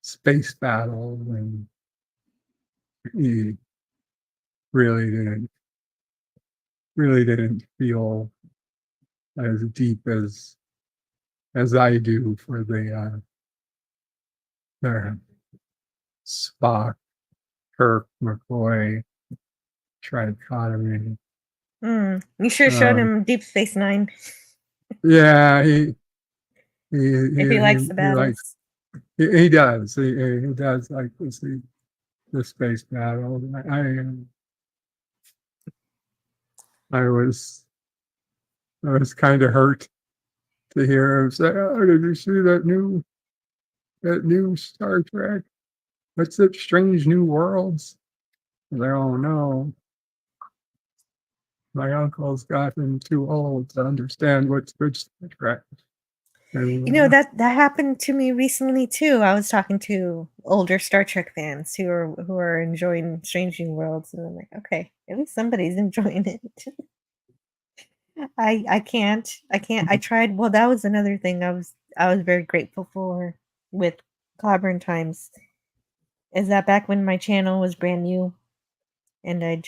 space battle, and he really didn't feel as deep as I do for the Spock, Kirk, McCoy trichotomy. You sure showed him Deep Space Nine. Yeah, if he likes the battles. He does. He does like the space battle. I was kind of hurt to hear him say, "Oh, did you see that new Star Trek? What's it? Strange New Worlds?" I was like, "Oh no, my uncle's gotten too old to understand what's good Star Trek." That happened to me recently too. I was talking to older Star Trek fans who are enjoying Strange New Worlds, and I'm like, okay, at least somebody's enjoying it. I can't. I tried. Well, that was another thing I was very grateful for with Clobbering Times, is that back when my channel was brand new, and I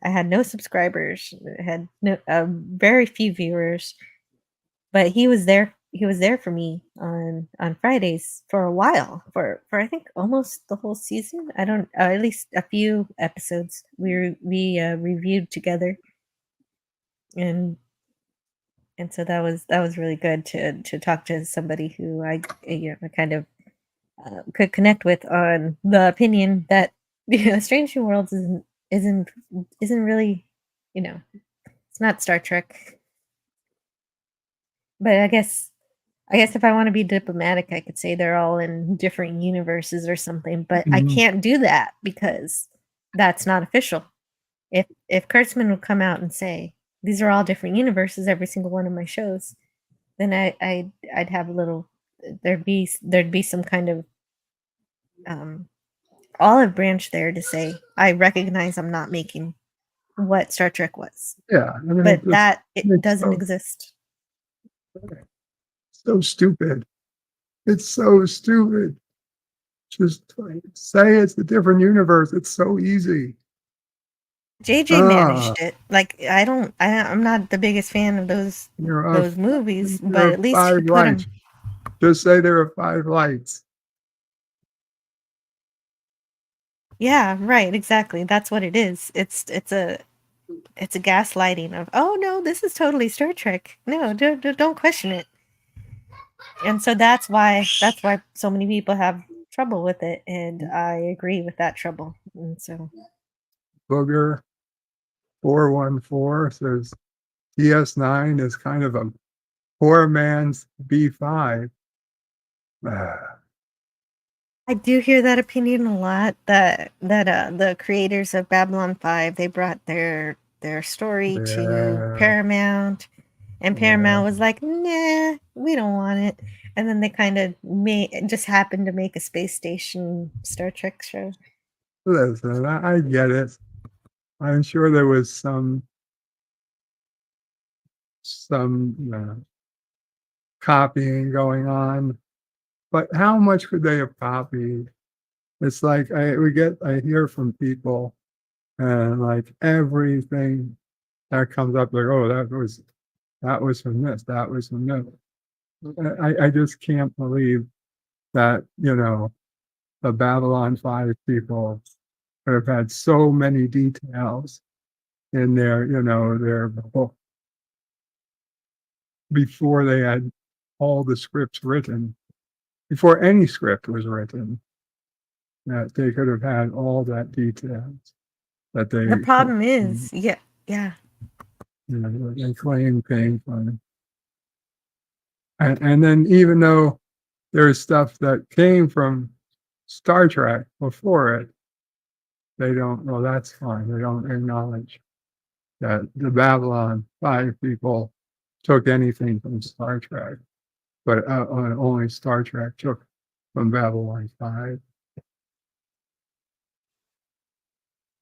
had no subscribers, had no very few viewers, but he was there he was there for me on Fridays for a while, for I think almost the whole season. I don't at least a few episodes we reviewed together, and so that was really good to talk to somebody who I kind of could connect with on the opinion that Strange New Worlds isn't isn't really, it's not Star Trek. But I guess if I want to be diplomatic, I could say they're all in different universes or something. But I Mhm. can't do that because that's not official. If Kurtzman would come out and say these are all different universes, every single one of my shows, then I'd have a little, there'd be some kind of um, olive branch there to say I recognize I'm not making what Star Trek was, Yeah, I mean, but that it it's doesn't exist. so stupid. It's so stupid. Just like, say it's a different universe. It's so easy. JJ Ah, managed it. Like I'm not the biggest fan of those movies, there but are at least he five put lights. them. Just say there are five lights. Yeah, right, exactly. That's what it is. It's a gaslighting of, oh no, this is totally Star Trek. No, don't question it. And so that's why so many people have trouble with it, and I agree with that trouble. And so Booger 414 says DS9 is kind of a poor man's B5. Ah, I do hear that opinion a lot, that the creators of Babylon 5, they brought their story to yeah, Paramount, and yeah. Paramount was like, "Nah, we don't want it." And then they kind of just happened to make a space station Star Trek show. Listen, I get it. I'm sure there was some copying going on, but how much could they have copied? It's like I hear from people, and like everything that comes up, like, oh, that was from this, that was from this. I just can't believe that, the Babylon 5 people could have had so many details in their book before they had all the scripts written, before any script was written, that they could have had all that details that The they problem is, yeah. they claim came from. And then even though there's stuff that came from Star Trek before it, they don't, well, that's fine. They don't acknowledge that the Babylon 5 people took anything from Star Trek, but only Star Trek took from Babylon 5.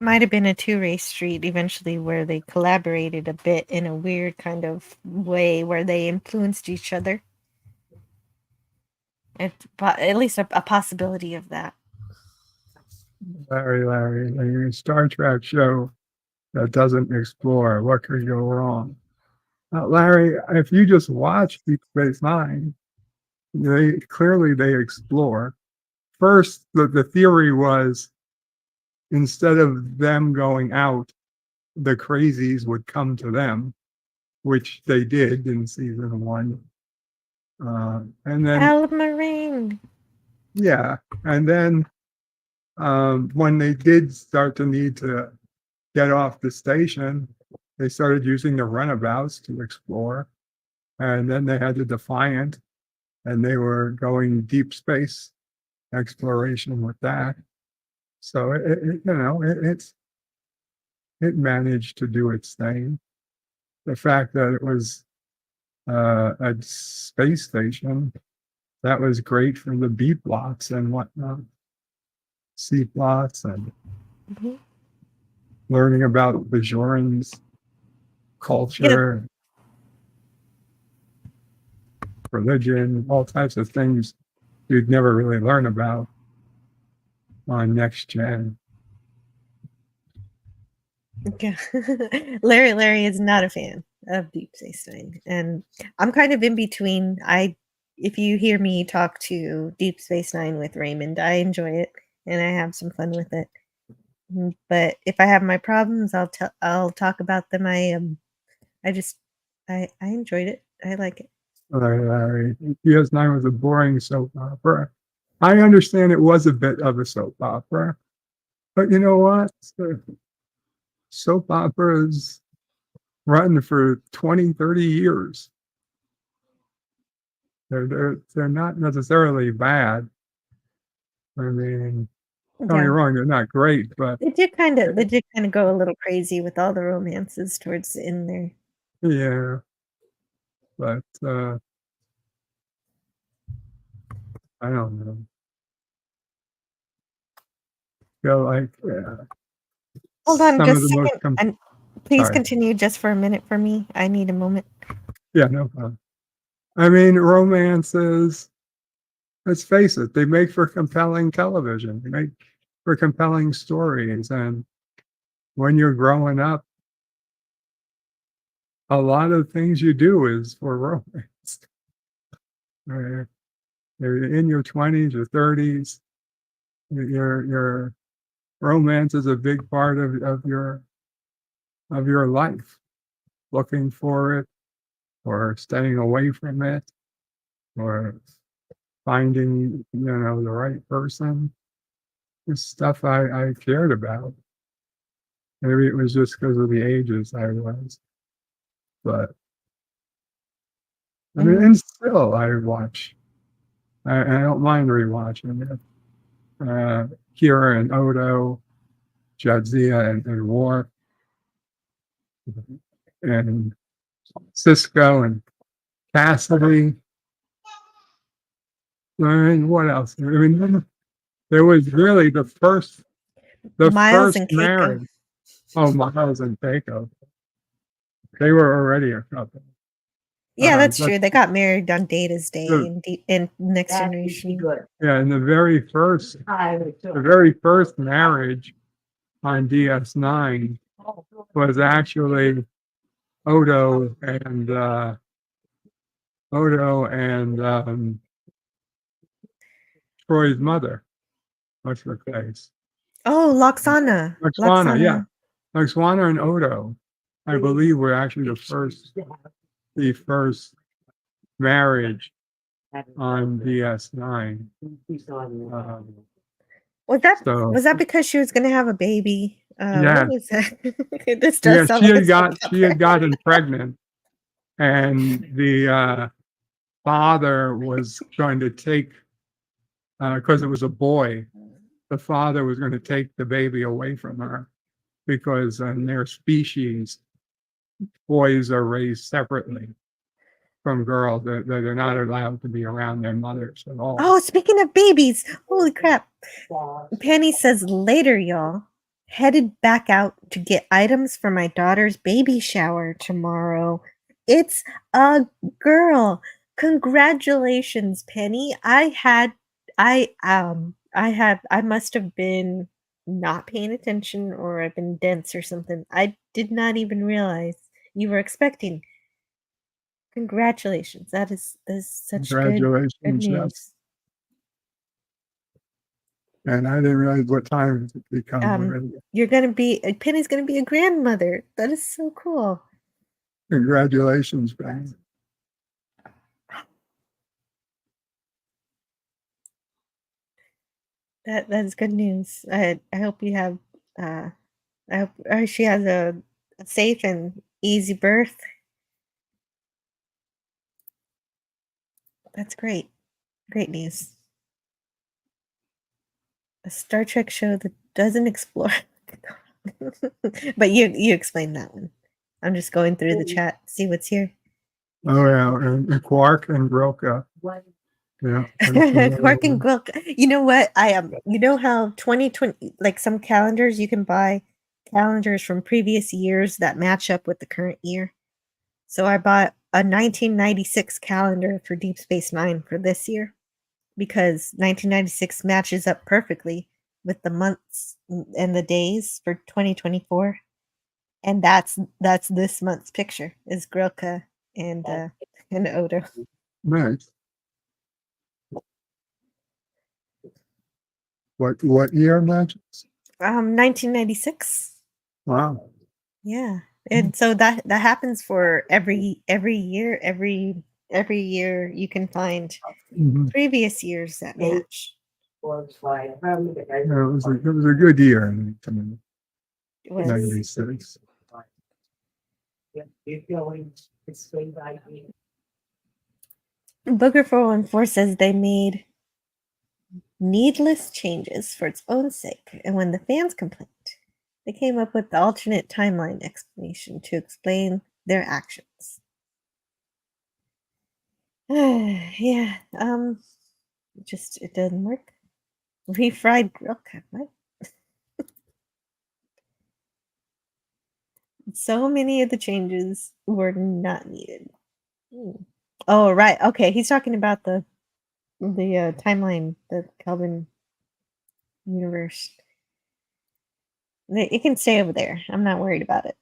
Might have been a two-way street eventually where they collaborated a bit in a weird kind of way where they influenced each other. At least a possibility of that. Larry, a Star Trek show that doesn't explore, what could go wrong? Larry, if you just watch Deep Space Nine, they explore. First, the theory was instead of them going out, the crazies would come to them, which they did in season one. And then, Almarine. yeah, and then when they did start to need to get off the station, they started using the runabouts to explore. And then they had the Defiant, and they were going deep space exploration with that. So it managed to do its thing. The fact that it was a space station, that was great for the B plots and whatnot, C plots, and Mhm. learning about Bajoran's Yeah, culture, religion, all types of things you'd never really learn about on Next Gen. Yeah. Larry is not a fan of Deep Space Nine, and I'm kind of in between. If you hear me talk to Deep Space Nine with Raymond, I enjoy it and I have some fun with it. But if I have my problems, I'll talk about them. I just I enjoyed it. I like it. DS9 was a boring soap opera. I understand it was a bit of a soap opera, but you know what? Soap operas run for 20, 30 years. They're not necessarily bad. I mean, don't get me Yeah. wrong, they're not great, but They did kind of go a little crazy with all the romances towards the end there. yeah. But I don't know. Feel like Hold on some of just the a most second. And please sorry. continue just for a minute for me. I need a moment. Yeah, no problem. I mean, romances, let's face it, they make for compelling television. They make for compelling stories. And when you're growing up, a lot of things you do is for romance. Uh, You're in your 20s or 30s. Your romance is a big part of your life. Looking for it, or staying away from it, or finding the right person. It's stuff I cared about. Maybe it was just because of the ages I was, but I mean, Mhm. and still I watch. I don't mind rewatching it. Kira and Odo, Jadzia and Worf, and Cisco and Cassidy. I mean, what else? I mean, there was really the Miles first and Keiko. marriage. Oh, Miles and Keiko. They were already a couple. Yeah, that's But true. They got married on Data's Day the, in Next Generation. yeah, and the very first marriage on DS9 was actually Odo and Troy's mother. What's her face? Oh, Loxana. Laxwana, yeah. Loxana. Laxwana and Odo, I believe, were actually the first marriage on DS9. So Was that because she was gonna have a baby? What yeah, was that? This does yeah, sound like a soap she had opera. gotten pregnant, and the father was going to take, because it was a boy, the father was going to take the baby away from her because in their species, boys are raised separately from girls. They're not allowed to be around their mothers at all. Oh, speaking of babies, holy crap. Penny says later, y'all. Headed back out to get items for my daughter's baby shower tomorrow. It's a girl. Congratulations, Penny. I must have been not paying attention, or I've been dense or something. I did not even realize you were expecting. Congratulations. That is such good Congratulations, yes. news. And I didn't realize what time it had become already. Penny's gonna be a grandmother. That is so cool. Congratulations, Ben. That is good news. I hope you have uh I hope she has a safe and easy birth. That's great. Great news. A Star Trek show that doesn't explore. But you explained that one. I'm just going through the chat, see what's here. Oh yeah, and Quark and Grilka. Yeah. Quark and Grilk. You know what? You know how 2020, like some calendars, you can buy calendars from previous years that match up with the current year. So I bought a 1996 calendar for Deep Space Nine for this year because 1996 matches up perfectly with the months and the days for 2024. And that's this month's picture is Grilka and Odo. Nice. What year, Magic? 1996. Wow. Yeah. And so that happens for every year, every year you can find Mhm. previous years that match. Yeah, it was a good year in It was 96. Booger 414 says they made needless changes for its own sake, and when the fans complained, they came up with the alternate timeline explanation to explain their actions. Yeah, it doesn't work. Refried grill cut. What? So many of the changes were not needed. Oh, right. Okay, he's talking about the timeline, the Kelvin universe. It can stay over there. I'm not worried about it.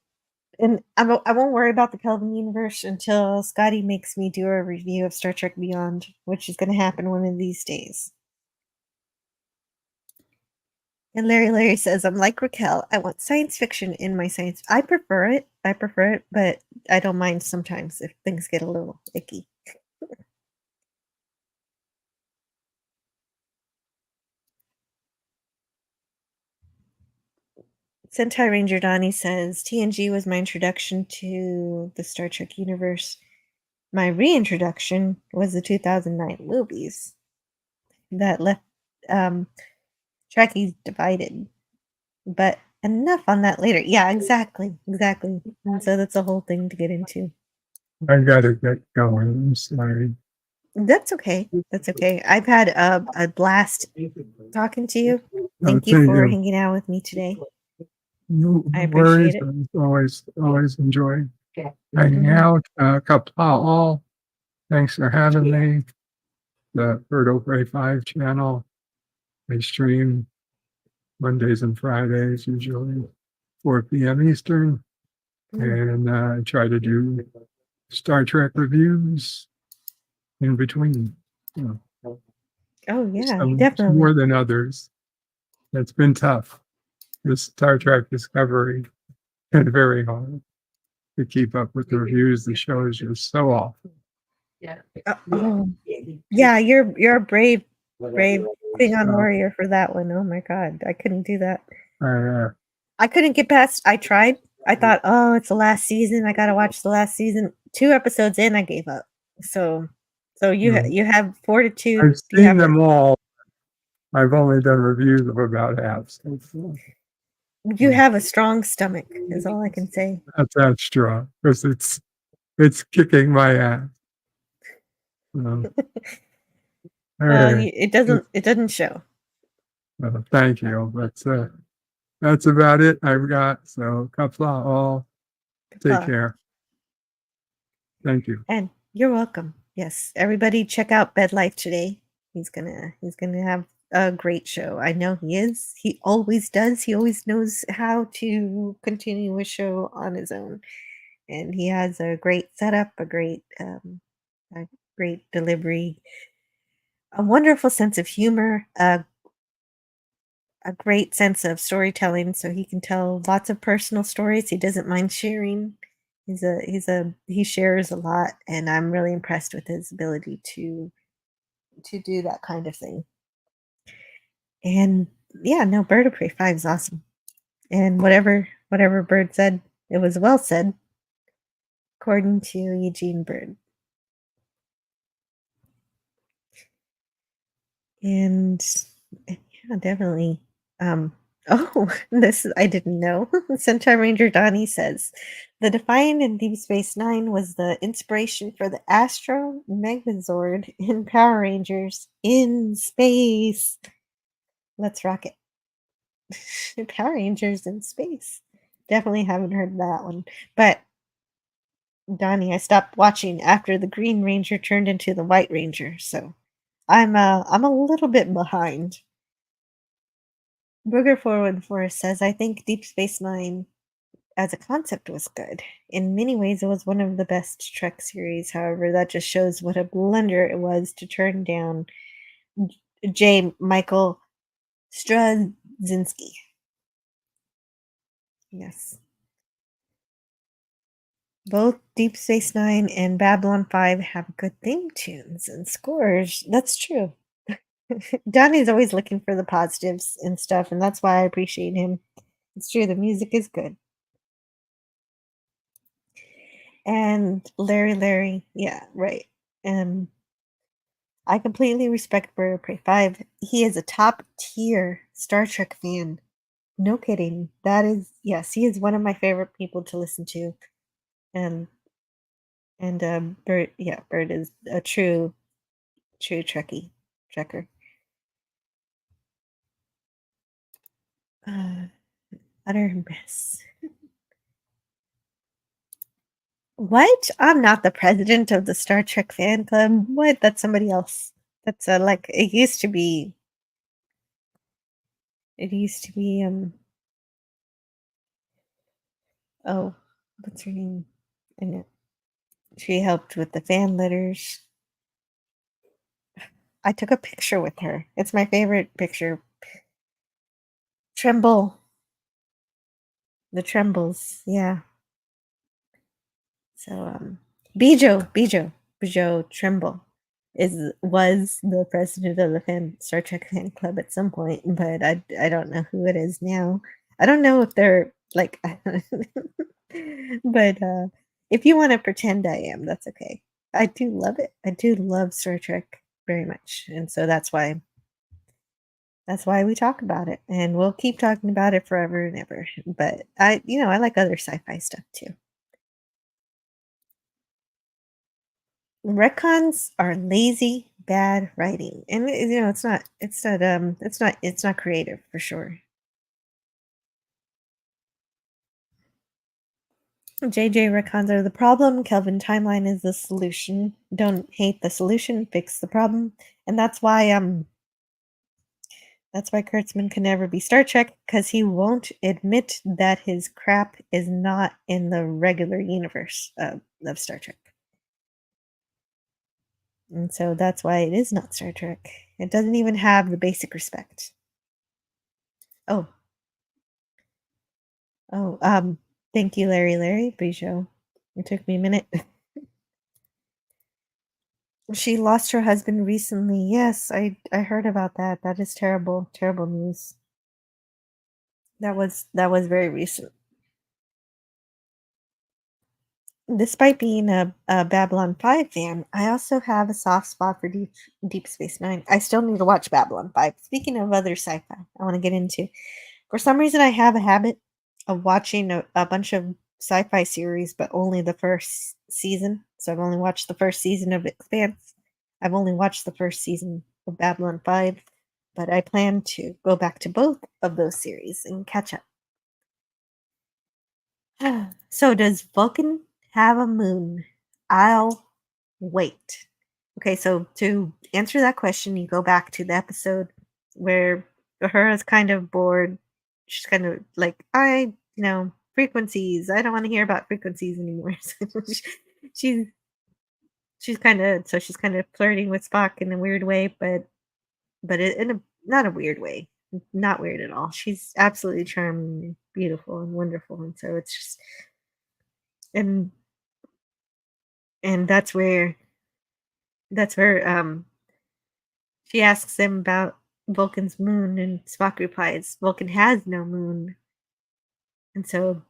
And I won't worry about the Kelvin universe until Scotty makes me do a review of Star Trek Beyond, which is going to happen one of these days. And Larry says, I'm like Raquel. I want science fiction in my science. I prefer it, but I don't mind sometimes if things get a little icky. Sentai Ranger Donnie says, TNG was my introduction to the Star Trek universe. My reintroduction was the 2009 movies that left Trekkies divided. But enough on that later. Yeah, exactly. And so that's a whole thing to get into. I gotta get going. I'm sorry. That's okay. I've had a blast talking to you. Thank you Thank for you. hanging out with me today. No I worries. appreciate it. Always enjoy hanging Mhm. out. All. Thanks for having me. The Bird Over 5 channel. They stream Mondays and Fridays, usually 4 p.m. Eastern. And I try to do Star Trek reviews in between. You know, Oh yeah, some definitely. more than others. It's been tough. This Star Trek Discovery and very hard to keep up with the reviews. The shows are so off. Oh, yeah, you're a brave Klingon warrior for that one. Oh my god, I couldn't do that. I couldn't get past. I tried. I thought, oh, it's the last season. I gotta watch the last season. 2 episodes in, I gave up. So you have fortitude. I've You seen have them all. I've only done reviews of about half. you have a strong stomach. Is all I can say. That's true because it's kicking my ass. It doesn't show. Thank you. That's about it I've got. So kapla all. Take care. Thank you. And you're welcome. Yes, everybody check out Bed Life today. He's gonna have a great show. I know he is. He always does. He always knows how to continue a show on his own, and he has a great setup, a great delivery, a wonderful sense of humor, a great sense of storytelling. So he can tell lots of personal stories. He doesn't mind sharing. He shares a lot, and I'm really impressed with his ability to do that kind of thing. And yeah, no, Bird of Prey 5 is awesome. And whatever Bird said, it was well said, according to Eugene Bird. And yeah, definitely. Oh, this I didn't know. Centaur Ranger Donnie says the Defiant in Deep Space Nine was the inspiration for the Astro Megazord in Power Rangers in space. Let's rock it. Power Rangers in space. Definitely haven't heard that one. But Donnie, I stopped watching after the Green Ranger turned into the White Ranger, so I'm a little bit behind. Burger 414 says, I think Deep Space Nine as a concept was good. In many ways, it was one of the best Trek series. However, that just shows what a blunder it was to turn down J. Michael Straczynski. Yes. Both Deep Space Nine and Babylon 5 have good theme tunes and scores. That's true. Donnie's always looking for the positives and stuff, and that's why I appreciate him. It's true, the music is good. And Larry, yeah, right. And I completely respect Bird of Prey 5. He is a top tier Star Trek fan. No kidding. That is, yes, he is one of my favorite people to listen to. And Bird, yeah, Bird is a true Trekkie, Trekker. Utter mess. What? I'm not the president of the Star Trek fan club. What? That's somebody else. That's like it used to be. It used to be oh, what's her name? And she helped with the fan letters. I took a picture with her. It's my favorite picture. Tremble. The Trembles. Yeah. So Bijo Trimble was the president of the Star Trek fan club at some point, but I don't know who it is now. I don't know if they're like but if you want to pretend I am, that's okay. I do love it. I do love Star Trek very much. And so that's why we talk about it, and we'll keep talking about it forever and ever. But I like other sci-fi stuff too. Retcons are lazy, bad writing, and it's not creative for sure. JJ retcons are the problem. Kelvin timeline is the solution. Don't hate the solution, fix the problem, and that's why Kurtzman can never be Star Trek, because he won't admit that his crap is not in the regular universe of Star Trek. And so that's why it is not Star Trek. It doesn't even have the basic respect. Oh, thank you, Larry, Bijou. It took me a minute. She lost her husband recently. Yes, I heard about that. That is terrible, terrible news. That was very recent. Despite being a Babylon 5 fan, I also have a soft spot for Deep Space Nine. I still need to watch Babylon 5. Speaking of other sci-fi, I want to get into. For some reason, I have a habit of watching a bunch of sci-fi series, but only the first season. So I've only watched the first season of Expanse. I've only watched the first season of Babylon 5, but I plan to go back to both of those series and catch up. So does Vulcan have a moon? I'll wait. Okay, so to answer that question, you go back to the episode where Uhura's kind of bored. She's kind of like, frequencies. I don't want to hear about frequencies anymore. she's kind of flirting with Spock in a weird way, but in a not a weird way. Not weird at all. She's absolutely charming and beautiful and wonderful. And so it's just and that's where she asks them about Vulcan's moon, and Spock replies, Vulcan has no moon. And so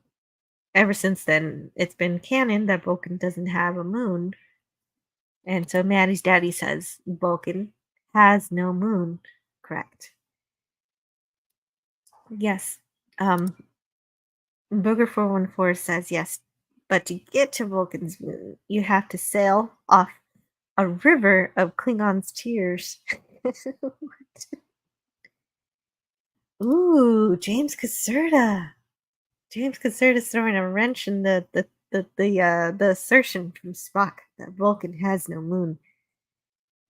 ever since then, it's been canon that Vulcan doesn't have a moon. And so Maddie's daddy says Vulcan has no moon. Correct. Yes. Booger 414 says yes. But to get to Vulcan's moon, you have to sail off a river of Klingons' tears. Ooh, James Caserta. James Caserta's throwing a wrench in the assertion from Spock that Vulcan has no moon.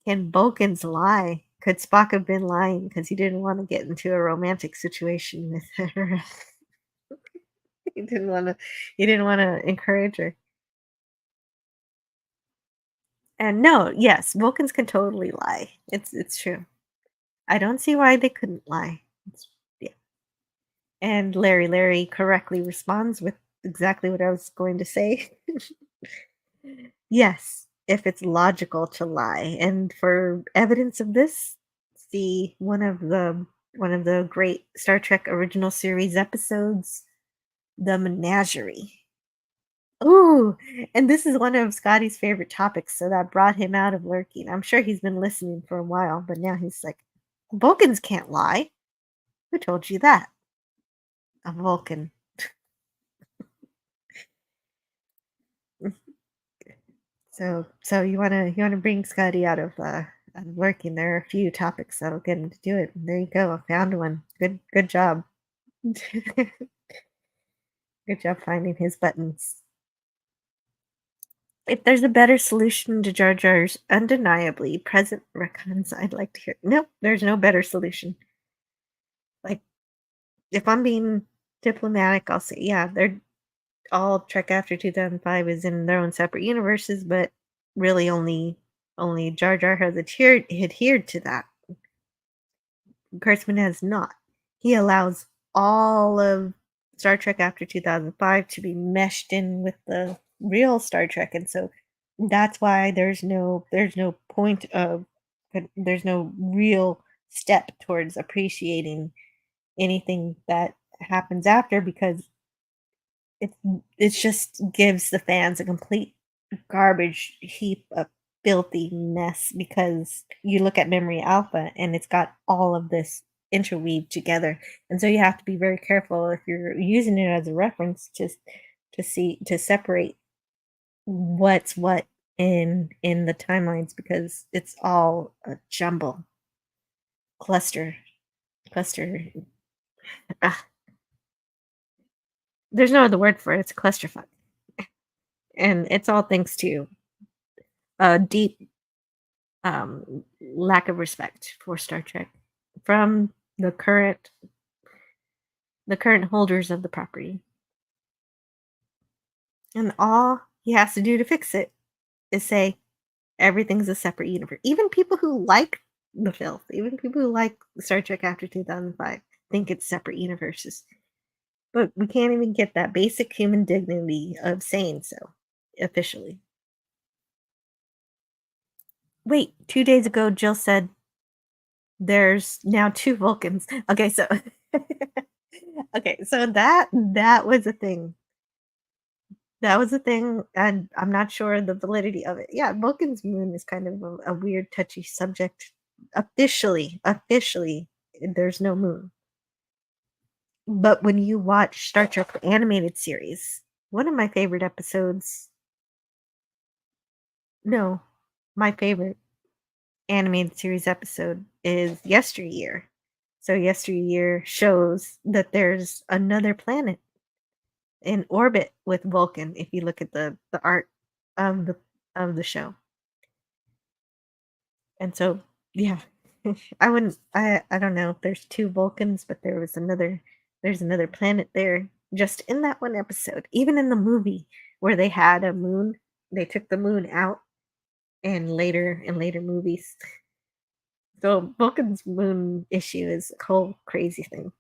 Can Vulcans lie? Could Spock have been lying because he didn't want to get into a romantic situation with her? You didn't want to encourage her. And no, yes, Vulcans can totally lie. It's true. I don't see why they couldn't lie. Yeah. And Larry correctly responds with exactly what I was going to say. Yes, if it's logical to lie. And for evidence of this, see one of the great Star Trek original series episodes, The Menagerie. Ooh, and this is one of Scotty's favorite topics, so that brought him out of lurking. I'm sure he's been listening for a while, but now he's like, Vulcans can't lie. Who told you that? A Vulcan. So you wanna bring Scotty out of lurking. There are a few topics that'll get him to do it. And there you go. I found one. Good job. Good job finding his buttons. If there's a better solution to Jar Jar's undeniably present retcons, I'd like to hear. Nope, there's no better solution. Like, if I'm being diplomatic, I'll say, yeah, they're all Trek after 2005 is in their own separate universes, but really only Jar Jar has adhered to that. Kurtzman has not. He allows all of Star Trek after 2005 to be meshed in with the real Star Trek, and so that's why there's no point of there's no real step towards appreciating anything that happens after, because it it just gives the fans a complete garbage heap of filthy mess, because you look at Memory Alpha and it's got all of this interweaved together, and so you have to be very careful if you're using it as a reference to separate what's what in the timelines, because it's all a jumble cluster. Ah, there's no other word for it. It's a clusterfuck, and it's all thanks to a deep lack of respect for Star Trek from the current holders of the property. And all he has to do to fix it is say everything's a separate universe. Even people who like the filth, even people who like Star Trek after 2005, think it's separate universes. But we can't even get that basic human dignity of saying so officially. Wait, 2 days ago, Jill said there's now 2 Vulcans. Okay, so okay, so that was a thing. That was a thing, and I'm not sure the validity of it. Yeah, Vulcan's moon is kind of a weird, touchy subject. Officially, there's no moon. But when you watch Star Trek the animated series, one of my favorite episodes, no, my favorite animated series episode is Yesteryear. So Yesteryear shows that there's another planet in orbit with Vulcan if you look at the art of the show. And so yeah, I don't know if there's 2 Vulcans, but there's another planet there just in that one episode. Even in the movie where they had a moon, they took the moon out and in later movies. So Vulcan's moon issue is a whole crazy thing.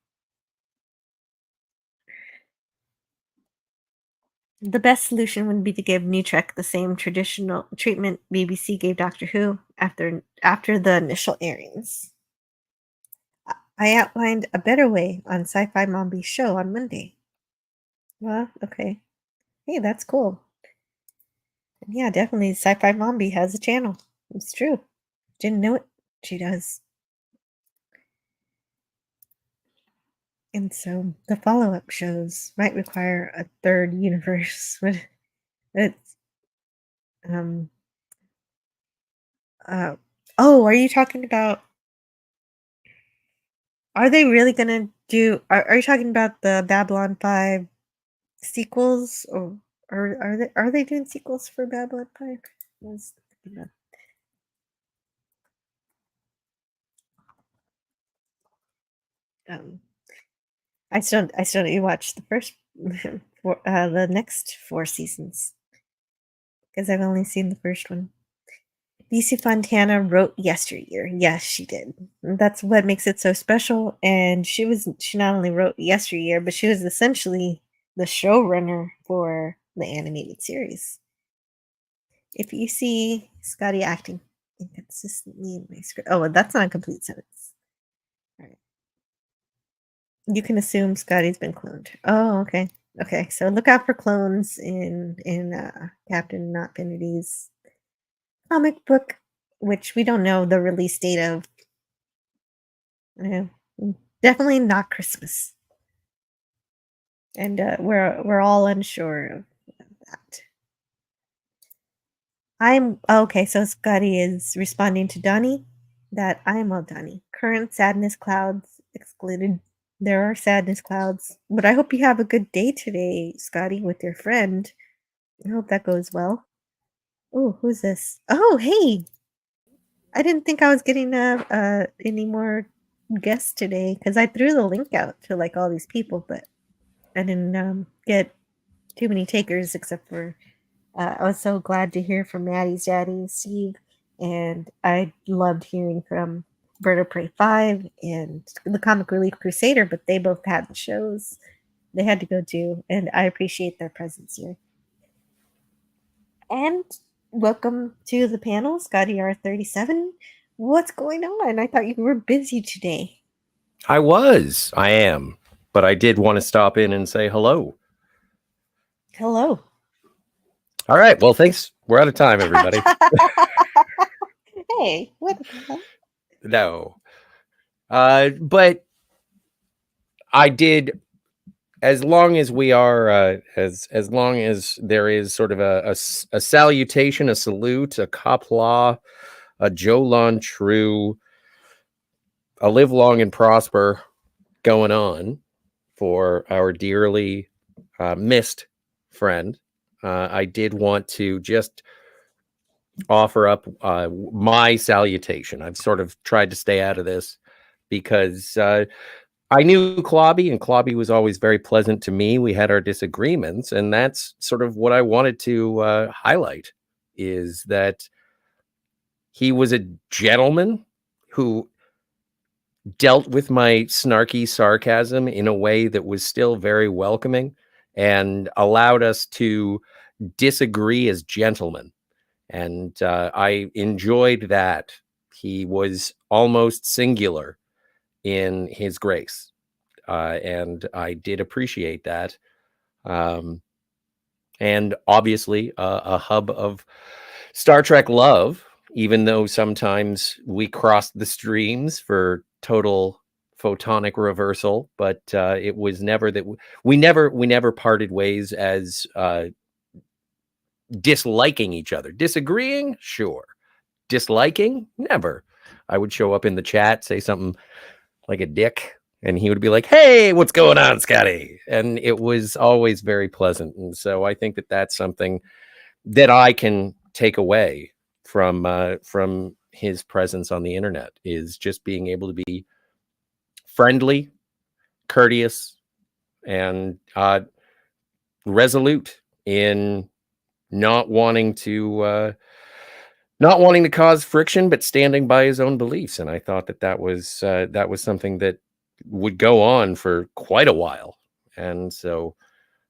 The best solution would be to give New Trek the same traditional treatment BBC gave Doctor Who after the initial airings. I outlined a better way on Sci-Fi Mombi's show on Monday. Well, okay. Hey, that's cool. And yeah, definitely Sci-Fi Mombi has a channel. It's true. Didn't know it. She does. And so the follow-up shows might require a third universe. But it's um oh, are you talking about, are they really gonna do, are you talking about the Babylon 5 sequels, or are they doing sequels for Babylon 5? I was thinking about- Um I still need to watch the first for the next 4 seasons because I've only seen the first one. DC Fontana wrote Yesteryear. Yes, she did. That's what makes it so special. And she not only wrote Yesteryear, but she was essentially the showrunner for the animated series. If you see Scotty acting inconsistently in my script, oh, that's not a complete sentence. All right. You can assume Scotty's been cloned. Oh, okay. Okay, so look out for clones in Captain Notfinity's comic book, which we don't know the release date of. Definitely not Christmas, and we're all unsure of that. Okay. So Scotty is responding to Donnie that I am all Donnie. Current sadness clouds excluded. There are sadness clouds, but I hope you have a good day today, Scotty, with your friend. I hope that goes well. Oh, who's this? Oh, hey! I didn't think I was getting any more guests today because I threw the link out to like all these people, but I didn't get too many takers except for I was so glad to hear from Maddie's daddy, Steve, and I loved hearing from Bird of Prey 5 and the Comic Relief Crusader, but they both had shows they had to go to, and I appreciate their presence here. And welcome to the panel, Scotty R37. What's going on? I thought you were busy today. I am, but I did want to stop in and say hello. Hello. All right. Well, thanks. We're out of time, everybody. Hey, what? No. But I did, as long as we are, as long as there is sort of a salutation, a salute, a Qapla', a Jolan True, a live long and prosper going on for our dearly missed friend. I did want to just offer up my salutation. I've sort of tried to stay out of this because I knew Clobby, and Clobby was always very pleasant to me. We had our disagreements, and that's sort of what I wanted to highlight, is that he was a gentleman who dealt with my snarky sarcasm in a way that was still very welcoming and allowed us to disagree as gentlemen. And I enjoyed that. He was almost singular in his grace. And I did appreciate that. And obviously a hub of Star Trek love, even though sometimes we crossed the streams for total photonic reversal, but it was never that we never parted ways as disliking each other. Disagreeing, sure. Disliking, never. I would show up in the chat, say something like a dick, and he would be like, "Hey, what's going on, Scotty?" And it was always very pleasant. And so I think that that's something that I can take away from his presence on the internet, is just being able to be friendly, courteous, and resolute in not wanting to cause friction, but standing by his own beliefs. And I thought that was something that would go on for quite a while. And so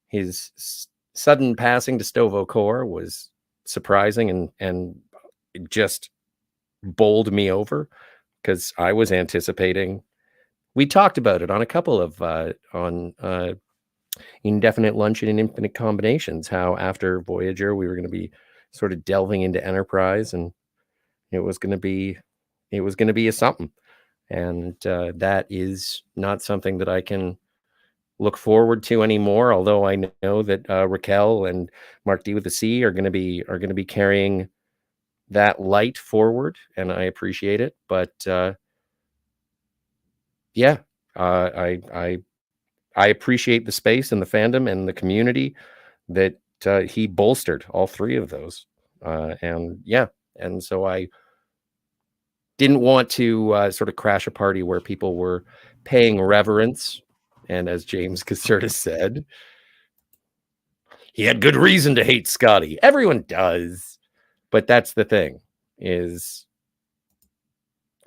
his sudden passing to Stovo Core was surprising and it just bowled me over, because I was anticipating. We talked about it on a couple of Indefinite Luncheon and Infinite Combinations, how after Voyager we were going to be sort of delving into Enterprise, and it was going to be a something. And that is not something that I can look forward to anymore, although I know that Raquel and Mark D with the C are going to be carrying that light forward, and I appreciate it. But I appreciate the space and the fandom and the community that he bolstered, all three of those. And so I didn't want to sort of crash a party where people were paying reverence. And as James Caserta said, he had good reason to hate Scotty. Everyone does. But that's the thing, is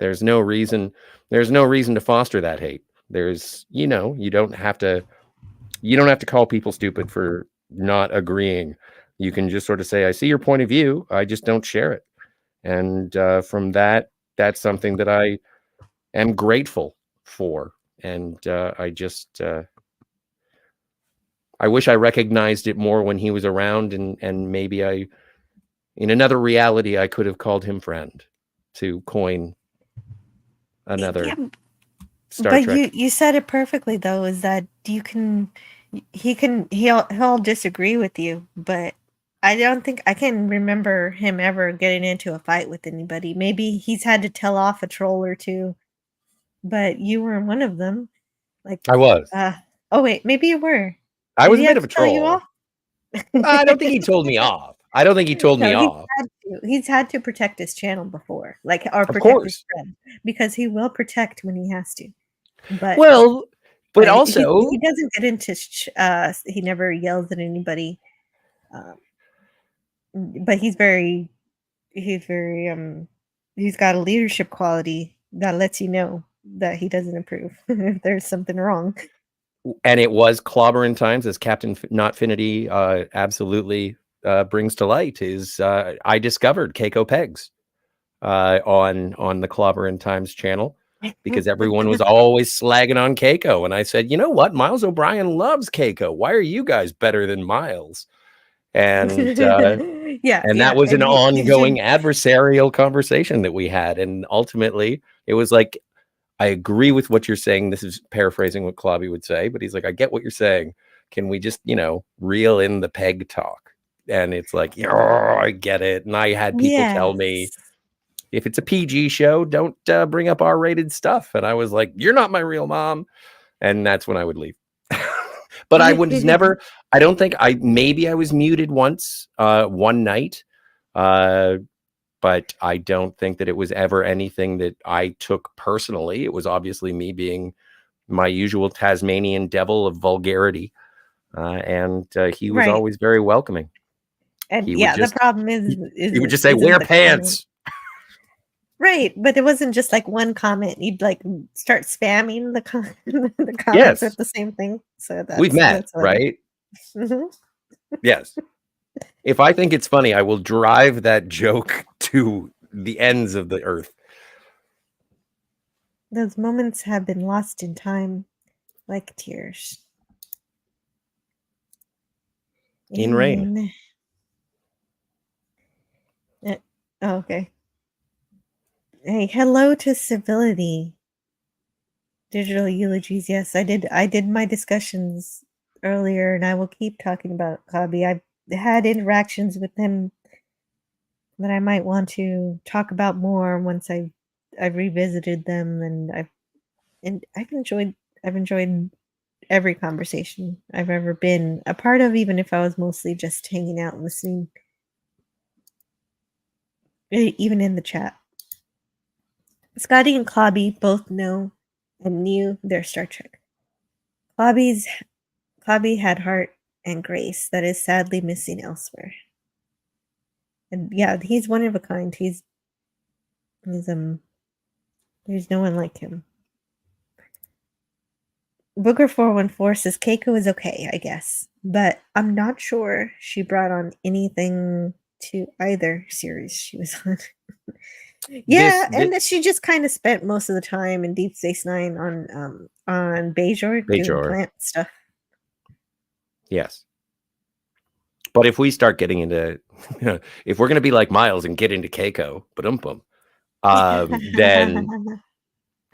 there's no reason to foster that hate. There's, you don't have to call people stupid for not agreeing. You can just sort of say, I see your point of view, I just don't share it. And from that's something that I am grateful for. And I wish I recognized it more when he was around, and maybe in another reality, I could have called him friend, to coin another Yeah, Star but Trek. you said it perfectly though, is that he'll disagree with you, but I don't think I can remember him ever getting into a fight with anybody. Maybe he's had to tell off a troll or two, but you were one of them. Like, I was. oh wait, maybe you were. I Did was he a have bit of to a tell you troll. off? I don't think he told me off. No, he's had to. He's had to protect his channel before, like, or Of protect his course. friend, because he will protect when he has to. But Well, but he also, doesn't get into. He never yells at anybody. But he's very he's got a leadership quality that lets you know that he doesn't approve if there's something wrong. and it was Clobberin Times, as Captain Notfinity absolutely brings to light, is I discovered Keiko Pegs on the Clobberin Times channel, because everyone was always slagging on Keiko. And I said, you know what? Miles O'Brien loves Keiko. Why are you guys better than Miles? And that was an ongoing adversarial conversation that we had. And ultimately, it was like, I agree with what you're saying. This is paraphrasing what Clobby would say, but he's like, I get what you're saying. Can we just, reel in the peg talk? And it's like, yeah, I get it. And I had people tell me, if it's a PG show, don't bring up R-rated stuff. And I was like, you're not my real mom. And that's when I would leave. But I was never, I don't think maybe I was muted once, one night. But I don't think that it was ever anything that I took personally. It was obviously me being my usual Tasmanian devil of vulgarity. And he was always very welcoming. And He the problem he would just say, wear pants. Right, but it wasn't just like one comment. You'd like start spamming the comments Yes. with the same thing. So We've met, right? Mhm. Yes. If I think it's funny, I will drive that joke to the ends of the earth. Those moments have been lost in time, like tears. In rain. Oh, okay. Hey, hello to civility. Digital eulogies. Yes, I did my discussions earlier, and I will keep talking about Clobby. I've had interactions with him that I might want to talk about more once I've revisited them, and I've enjoyed every conversation I've ever been a part of, even if I was mostly just hanging out and listening, even in the chat. Scotty and Clobby both know and knew their Star Trek. Clobby had heart and grace that is sadly missing elsewhere. And yeah, he's one of a kind. He's there's no one like him. Booker 414 says Keiko is okay, I guess, but I'm not sure she brought on anything to either series she was on. And that she just kind of spent most of the time in Deep Space Nine on Bajor doing plant stuff. Yes. But if we start getting into, if we're going to be like Miles and get into Keiko,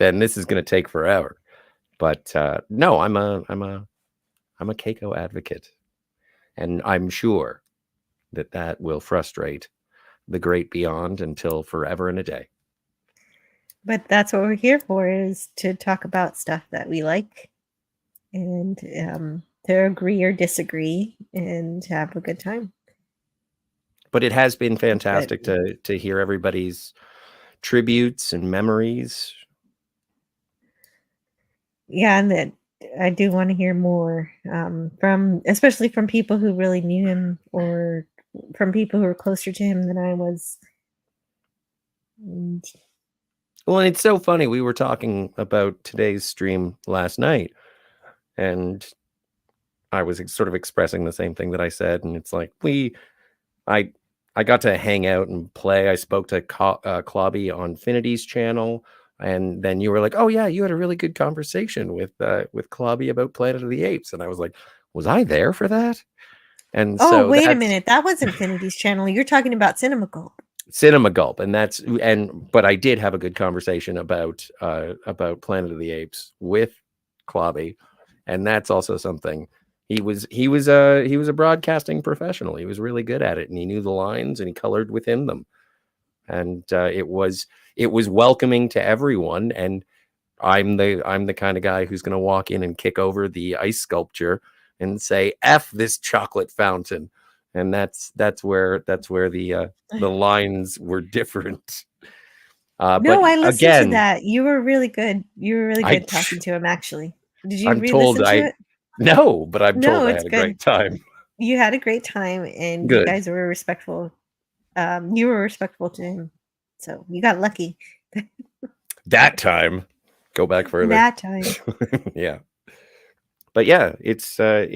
then this is going to take forever. But no, I'm a Keiko advocate, and I'm sure that will frustrate the great beyond until forever and a day. But that's what we're here for, is to talk about stuff that we like, and to agree or disagree and have a good time. But it has been fantastic to hear everybody's tributes and memories. Yeah, and I do want to hear more from, especially from people who really knew him, or from people who were closer to him than I was. And Well, and it's so funny. We were talking about today's stream last night, and I was sort of expressing the same thing that I said. And it's like I got to hang out and play. I spoke to Clobby on Finity's channel, and then you were like, "Oh yeah, you had a really good conversation with Clobby about Planet of the Apes," and I was like, "Was I there for that?" And oh, so wait a that's minute, that was Infinity's channel. You're talking about Cinema Gold. Cinema Gulp, but I did have a good conversation about Planet of the Apes with Clobby, and that's also something. He was a broadcasting professional. He was really good at it, and he knew the lines, and he colored within them, and it was welcoming to everyone. And I'm the kind of guy who's going to walk in and kick over the ice sculpture and say "F this chocolate fountain," and that's where the lines were different. No, But I listened to again, that. You were really good. You were really I good talking to him, actually. Did you I'm told re-listen to it? no, but I'm No, told I it's had a good. great time. You had a great time, and you Good. guys were respectful. You were respectful to him, so you got lucky That time, go back further. that time. Yeah, but yeah, it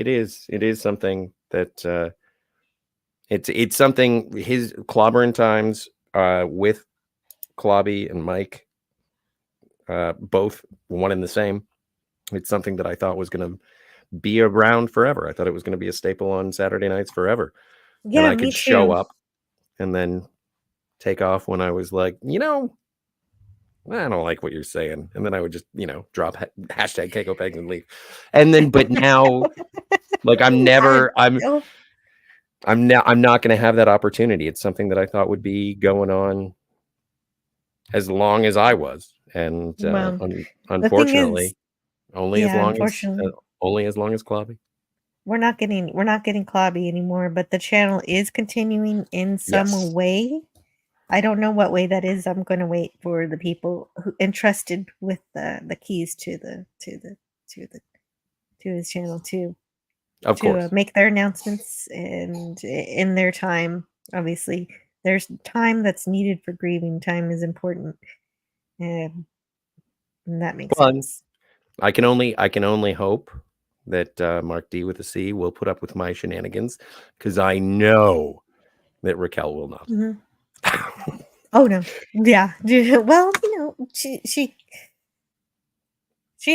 is something that it's something. His Clobbering Times with Clobby and Mike, both one and the same. It's something that I thought was going to be around forever. I thought it was going to be a staple on Saturday nights forever. Yeah, and I me could show too. up and then take off when I was like, I don't like what you're saying. And then I would just, drop hashtag Keiko Pegs and leave. And then, but now, like I'm not going to have that opportunity. It's something that I thought would be going on as long as I was. And Well, the thing unfortunately, is, only as yeah, long as unfortunately, Clobby. we're not getting Clobby anymore, but the channel is continuing in some Yes. way. I don't know what way that is. I'm going to wait for the people who entrusted with the keys to his channel to Of course. make their announcements, and in their time. Obviously, there's time that's needed for grieving. Time is important, and that makes sense. I can only hope that Mark D with a C will put up with my shenanigans, because I know that Raquel will not. Mhm. Oh no, yeah. Well, she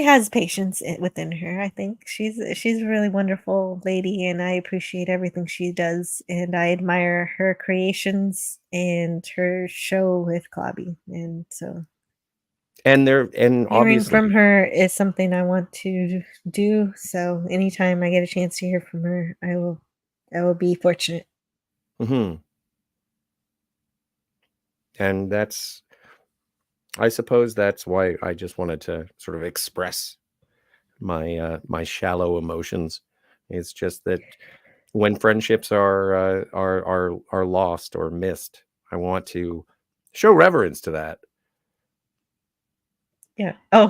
has patience within her. I think she's a really wonderful lady, and I appreciate everything she does, and I admire her creations and her show with Clobby, and so And hearing obviously from her is something I want to do. So anytime I get a chance to hear from her, I will be fortunate. and I suppose that's why I just wanted to sort of express my shallow emotions. It's just that when friendships are lost or missed, I want to show reverence to that. Yeah. Oh,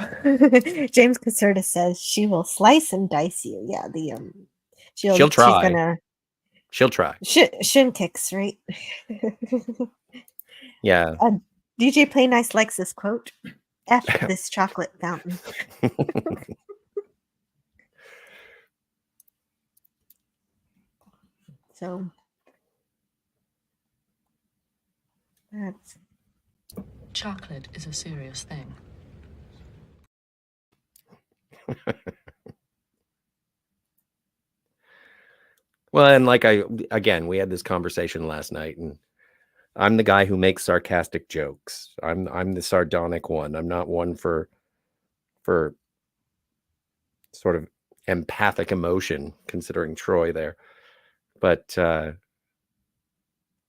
James Caserta says she will slice and dice you. Yeah, She'll try. She's gonna. She'll try. Shin kicks, right? Yeah. DJ Play Nice likes this quote. F this chocolate fountain. So that's. Chocolate is a serious thing. Well, and we had this conversation last night, and I'm the guy who makes sarcastic jokes. I'm the sardonic one. I'm not one for sort of empathic emotion, considering Troy there. But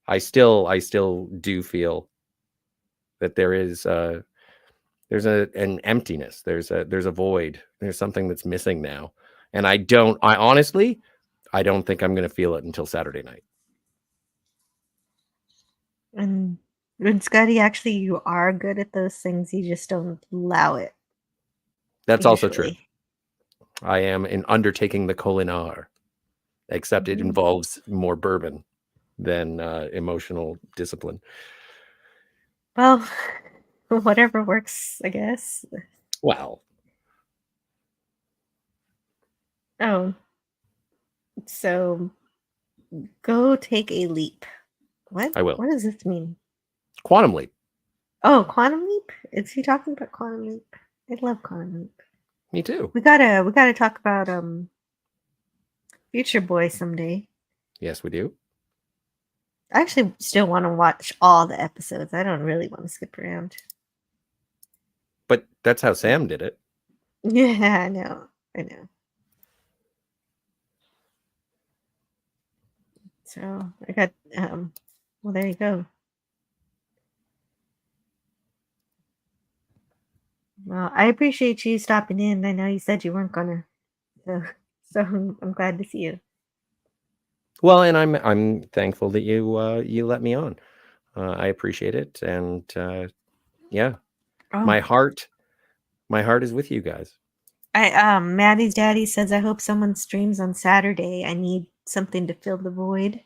I still do feel that there's an emptiness. There's a void. There's something that's missing now. And I honestly don't think I'm going to feel it until Saturday night. And Scotty, actually, you are good at those things. You just don't allow it. That's also true. I am in undertaking the culinar, except it involves more bourbon than emotional discipline. Well, whatever works, I guess. Well, Oh, so go take a leap. What? I will. What does this mean? Quantum leap. Oh, quantum leap? Is he talking about quantum leap? I love quantum leap. Me too. We gotta talk about Future Boy someday. Yes, we do. I actually still want to watch all the episodes. I don't really want to skip around. But that's how Sam did it. Yeah, I know. So I got well, there you go. Well, I appreciate you stopping in. I know you said you weren't gonna, so I'm glad to see you. Well, and I'm thankful that you let me on. I appreciate it, and yeah, Oh, my heart is with you guys. Maddie's daddy says I hope someone streams on Saturday. I need something to fill the void.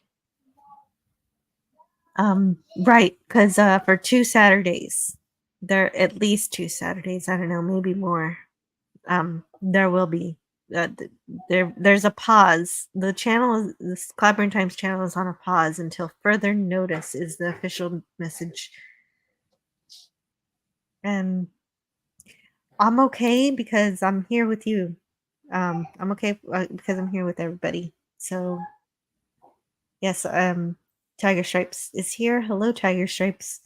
Right, because for 2 Saturdays, at least 2 Saturdays. I don't know, maybe more. There will be. There's a pause. The channel, this Clobbering Times channel, is on a pause until further notice is the official message. And I'm okay because I'm here with you. I'm okay because I'm here with everybody. So yes, Tiger Stripes is here. Hello, Tiger Stripes.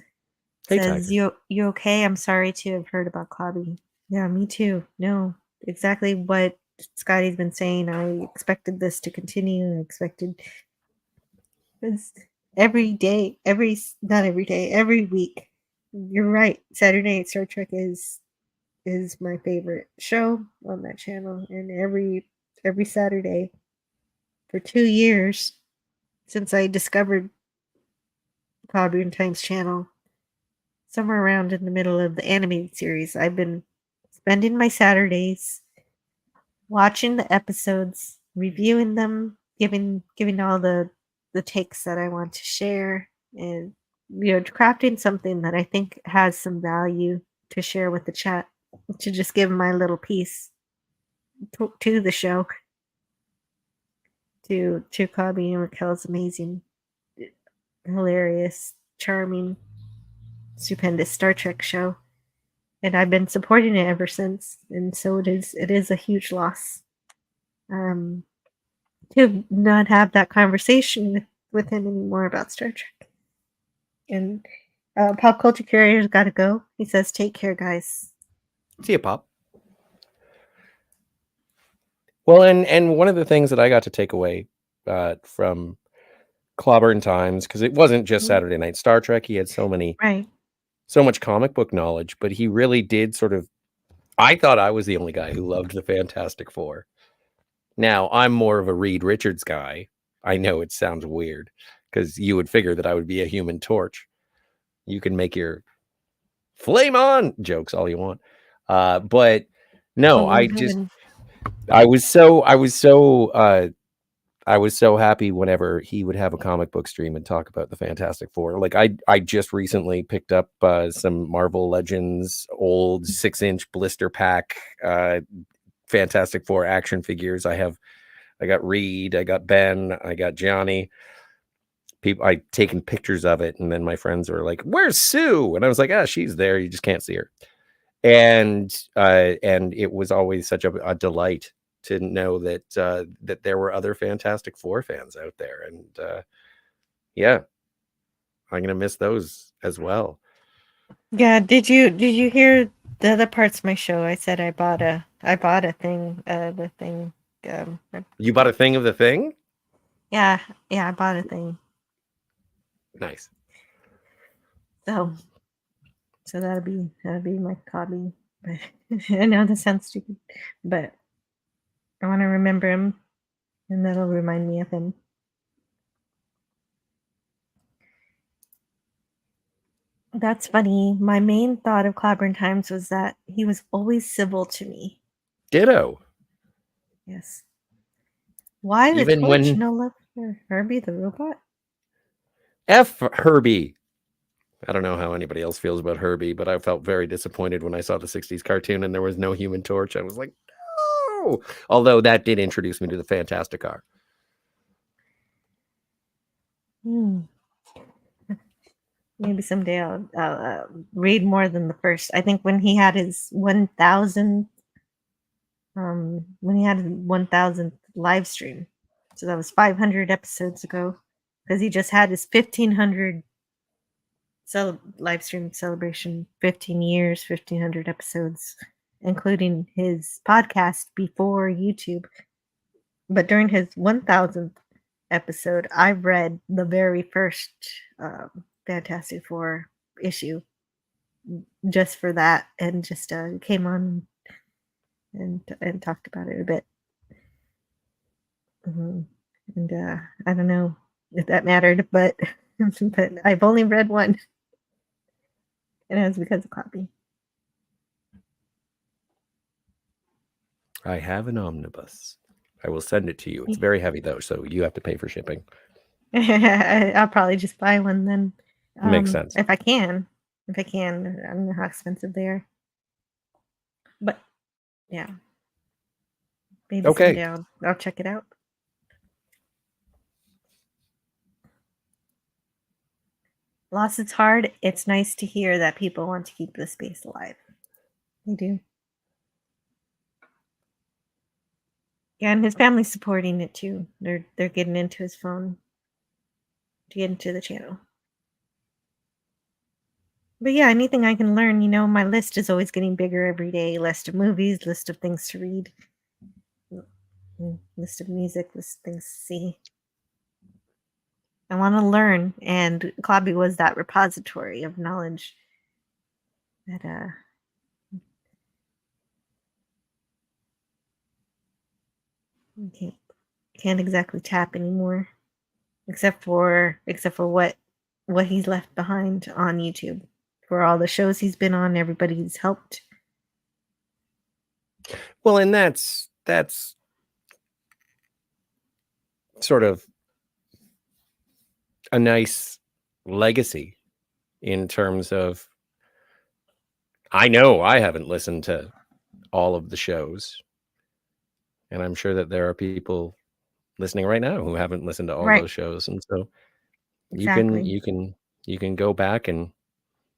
Hey, Says Tiger. you okay? I'm sorry to have heard about Clobby. Yeah, me too. No, exactly what Scotty's been saying. I expected this to continue. I expected it's every day, not every day, every week. You're right. Saturday Night Star Trek is my favorite show on that channel, and every Saturday for 2 years since I discovered Clobbering Times channel, somewhere around in the middle of the animated series, I've been spending my Saturdays watching the episodes, reviewing them, giving all the takes that I want to share, and crafting something that I think has some value to share with the chat, to just give my little piece to the show, to Clobby and Raquel's amazing, hilarious, charming, stupendous Star Trek show. And I've been supporting it ever since. And so it is a huge loss. To not have that conversation with him anymore about Star Trek. And Pop Culture Carrier's got to go. He says, "Take care, guys." See you, Pop. Well, and one of the things that I got to take away from Clobbering Times, because it wasn't just Saturday Night Star Trek. He had so much comic book knowledge, but he really did sort of. I thought I was the only guy who loved the Fantastic Four. Now I'm more of a Reed Richards guy. I know it sounds weird because you would figure that I would be a Human Torch. You can make your flame on jokes all you want, but no, I was so happy whenever he would have a comic book stream and talk about the Fantastic Four. Like I just recently picked up some Marvel Legends old 6-inch blister pack Fantastic Four action figures. I got Reed, I got Ben, I got Johnny. I taken pictures of it, and then my friends were like, "Where's Sue?" And I was like, she's there. You just can't see her." And it was always such a delight to know that that there were other Fantastic Four fans out there, and yeah, I'm gonna miss those as well. Yeah, did you hear the other parts of my show? I said I bought a thing, the thing. You bought a thing of the thing? Yeah, I bought a thing. Nice. So that'll be my hobby. But I know that sounds stupid, but I want to remember him, and that'll remind me of him. That's funny. My main thought of Clobbering Times was that he was always civil to me. Ditto. Yes. Why the Even torch? when No love for Herbie the robot? F Herbie. I don't know how anybody else feels about Herbie, but I felt very disappointed when I saw the 60s cartoon and there was no Human Torch. I was like, no. Although that did introduce me to the Fantastic Car. Hmm. Maybe someday I'll read more than the first. I think when he had his 1,000th when he had his 1,000th live stream. So that was 500 episodes ago, because he just had his 1,500 live stream celebration, 15 years, 1,500 episodes, including his podcast before YouTube. But during his 1,000th episode, I read the very first Fantastic Four issue just for that, and just came on and talked about it a bit. And I don't know if that mattered, but but I've only read one, and it was because of Clobby. I have an omnibus. I will send it to you. It's very heavy though, so you have to pay for shipping. I'll probably just buy one then. Makes sense. If I can. I don't know how expensive they are. But yeah. Maybe Okay. someday I'll check it out. Loss is hard. It's nice to hear that people want to keep the space alive. They do. Yeah, and his family's supporting it too. They're getting into his phone to get into the channel. But yeah, anything I can learn, my list is always getting bigger every day. List of movies, list of things to read, list of music, list of things to see. I want to learn, and Clobby was that repository of knowledge that you can't exactly tap anymore, except for what he's left behind on YouTube, for all the shows he's been on, everybody he's helped. Well, and that's sort of a nice legacy in terms of, I know I haven't listened to all of the shows, and I'm sure that there are people listening right now who haven't listened to all Right. those shows, and so Exactly. you can go back, and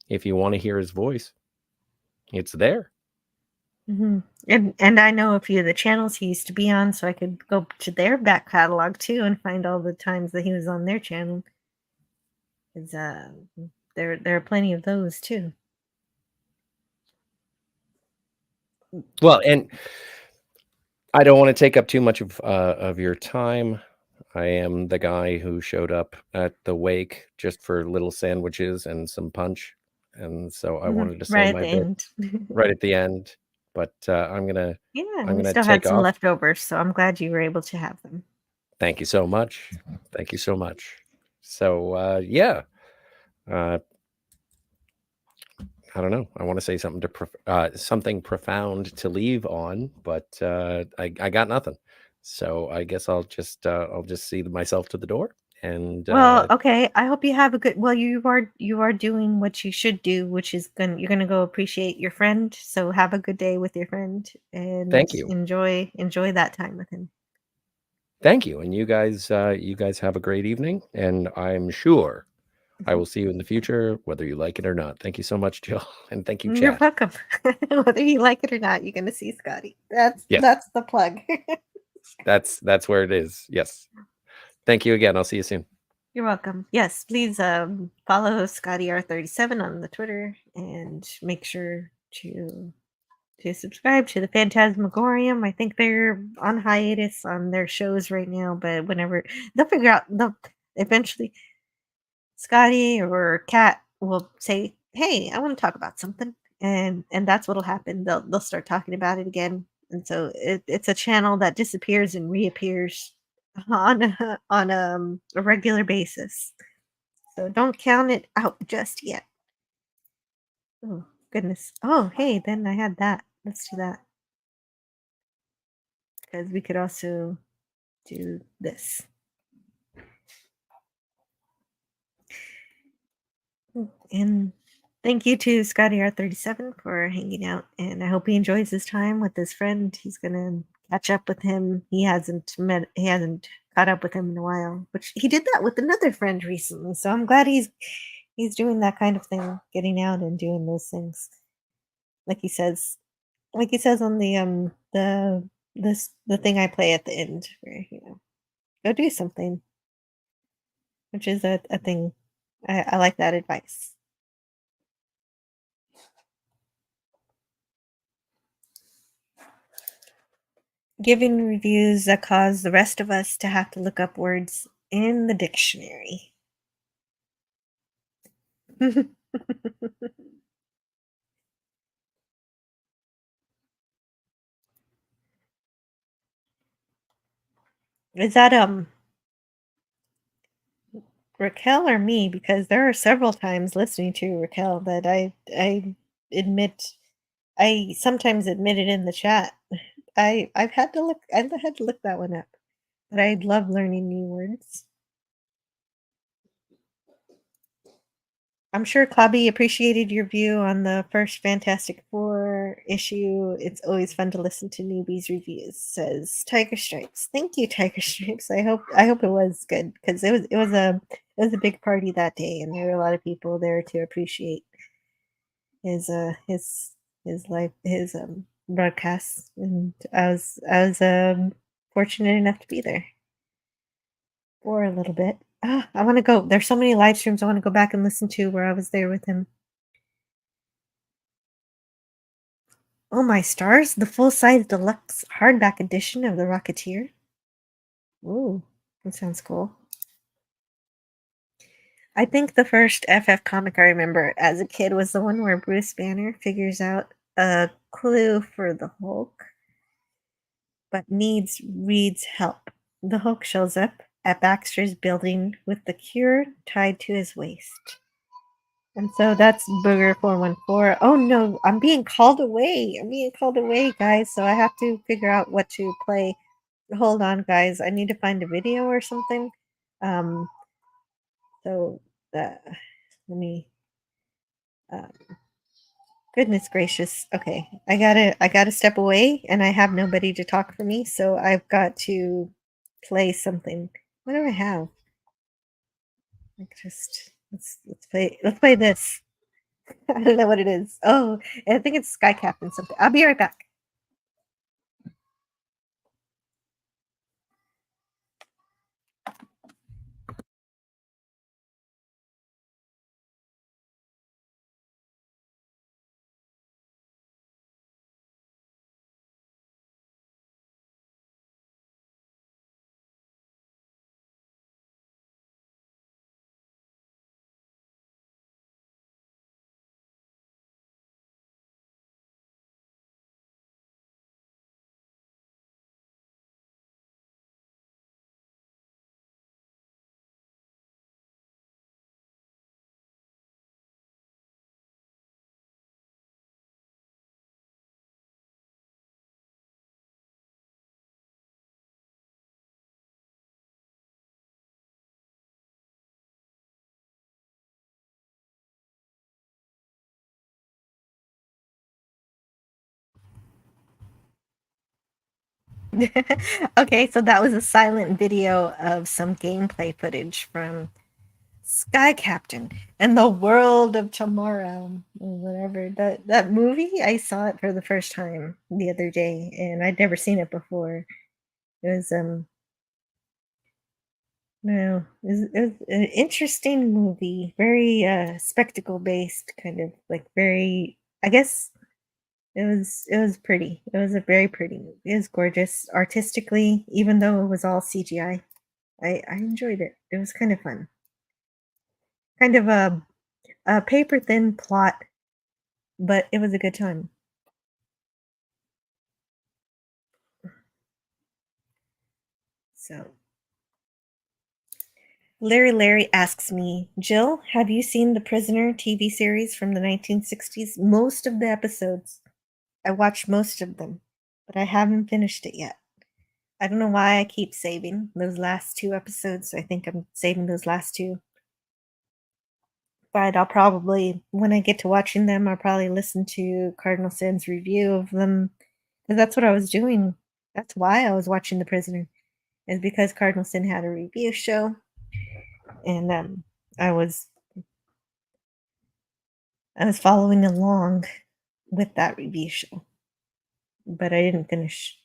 if you want to hear his voice, it's there. Mm-hmm. And I know a few of the channels he used to be on, so I could go to their back catalog too and find all the times that he was on their channel. Because there are plenty of those too. Well, and I don't want to take up too much of your time. I am the guy who showed up at the wake just for little sandwiches and some punch, and so I wanted to say right my at the bit end. right at the end. But I'm We gonna still had take some off. leftovers, so I'm glad you were able to have them. Thank you so much. Thank you so much. So yeah, I don't know. I want to say something something profound to leave on, but I got nothing. So I guess I'll just see myself to the door. And Well, okay. I hope you have a good. Well, you are doing what you should do, which is you're gonna go appreciate your friend. So have a good day with your friend and thank you. enjoy that time with him. Thank you. And you guys have a great evening, and I'm sure I will see you in the future, whether you like it or not. Thank you so much, Jill. And thank you, You're chat. welcome. Whether you like it or not, you're gonna see Scotty. That's the plug. That's where it is. Yes. Thank you again. I'll see you soon. You're welcome. Yes, please follow Scotty R37 on the Twitter, and make sure to subscribe to the Phantasmagorium. I think they're on hiatus on their shows right now, but whenever they'll figure out, eventually Scotty or Kat will say, "Hey, I want to talk about something," and that's what'll happen. They'll start talking about it again, and so it's a channel that disappears and reappears on a regular basis. So don't count it out just yet. Oh goodness. Oh hey, then I had that. Let's do that. because we could also do this. And thank you to Scotty R37 for hanging out, and I hope he enjoys his time with his friend. He's gonna catch up with him. He hasn't caught up with him in a while, which he did that with another friend recently. So I'm glad he's doing that kind of thing, getting out and doing those things. Like he says on the thing I play at the end, where go do something, which is a thing. I like that advice. Giving reviews that cause the rest of us to have to look up words in the dictionary. Is that Raquel or me? Because there are several times listening to Raquel that I admit I sometimes admit it in the chat. I've had to look that one up. But I love learning new words. I'm sure Clobby appreciated your view on the first Fantastic Four issue. It's always fun to listen to newbies' reviews, says Tiger Stripes. Thank you, Tiger Stripes. I hope it was good, because it was a big party that day, and there were a lot of people there to appreciate his broadcasts, and I was fortunate enough to be there for a little bit. I want to go. There's so many live streams I want to go back and listen to where I was there with him. Oh my stars! The full-size deluxe hardback edition of The Rocketeer. Ooh, that sounds cool. I think the first FF comic I remember as a kid was the one where Bruce Banner figures out a clue for the Hulk, but Reed's help. The Hulk shows up at Baxter's building with the cure tied to his waist. And so that's Booger 414. Oh no, I'm being called away. Guys. So I have to figure out what to play. Hold on, guys. I need to find a video or something. So let me. Goodness gracious. Okay, I gotta step away, and I have nobody to talk for me. So I've got to play something. What do I have? Like just let's play this. I don't know what it is. Oh, I think it's Sky Captain something. I'll be right back. Okay, so that was a silent video of some gameplay footage from Sky Captain and the World of Tomorrow, or whatever. That movie, I saw it for the first time the other day, and I'd never seen it before. It was no, it was an interesting movie, very spectacle based, kind of like very. I guess it was pretty. It was a very pretty movie. It was gorgeous artistically, even though it was all CGI. I enjoyed it. It was kind of fun. Kind of a paper thin plot, but it was a good time. So Larry asks me, Jill, have you seen The Prisoner TV series from the 1960s? Most of the episodes. I watched most of them, but I haven't finished it yet. I don't know why I keep saving those last 2 episodes. I think I'm saving those last 2. But I'll probably, when I get to watching them, I'll probably listen to Cardinal Sin's review of them. Because that's what I was doing. That's why I was watching The Prisoner. Is because Cardinal Sin had a review show. And I was following along with that review show. But I didn't finish.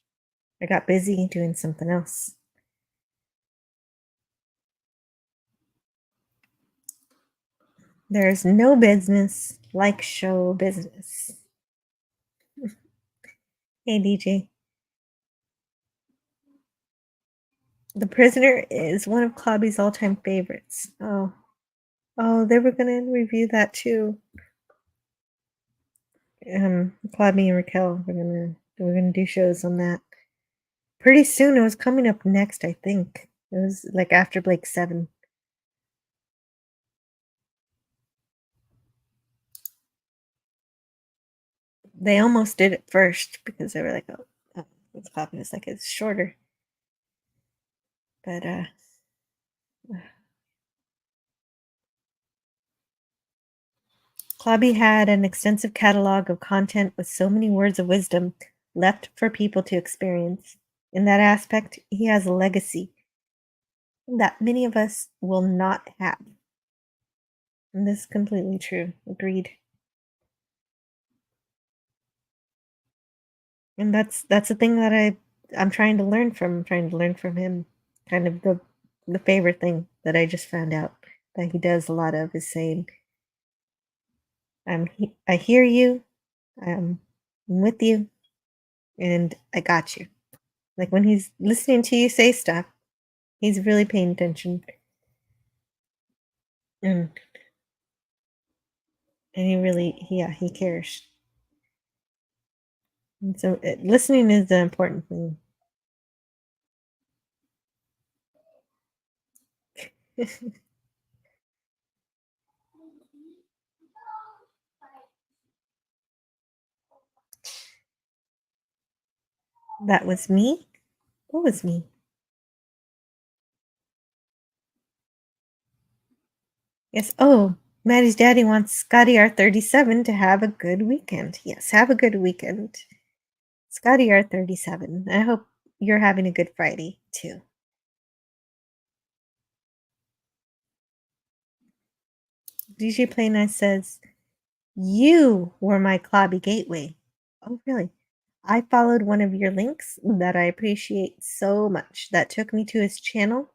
I got busy doing something else. There's no business like show business. Hey, DJ. The Prisoner is one of Clobby's all-time favorites. Oh, they were gonna review that too. Clobby and Raquel, we're gonna do shows on that pretty soon. It was coming up next, I think. It was like after Blake 7. They almost did it first because they were like, oh it's Clobby was like, it's shorter. But Clobby had an extensive catalog of content with so many words of wisdom left for people to experience. In that aspect, he has a legacy that many of us will not have. And this is completely true. Agreed. And that's the thing that I'm trying to learn from. I'm trying to learn from him. Kind of the favorite thing that I just found out that he does a lot of is saying, I hear you, I'm with you, and I got you. Like when he's listening to you say stuff, he's really paying attention. And he cares. And so listening is the important thing. That was me? What was me? Yes. Oh, Maddie's daddy wants Scotty R37 to have a good weekend. Yes, have a good weekend. Scotty R37. I hope you're having a good Friday too. DJ Play Nice says, you were my Clobby gateway. Oh, really? I followed one of your links that I appreciate so much. That took me to his channel,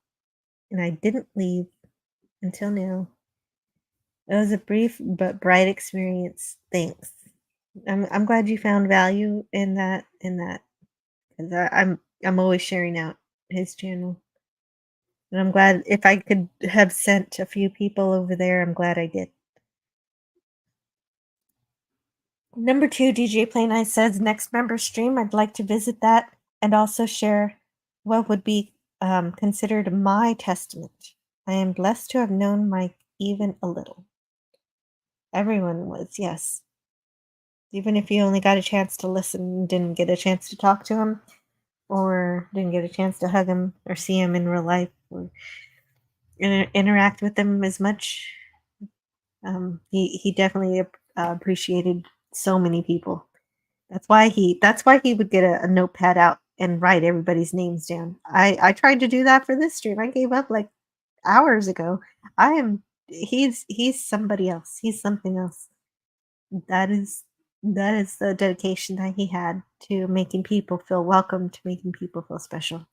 and I didn't leave until now. It was a brief but bright experience. Thanks. I'm glad you found value in that because I'm always sharing out his channel, and I'm glad if I could have sent a few people over there. I'm glad I did. Number 2, DJ Play Nice says, next member stream, I'd like to visit that and also share what would be considered my testament. I am blessed to have known Mike even a little. Everyone was, yes. Even if you only got a chance to listen and didn't get a chance to talk to him, or didn't get a chance to hug him or see him in real life, or interact with him as much. He definitely appreciated so many people. That's why he would get a notepad out and write everybody's names down. I tried to do that for this stream. I gave up like hours ago. He's somebody else. He's something else. That is the dedication that he had to making people feel welcome, to making people feel special.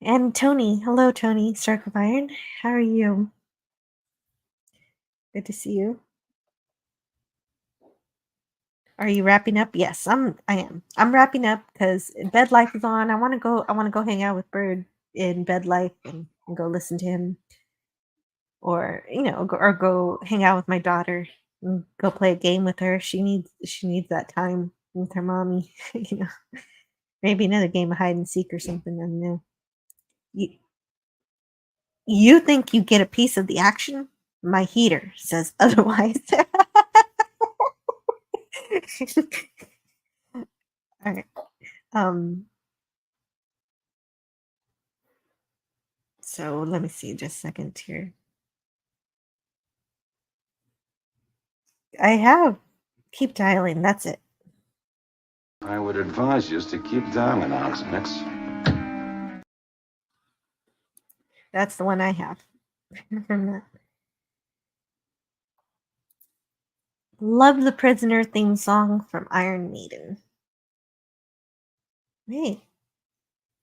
And Tony, hello Tony, Stark of Iron. How are you? Good to see you. Are you wrapping up? Yes, I am. I'm wrapping up because Bed Life is on. I want to go hang out with Bird in Bed Life and go listen to him, or go hang out with my daughter and go play a game with her. She needs that time with her mommy. Maybe another game of hide and seek or something. I don't know. You think you get a piece of the action? My heater says otherwise. All right. Um. So let me see, just a second here. I have. Keep dialing. That's it. I would advise you to keep dialing, Alex. That's the one I have from that. Love the Prisoner theme song from Iron Maiden. Wait,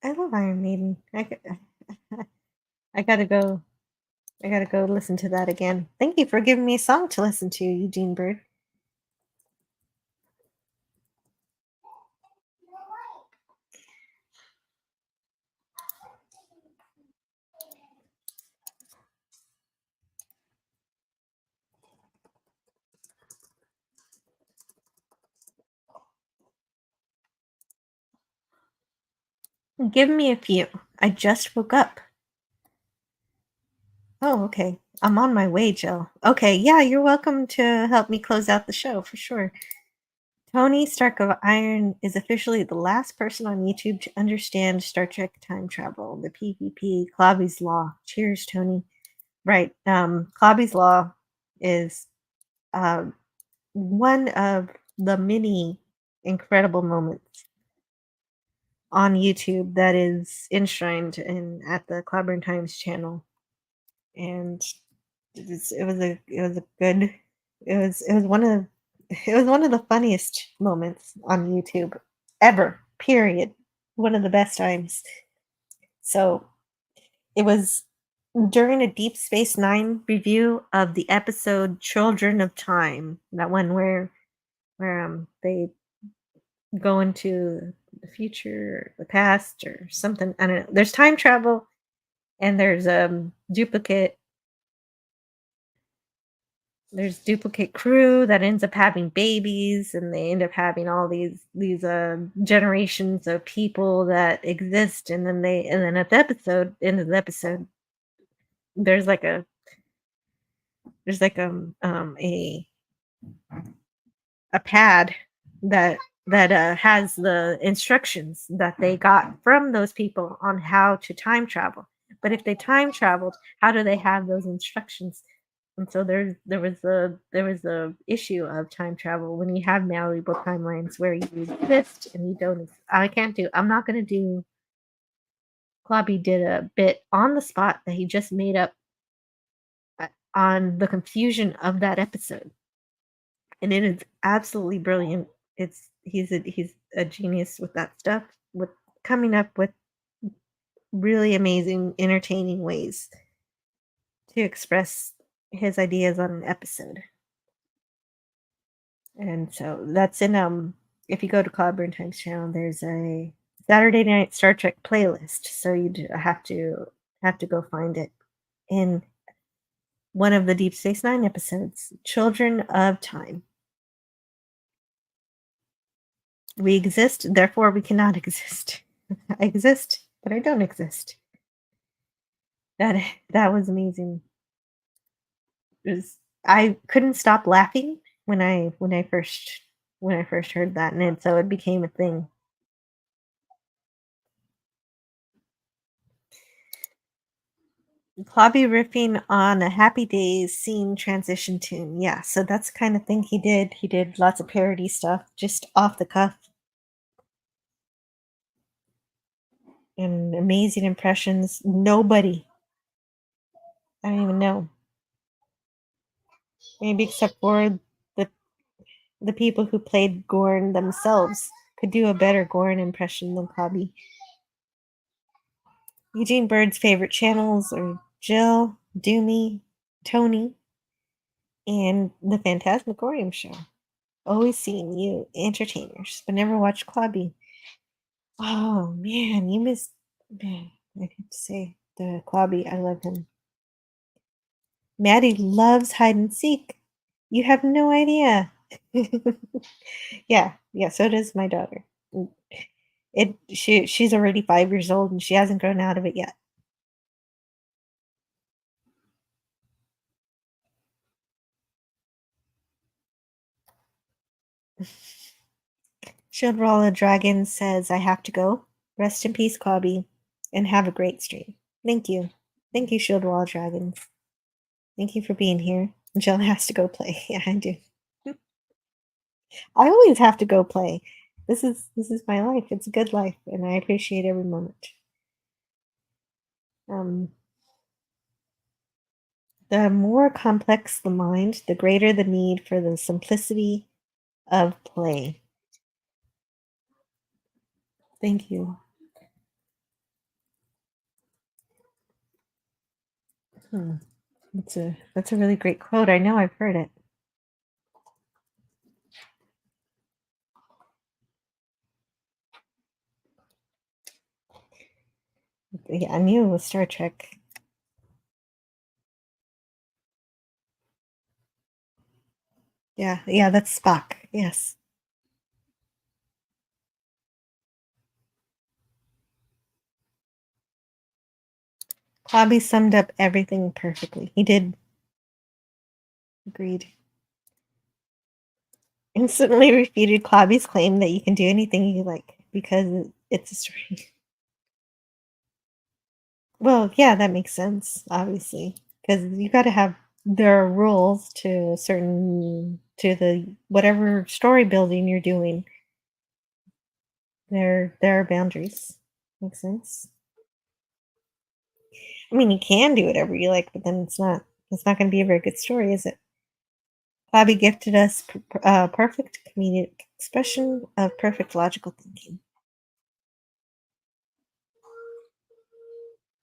I love Iron Maiden. I gotta go. I gotta go listen to that again. Thank you for giving me a song to listen to, Eugene Bird. Give me a few. I just woke up. Oh, okay. I'm on my way, Jill. Okay, yeah, you're welcome to help me close out the show for sure. Tony Stark of Iron is officially the last person on YouTube to understand Star Trek time travel, the PPP, Clobby's Law. Cheers, Tony. Right. Clobby's Law is one of the many incredible moments on YouTube that is enshrined in at the Clobberin Times channel, and it was one of the funniest moments on YouTube ever. Period. One of the best times. So it was during a Deep Space Nine review of the episode "Children of Time," that one where they go into the future, the past, or something. I don't know. There's time travel, and there's duplicate. There's duplicate crew that ends up having babies, and they end up having all these generations of people that exist, and then at the end of the episode, there's like a there's like a pad that has the instructions that they got from those people on how to time travel. But if they time traveled, how do they have those instructions? And so there was the issue of time travel when you have malleable timelines where you exist and you don't. I'm not going to do. Clobby did a bit on the spot that he just made up on the confusion of that episode, and it is absolutely brilliant. He's a genius with that stuff, with coming up with really amazing, entertaining ways to express his ideas on an episode. And so that's in if you go to Clobberin Times channel, there's a Saturday Night Star Trek playlist. So you have to go find it in one of the Deep Space Nine episodes, Children of Time. We exist, therefore we cannot exist. I exist, but I don't exist. That was amazing. I couldn't stop laughing when I first heard that, and so it became a thing. Clobby riffing on a Happy Days scene transition tune. Yeah, so that's the kind of thing he did. He did lots of parody stuff just off the cuff. And amazing impressions. Nobody, I don't even know. Maybe except for the people who played Gorn themselves could do a better Gorn impression than Clobby. Eugene Bird's favorite channels are Jill, Doomy, Tony, and the Phantasmagorium Show. Always seeing you entertainers, but never watched Clobby. Oh man, you missed. Man, I have to say the Clobby. I love him. Maddie loves hide and seek. You have no idea. Yeah, so does my daughter. She's already 5 years old and she hasn't grown out of it yet. Shieldrolla Dragon says, I have to go. Rest in peace, Clobby, and have a great stream. Thank you. Thank you, Shieldrolla Dragons. Thank you for being here. Jill has to go play. Yeah, I do. I always have to go play. This is my life. It's a good life, and I appreciate every moment. The more complex the mind, the greater the need for the simplicity of play. Thank you. That's a really great quote. I know I've heard it. Yeah, I knew it was Star Trek. Yeah, that's Spock. Yes. Clobby summed up everything perfectly. He did. Agreed. Instantly refuted Clobby's claim that you can do anything you like because it's a story. Well, yeah, that makes sense, obviously, because you got to have there are rules to the whatever story building you're doing. There are boundaries. Makes sense. I mean, you can do whatever you like, but then it's not going to be a very good story, is it? Bobby gifted us perfect comedic expression of perfect logical thinking.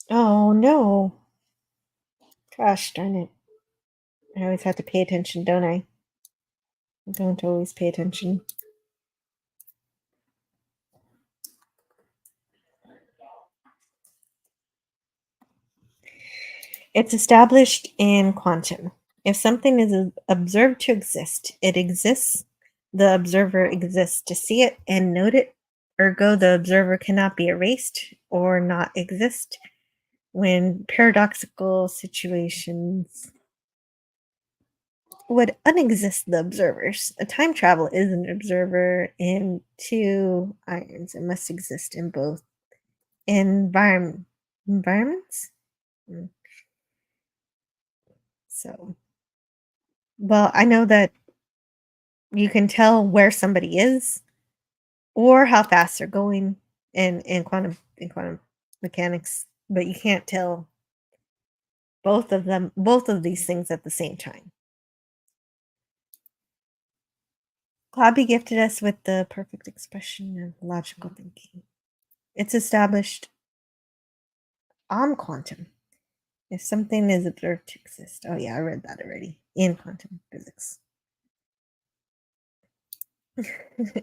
Oh no! Gosh darn it! I always have to pay attention, don't I? I don't always pay attention. It's established in quantum. If something is observed to exist, it exists. The observer exists to see it and note it. Ergo, the observer cannot be erased or not exist when paradoxical situations would unexist the observers. A time travel is an observer in two irons. It must exist in both environments. So, well, I know that you can tell where somebody is or how fast they're going in quantum mechanics, but you can't tell both of these things at the same time. Clobby gifted us with the perfect expression of logical thinking. It's established on quantum. If something is observed to exist. Oh yeah, I read that already in quantum physics.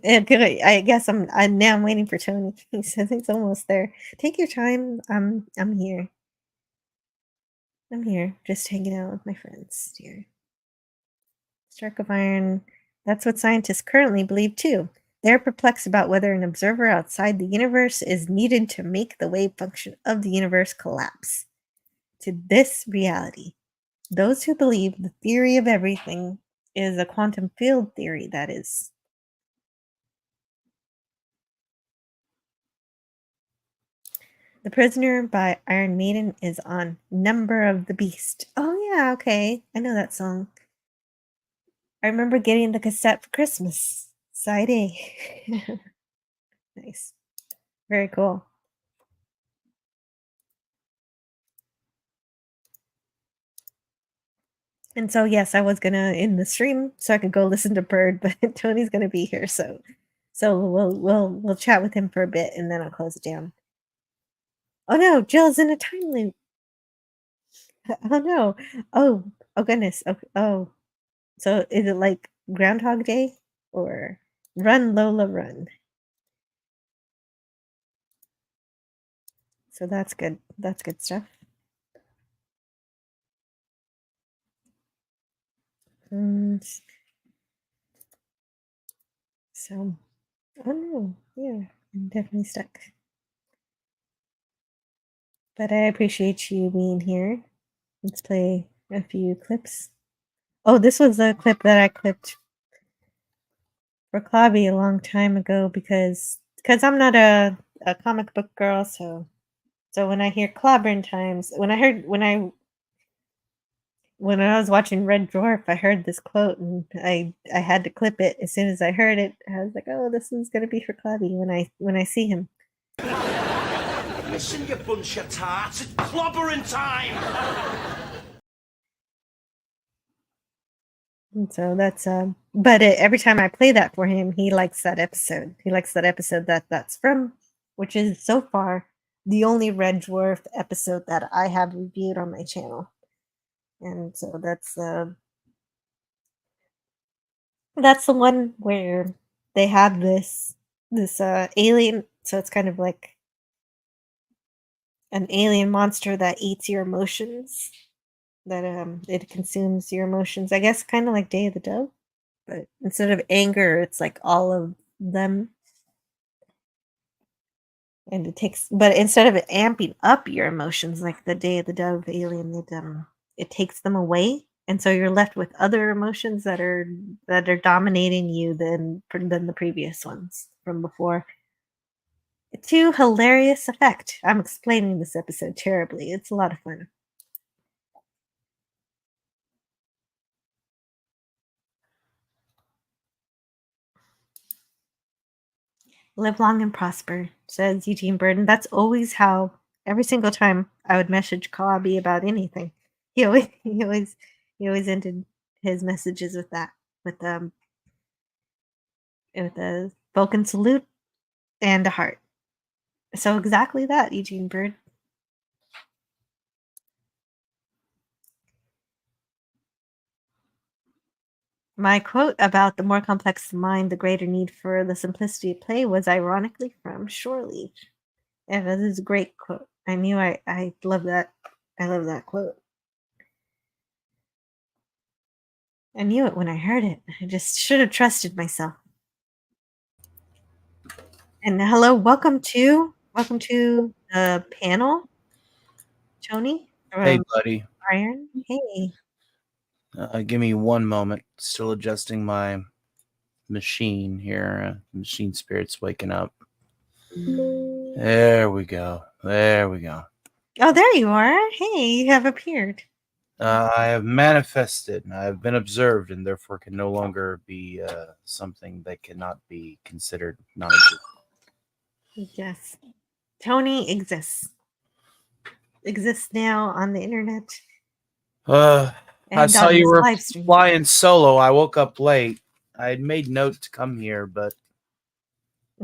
I guess I'm waiting for Tony. He says he's almost there. Take your time. I'm here. I'm here, just hanging out with my friends here. Shark of Iron. That's what scientists currently believe too. They're perplexed about whether an observer outside the universe is needed to make the wave function of the universe collapse. To this reality, those who believe the theory of everything is a quantum field theory, that is. The Prisoner by Iron Maiden is on Number of the Beast. Oh yeah, okay. I know that song. I remember getting the cassette for Christmas. Side A. Nice. Very cool. And so yes, I was gonna end the stream so I could go listen to Bird, but Tony's gonna be here, so we'll chat with him for a bit and then I'll close it down. Oh no, Jill's in a time loop. Oh no. Oh goodness. Oh. So is it like Groundhog Day or Run Lola Run? So that's good. That's good stuff. So, oh no, yeah, I'm definitely stuck. But I appreciate you being here. Let's play a few clips. Oh, this was a clip that I clipped for Clobby a long time ago because I'm not a comic book girl, so when I hear Clobbering Times, when I was watching Red Dwarf, I heard this quote and I had to clip it as soon as I heard it. I was like, "Oh, this is gonna be for Clobby when I see him." Listen, you bunch of tarts, it's clobbering time! And so that's but every time I play that for him, he likes that episode. He likes that episode that's from, which is so far the only Red Dwarf episode that I have reviewed on my channel. And so that's the one where they have this alien, so it's kind of like an alien monster that eats your emotions, that it consumes your emotions. I guess kind of like Day of the Dove, but instead of anger, it's like all of them. And it takes, but instead of it amping up your emotions like the Day of the Dove alien, it takes them away, and so you're left with other emotions that are dominating you than the previous ones from before. To hilarious effect. I'm explaining this episode terribly. It's a lot of fun. Live long and prosper, says Eugene Burden. That's always how, every single time I would message Clobby about anything, he always ended his messages with that, with a Vulcan salute and a heart. So exactly that, Eugene Bird. My quote about the more complex the mind, the greater need for the simplicity of play was ironically from Shore Leave. And this is a great quote. I knew I love that. I love that quote. I knew it when I heard it. I just should have trusted myself. And hello, welcome to the panel, Tony Hey, from buddy. Iron. Hey. Give me one moment. Still adjusting my machine here. Machine spirit's waking up. There we go. There we go. Oh, there you are. Hey, you have appeared. I have manifested. I have been observed, and therefore can no longer be something that cannot be considered non-existent. Yes. Tony exists. Exists now on the internet. I saw on you this were live stream. flying solo. I woke up late. I had made note to come here, but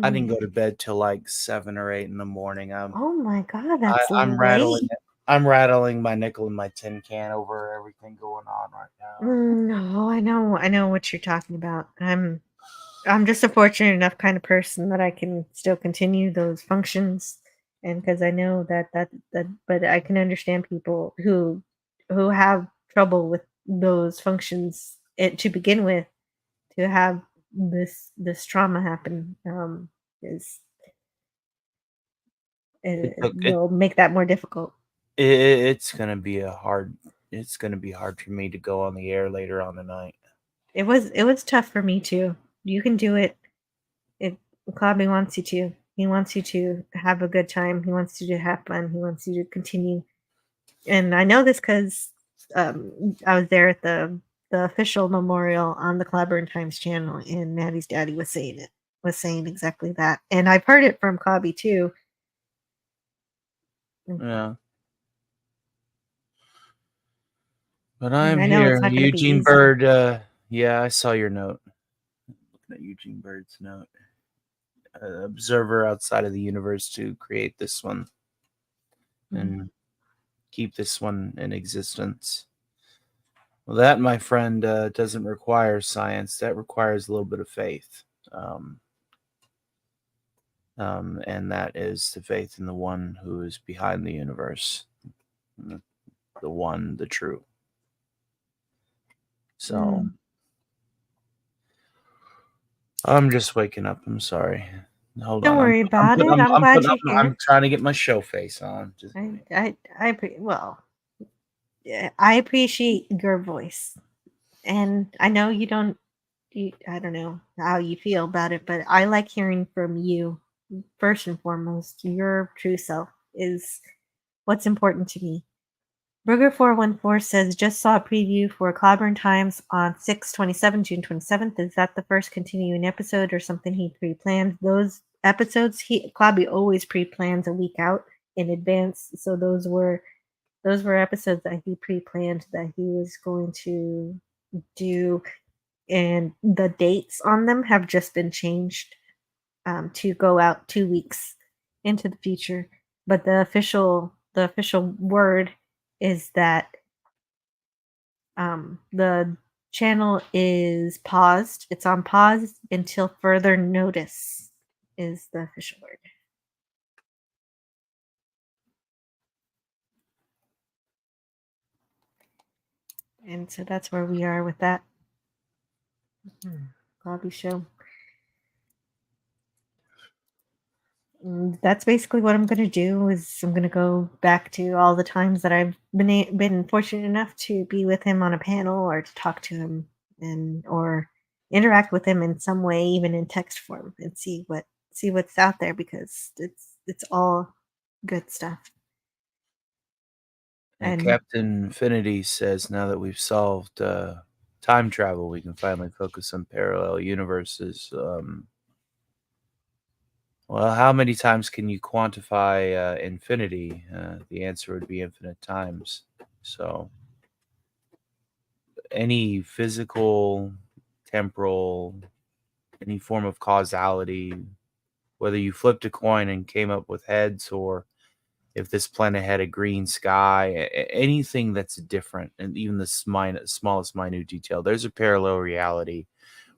I didn't go to bed till like 7 or 8 in the morning. Oh my god, that's I'm late. rattling my nickel in my tin can over everything going on right now. No, I know what you're talking about. I'm just a fortunate enough kind of person that I can still continue those functions, and because I know that but I can understand people who have trouble with those functions to begin with, to have this trauma happen is it will make that more difficult. It's gonna be hard for me to go on the air later on tonight. It was tough for me too. You can do it. Clobby wants you to. He wants you to have a good time. He wants you to have fun. He wants you to continue. And I know this because I was there at the official memorial on the Clobberin Times channel, and Maddie's daddy was saying exactly that. And I've heard it from Clobby too. Yeah. But I'm I know here. it's not gonna be Eugene easy. Bird, yeah, I saw your note. Looking at Eugene Bird's note. Observer outside of the universe to create this one and keep this one in existence. Well, that, my friend, doesn't require science. That requires a little bit of faith. And that is the faith in the one who is behind the universe, the one, the true. So I'm just waking up. I'm sorry. Hold on. Don't worry about it. I'm glad you're here. I'm trying to get my show face on. I appreciate your voice, and I know you don't I don't know how you feel about it, but I like hearing from you first and foremost. Your true self is what's important to me. Burger414 says, just saw a preview for Clobbering Times on 6/27, June 27th. Is that the first continuing episode or something he pre-planned? Those episodes, Clobby always pre-plans a week out in advance. So those were episodes that he pre-planned that he was going to do, and the dates on them have just been changed to go out 2 weeks into the future. But the official word is that the channel is paused. It's on pause until further notice is the official word. And so that's where we are with that Clobby show. And that's basically what I'm going to do. Is I'm going to go back to all the times that I've been fortunate enough to be with him on a panel or to talk to him or interact with him in some way, even in text form, and see what's out there, because it's all good stuff. And Captain Infinity says, now that we've solved time travel, we can finally focus on parallel universes. Well, how many times can you quantify infinity? The answer would be infinite times. So any physical, temporal, any form of causality, whether you flipped a coin and came up with heads, or if this planet had a green sky, anything that's different, and even the smallest minute detail, there's a parallel reality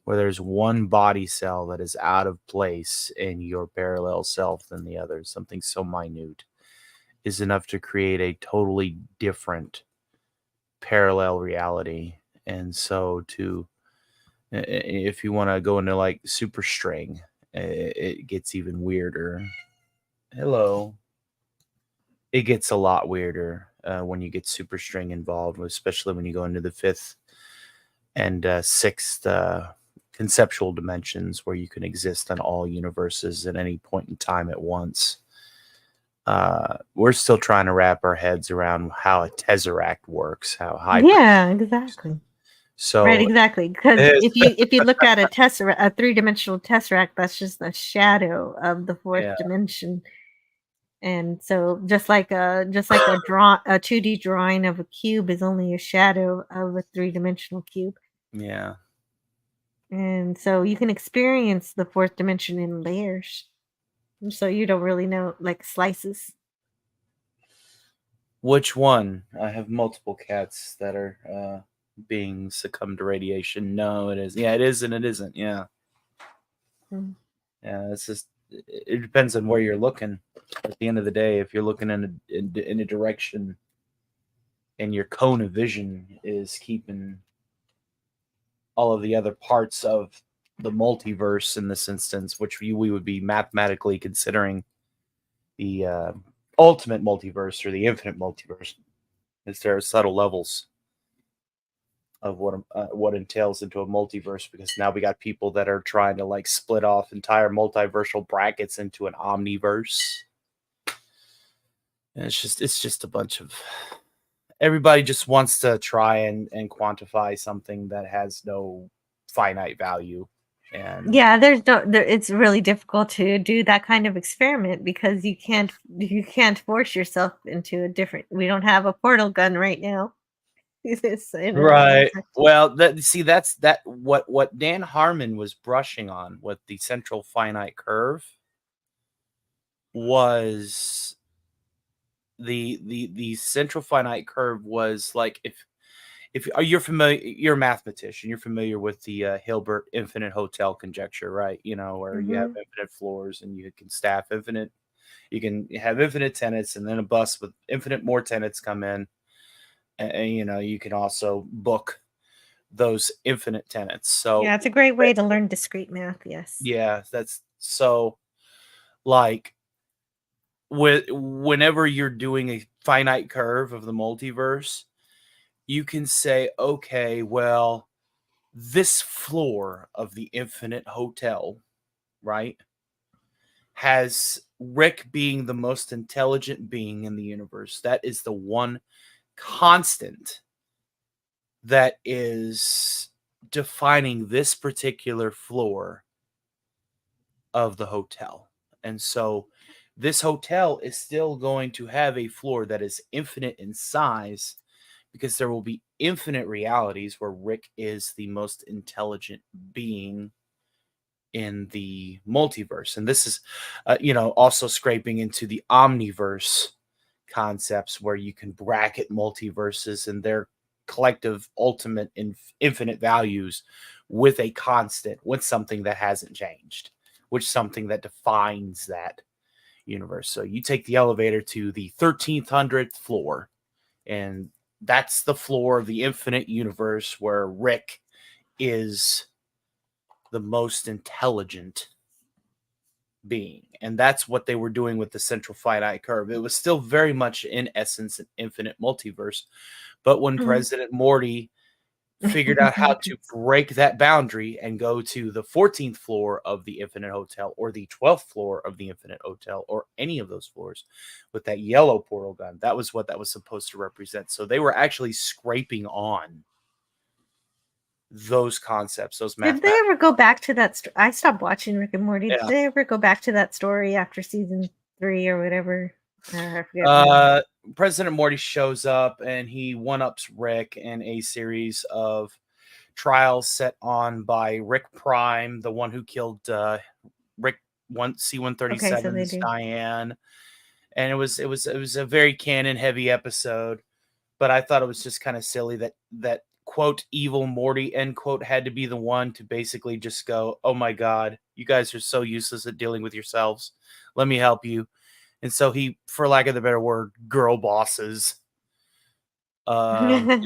where there's one body cell that is out of place in your parallel self than the other. Something so minute is enough to create a totally different parallel reality. And so if you want to go into like superstring, it gets even weirder. Hello. It gets a lot weirder when you get superstring involved, especially when you go into the fifth and sixth conceptual dimensions, where you can exist in all universes at any point in time at once. We're still trying to wrap our heads around how a tesseract works, how Yeah, exactly. So right, exactly. Because if you look at a tesseract, a 3-dimensional tesseract, that's just a shadow of the fourth dimension. And so just like a 2D drawing of a cube is only a shadow of a 3-dimensional cube. Yeah. And so you can experience the fourth dimension in layers. So you don't really know, like slices. Which one? I have multiple cats that are being succumbed to radiation. No, it is. Yeah, it is, and it isn't. Yeah. Yeah, it's just, it depends on where you're looking. At the end of the day, if you're looking in a direction, and your cone of vision is keeping all of the other parts of the multiverse in this instance, which we would be mathematically considering the ultimate multiverse or the infinite multiverse, is there are subtle levels of what entails into a multiverse, because now we got people that are trying to like split off entire multiversal brackets into an omniverse. And it's just a bunch of, everybody just wants to try and quantify something that has no finite value. And yeah, it's really difficult to do that kind of experiment, because you can't force yourself into a different, we don't have a portal gun right now. Right. Well, that's what Dan Harmon was brushing on with the central finite curve was the central finite curve was like, if you're familiar, you're a mathematician, you're familiar with the Hilbert infinite hotel conjecture, right? You know, where you have infinite floors and you can staff infinite, you can have infinite tenants, and then a bus with infinite more tenants come in. And you know, you can also book those infinite tenants. So yeah, it's a great way to learn discrete math. Yes. Yeah, that's so, like, whenever you're doing a finite curve of the multiverse, you can say, okay, well, this floor of the Infinite Hotel, right, has Rick being the most intelligent being in the universe. That is the one constant that is defining this particular floor of the hotel. And so this hotel is still going to have a floor that is infinite in size, because there will be infinite realities where Rick is the most intelligent being in the multiverse. And this is, also scraping into the omniverse concepts, where you can bracket multiverses and their collective ultimate infinite values with a constant, with something that hasn't changed, which is something that defines that universe. So you take the elevator to the 1300th floor, and that's the floor of the infinite universe where Rick is the most intelligent being. And that's what they were doing with the central finite curve. It was still very much, in essence, an infinite multiverse. But when President Morty figured out how to break that boundary and go to the 14th floor of the Infinite Hotel, or the 12th floor of the Infinite Hotel, or any of those floors with that yellow portal gun, that was what that was supposed to represent. So they were actually scraping on those concepts, those Did they mathematics. ever go back to that? I stopped watching Rick and Morty. Yeah. Did they ever go back to that story after season 3 or whatever? I forget. President Morty shows up and he one-ups Rick in a series of trials set on by Rick Prime, the one who killed Rick C-137's Diane. And it was a very canon heavy episode, but I thought it was just kind of silly that quote evil Morty end quote had to be the one to basically just go, oh my god, you guys are so useless at dealing with yourselves, let me help you. And so he, for lack of the better word, girl bosses. Yeah,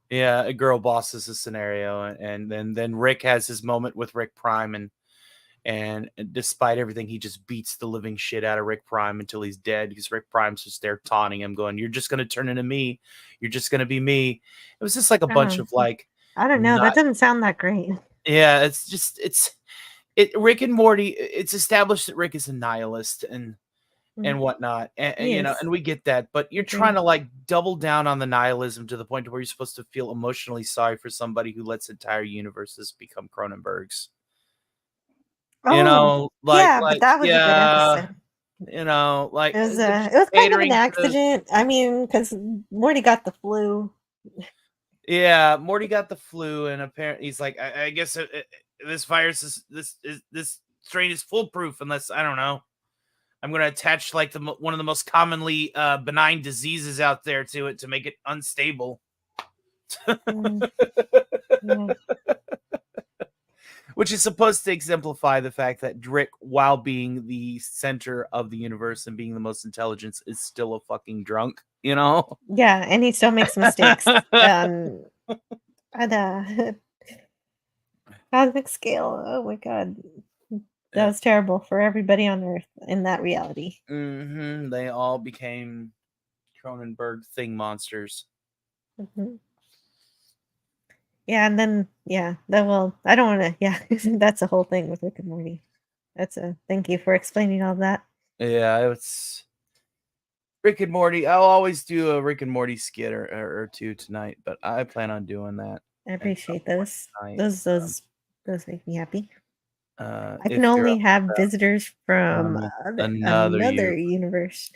a girl bosses the scenario, and then Rick has his moment with Rick Prime, and despite everything, he just beats the living shit out of Rick Prime until he's dead, because Rick Prime's just there taunting him, going, "You're just gonna turn into me. You're just gonna be me." It was just like a bunch of like, I don't know. That doesn't sound that great. Yeah, Rick and Morty. It's established that Rick is a nihilist and whatnot, and and we get that, but you're trying to like double down on the nihilism to the point where you're supposed to feel emotionally sorry for somebody who lets entire universes become Cronenbergs. But that was a good episode. Like it was kind of an accident. I mean, because Morty got the flu. Yeah, Morty got the flu, and apparently he's like, I guess this virus is this strain is foolproof unless, I don't know, I'm going to attach like one of the most commonly benign diseases out there to it to make it unstable. Which is supposed to exemplify the fact that Rick, while being the center of the universe and being the most intelligent, is still a fucking drunk, Yeah, and he still makes mistakes. Cosmic scale. Oh my god. That was terrible for everybody on Earth in that reality. They all became Cronenberg thing monsters. Yeah, and then I don't want to. Yeah, that's a whole thing with Rick and Morty. Thank you for explaining all that. Yeah, it's Rick and Morty. I'll always do a Rick and Morty skit or two tonight, but I plan on doing that. I appreciate those. Those make me happy. I if can you're only up have for that. visitors from another universe.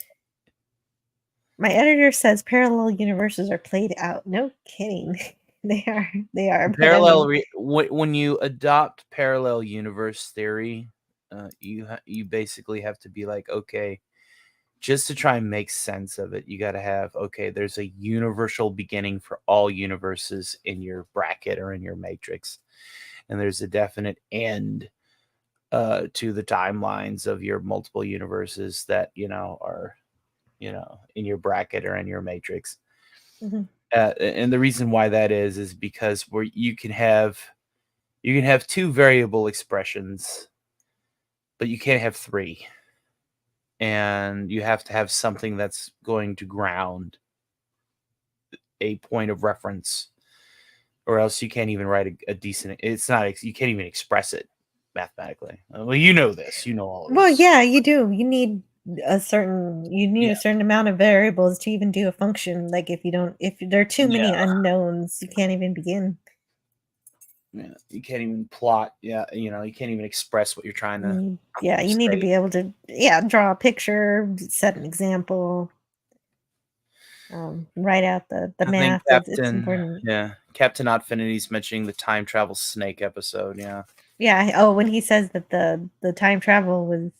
My editor says parallel universes are played out. No kidding. They are. Parallel when you adopt parallel universe theory, you basically have to be like, okay, just to try and make sense of it, you got to have, okay, there's a universal beginning for all universes in your bracket or in your matrix, and there's a definite end to the timelines of your multiple universes that are in your bracket or in your matrix. And the reason why that is because where you can have two variable expressions, but you can't have three, and you have to have something that's going to ground a point of reference or else you can't even write a decent. It's not. You can't even express it mathematically. Well, you know this. You know all of Well, this. yeah, you do. You need a certain Yeah. amount of variables to even do a function. Like if there are too many Yeah. unknowns, you can't even begin. Yeah, you can't even plot. Yeah, you can't even express what you're trying to. Yeah, you need to be able to draw a picture, set an example, write out the I think math. It's Captain. important. Yeah, Captain Oddfinity's mentioning the time travel snake episode. Yeah. Yeah. Oh, when he says that the time travel was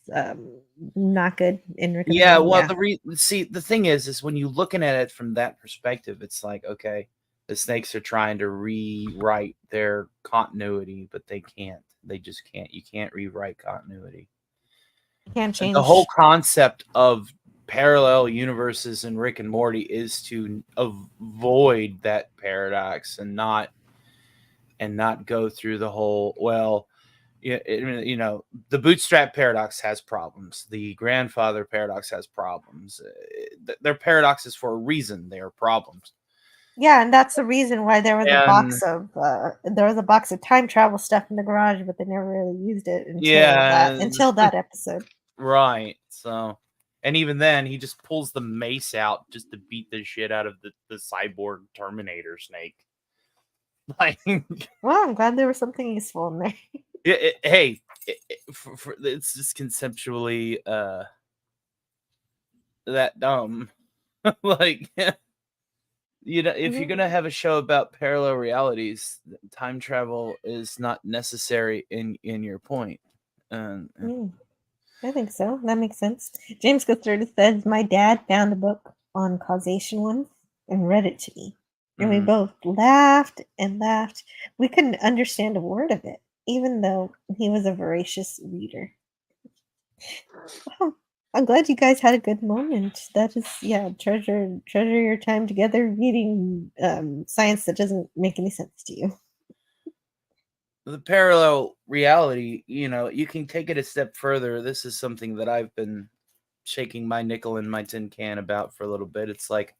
not good in Rick and Yeah. Morty. Well, Yeah. see, the thing is when you're looking at it from that perspective, it's like, okay, the snakes are trying to rewrite their continuity, but they can't. They just can't. You can't rewrite continuity. Can't change The whole concept of parallel universes in Rick and Morty is to avoid that paradox and not go through the whole, well, the bootstrap paradox has problems. The grandfather paradox has problems. They're paradoxes for a reason. They are problems. Yeah, and that's the reason why there was And a box of time travel stuff in the garage, but they never really used it yeah, until that episode. right. So, and even then, he just pulls the mace out just to beat the shit out of the cyborg Terminator snake. Like, Well, I'm glad there was something useful in there. hey, it's just conceptually that dumb. Like, if you're gonna have a show about parallel realities, time travel is not necessary in your point. I think so. That makes sense. James Guthrie says, my dad found a book on causation once and read it to me. And we both laughed and laughed. We couldn't understand a word of it, even though he was a voracious reader. Well, I'm glad you guys had a good moment. That is, treasure your time together reading science that doesn't make any sense to you. The parallel reality, you can take it a step further. This is something that I've been shaking my nickel in my tin can about for a little bit. It's like,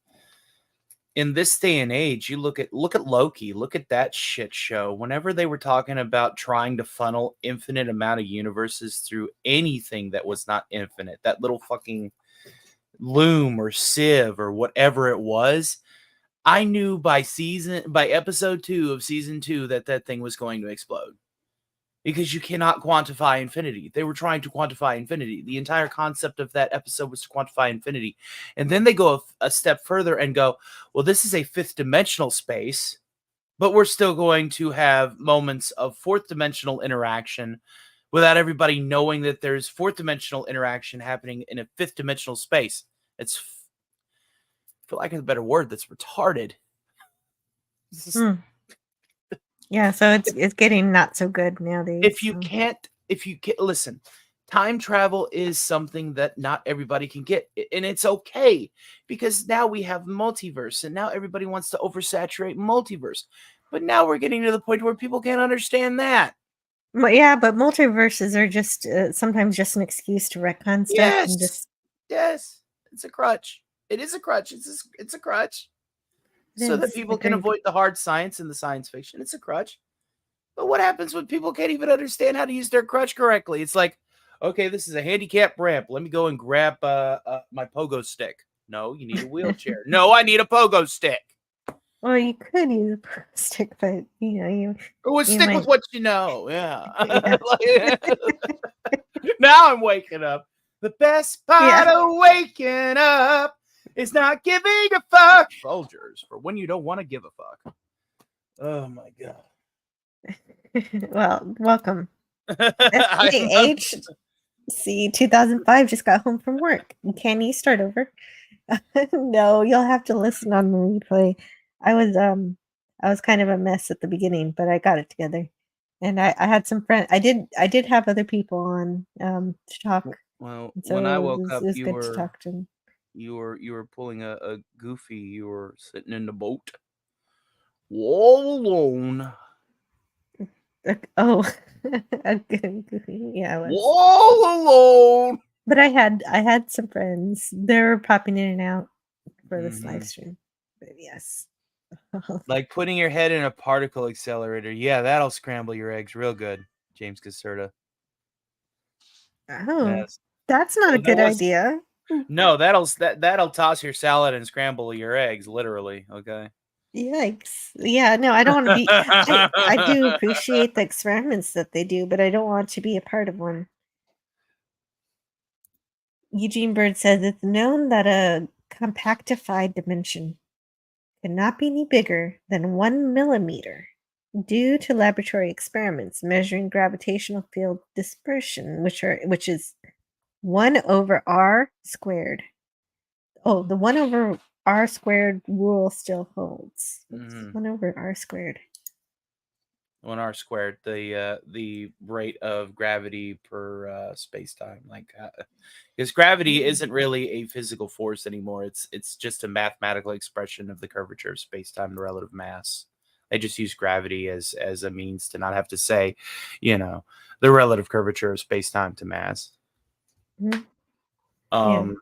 in this day and age, you look at Loki, look at that shit show. Whenever they were talking about trying to funnel infinite amount of universes through anything that was not infinite, that little fucking loom or sieve or whatever it was, I knew by episode 2 of season 2 that thing was going to explode. Because you cannot quantify infinity. They were trying to quantify infinity. The entire concept of that episode was to quantify infinity. And then they go a step further and go, well, this is a 5th dimensional space, but we're still going to have moments of 4th dimensional interaction without everybody knowing that there's 4th dimensional interaction happening in a 5th dimensional space. It's, for lack of a better word, that's retarded. Yeah, so it's getting not so good nowadays. If you can't listen, time travel is something that not everybody can get, and it's okay, because now we have multiverse, and now everybody wants to oversaturate multiverse. But now we're getting to the point where people can't understand that. Well, yeah, but multiverses are just sometimes just an excuse to retcon stuff. Yes, it's a crutch. It is a crutch. It's a crutch. So that people can avoid the hard science and the science fiction. It's a crutch. But what happens when people can't even understand how to use their crutch correctly? It's like, okay, this is a handicap ramp. Let me go and grab my pogo stick. No, you need a wheelchair. No, I need a pogo stick. Well, you could use a pogo stick, but stick with what you know. Yeah. Now I'm waking up. The best part of waking up is not giving a fuck. Folgers for when you don't want to give a fuck. Oh my god. Well, welcome. See, 2005 just got home from work. Can you start over? No, you'll have to listen on the replay. I was kind of a mess at the beginning, but I got it together. And I had some friends. I did have other people on to talk. Well, so when I woke up, it was good to talk to them. You were pulling a goofy. You were sitting in the boat, all alone. Oh, yeah, I was all alone. But I had some friends. They were popping in and out for this live stream. But yes, Like putting your head in a particle accelerator. Yeah, that'll scramble your eggs real good, James Caserta. Oh, Yes. that's not a good idea. No, that'll toss your salad and scramble your eggs, literally. Okay. Yikes. Yeah, no, I don't want to be I do appreciate the experiments that they do, but I don't want to be a part of one. Eugene Bird says it's known that a compactified dimension cannot be any bigger than 1 millimeter due to laboratory experiments measuring gravitational field dispersion, which is 1 over r squared. Oh, the 1 over r squared rule still holds. Mhm. 1 over r squared. 1r squared, the rate of gravity per space time, like because gravity isn't really a physical force anymore. It's just a mathematical expression of the curvature of space time and relative mass. They just use gravity as a means to not have to say, the relative curvature of space time to mass. Mhm. Um. Yeah.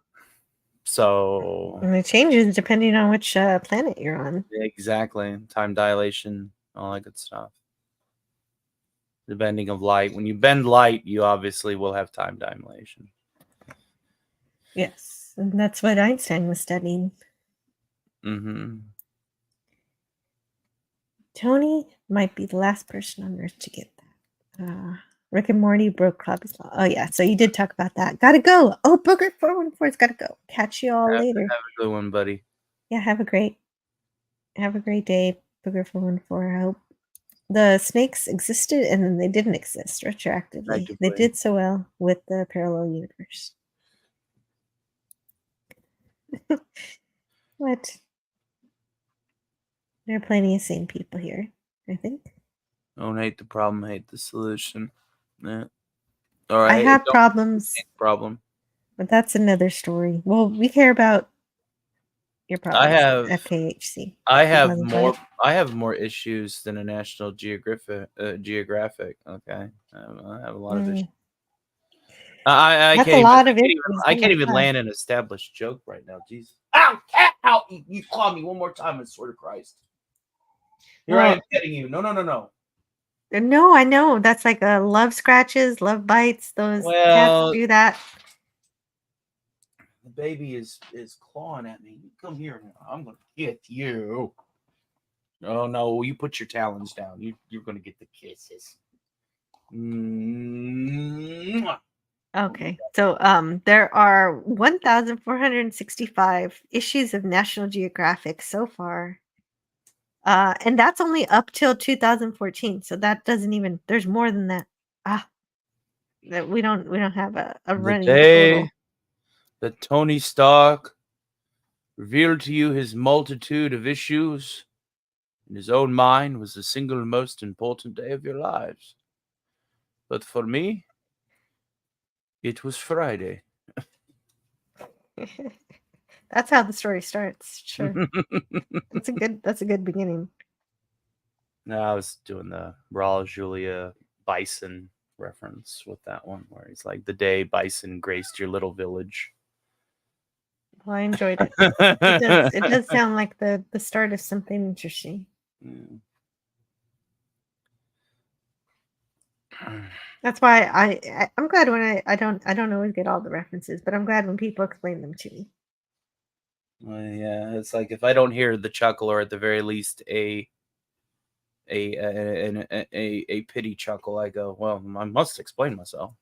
So And it changes depending on which planet you're on. exactly, time dilation, all that good stuff. The bending of light. When you bend light, you obviously will have time dilation. Yes, and that's what Einstein was studying. Mm-hmm. Tony might be the last person on Earth to get that. Rick and Morty broke Clobby's law. Oh yeah, so you did talk about that. Gotta go. Oh, Booger 414's gotta go. Catch you all later. Have a good one, buddy. Yeah, have a great day, Booger 414. I hope the snakes existed and then they didn't exist retroactively. They did so well with the parallel universe. What? There are plenty of sane people here, I think. Don't hate the problem, hate the solution. Yeah. All I right. have problems, Problem. but that's another story. Well, we care about your problems. FKHC. I have more issues than a National Geographic. Okay. I have a lot of issues. I That's can't a lot of even, issues. I Oh can't my even God. land an established joke right now. Jeez. Ow! Cat! Ow! You claw me one more time, I swear to Christ. Here I am getting you. No. No, I know. That's like love scratches, love bites. Those cats do that. The baby is clawing at me. Come here now. I'm gonna get you. Oh no, you put your talons down. You're gonna get the kisses. Mwah. Okay. So there are 1,465 issues of National Geographic so far. And that's only up till 2014. So that doesn't even there's more than that. That we don't have a running total. That Tony Stark revealed to you his multitude of issues in his own mind was the single most important day of your lives. But for me, it was Friday. That's how the story starts. Sure. That's a good beginning. No, I was doing the Raul Julia Bison reference with that one, where he's like, the day Bison graced your little village. Well, I enjoyed it. It does sound like the start of something interesting. That's why I'm glad when I don't always get all the references, but I'm glad when people explain them to me. Well, yeah, it's like if I don't hear the chuckle, or at the very least a pity chuckle, I go, well, I must explain myself.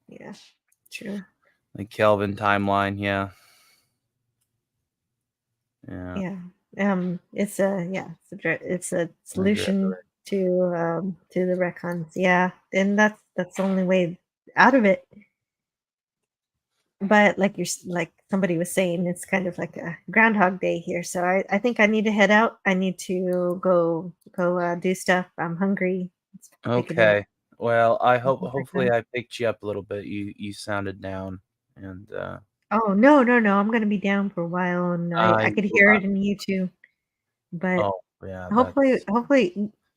Yeah, true. Like Kelvin timeline, yeah. It's a solution to the retcons. Yeah, and that's the only way out of it. But like somebody was saying, it's kind of like a Groundhog Day here. So I think I need to head out. I need to go do stuff. I'm hungry. Okay. Well, hopefully I picked you up a little bit. You sounded down, and oh no, I'm gonna be down for a while, and I could hear it in you too. But hopefully,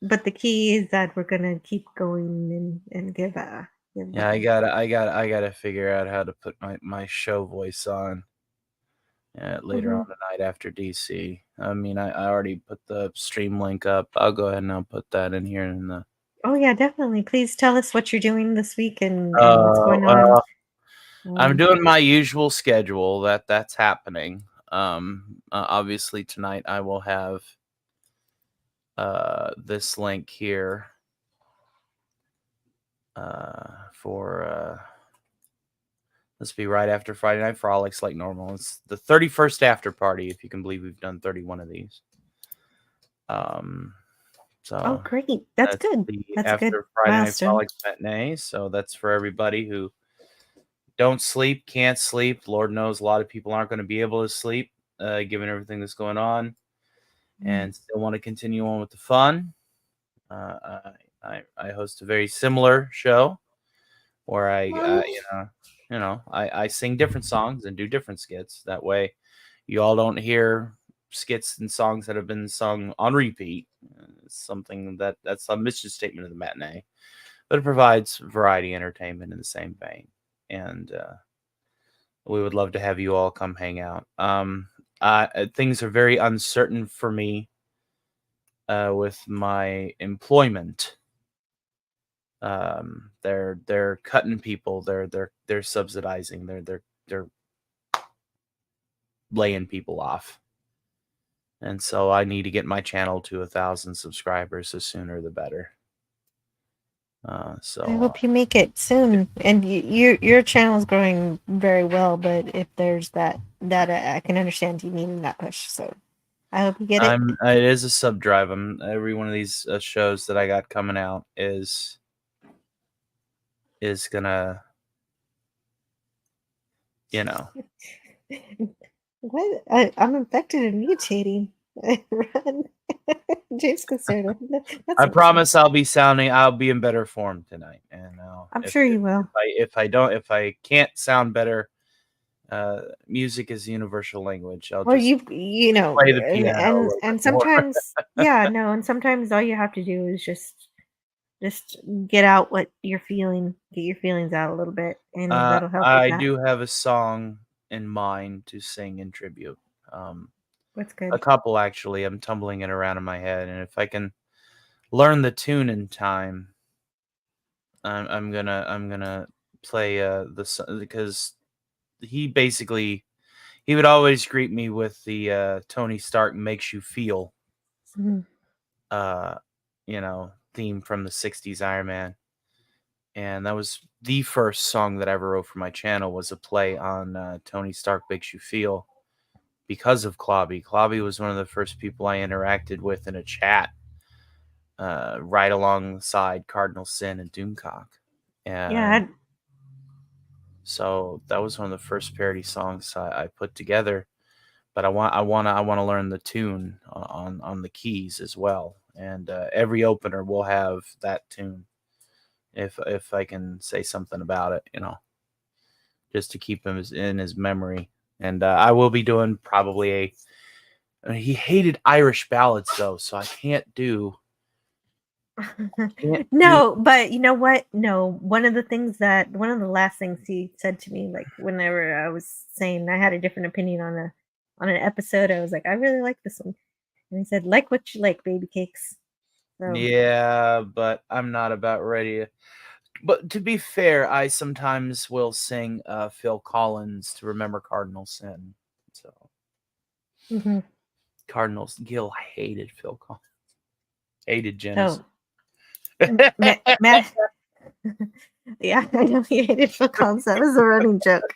but the key is that we're gonna keep going and give yeah, I gotta figure out how to put my show voice on, later on tonight after DC. I mean, I already put the stream link up. I'll go ahead and I'll put that in here in the. Oh yeah, definitely. Please tell us what you're doing this week and what's going on. I'm doing my usual schedule. That's happening. Obviously tonight I will have this link here for let's be right after Friday Night Frolics like normal. It's the 31st after party, if you can believe we've done 31 of these. So oh great, that's good. That's after good Friday Night milestone. Frolics matinee. So that's for everybody who don't sleep, can't sleep. Lord knows a lot of people aren't going to be able to sleep, given everything that's going on, and still want to continue on with the fun. I host a very similar show where I sing different songs and do different skits. That way, you all don't hear skits and songs that have been sung on repeat. It's something that's a mission statement of the matinee, but it provides variety entertainment in the same vein. And we would love to have you all come hang out. Things are very uncertain for me with my employment. They're cutting people. They're subsidizing. They're laying people off. And so I need to get my channel to 1,000 subscribers. The sooner the better. So I hope you make it soon. And your channel is growing very well, but if there's that I can understand you needing that push. So I hope you get it. It is a sub drive. Every one of these shows that I got coming out is gonna, What? I'm infected and mutating. Run. James Caserta. I promise I'll be in better form tonight. And I'm sure you will. If I can't sound better, music is the universal language. I'll Well, just you know, play the piano and sometimes, yeah, no, and sometimes all you have to do is just get out what you're feeling, get your feelings out a little bit, and that'll help. I do have a song in mind to sing in tribute. That's good. A couple actually. I'm tumbling it around in my head, and if I can learn the tune in time, I'm gonna play the song, because he would always greet me with the Tony Stark Makes You Feel theme from the 60s Iron Man. And that was the first song that I ever wrote for my channel, was a play on Tony Stark Makes You Feel, because of Clobby. Clobby was one of the first people I interacted with in a chat, right alongside Cardinal Sin and Doomcock. And so that was one of the first parody songs I put together. But I want to learn the tune on the keys as well. And every opener will have that tune, if I can say something about it, just to keep him in his memory. And I will be doing probably he hated Irish ballads though, so I can't do. No, but you know what? No, one of the last things he said to me, like whenever I was saying I had a different opinion on an episode, I was like, I really like this one, and he said, like what you like, baby cakes. So. Yeah, but I'm not about ready. But to be fair, I sometimes will sing Phil Collins to remember Cardinal Sin. So Cardinals, Gil hated Phil Collins. Hated Genesis. Matt. Yeah, I know he hated Phil Collins. That was a running joke.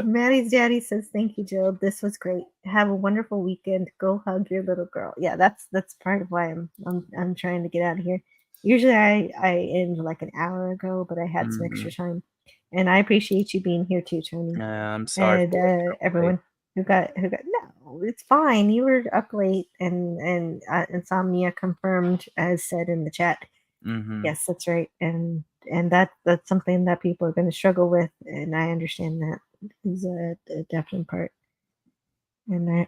Maddie's daddy says, "Thank you, Jill. This was great. Have a wonderful weekend. Go hug your little girl." Yeah, that's part of why I'm trying to get out of here. Usually I end like an hour ago, but I had some extra time, and I appreciate you being here too, Tony. I'm sorry, and everyone who got no, it's fine. You were up late, and insomnia confirmed, as said in the chat. Yes, that's right, and that's something that people are going to struggle with, and I understand that is a definite part. And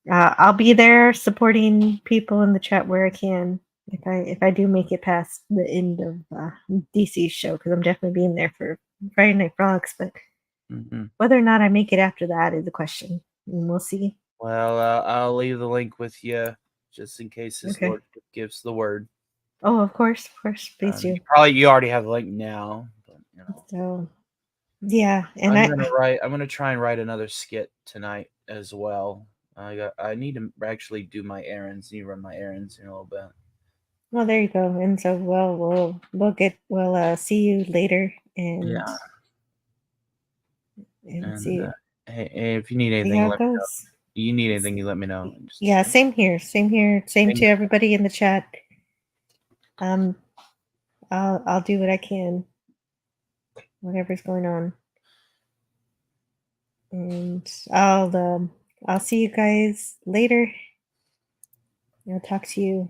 I'll be there supporting people in the chat where I can, if I do make it past the end of DC's show, because I'm definitely being there for Friday Night Frolics. But Whether or not I make it after that is the question. And we'll see. Well, I'll leave the link with you just in case his Okay. lordship gives the word. Oh, of course, please do. You already have the link now, but you know. So, yeah, and I'm gonna try and write another skit tonight as well. I need to actually do my errands. Need to run my errands in a little bit. Well, there you go. And so, we'll see you later, and see. Hey, if you need See anything, how it let me know. goes. You need anything, you let me know. Yeah, same here. Same to everybody in the chat. I'll do what I can, whatever's going on, and I'll see you guys later. I'll talk to you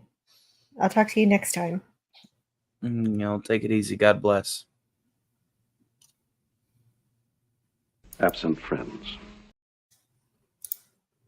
next time. Take it easy. God bless. Absent friends.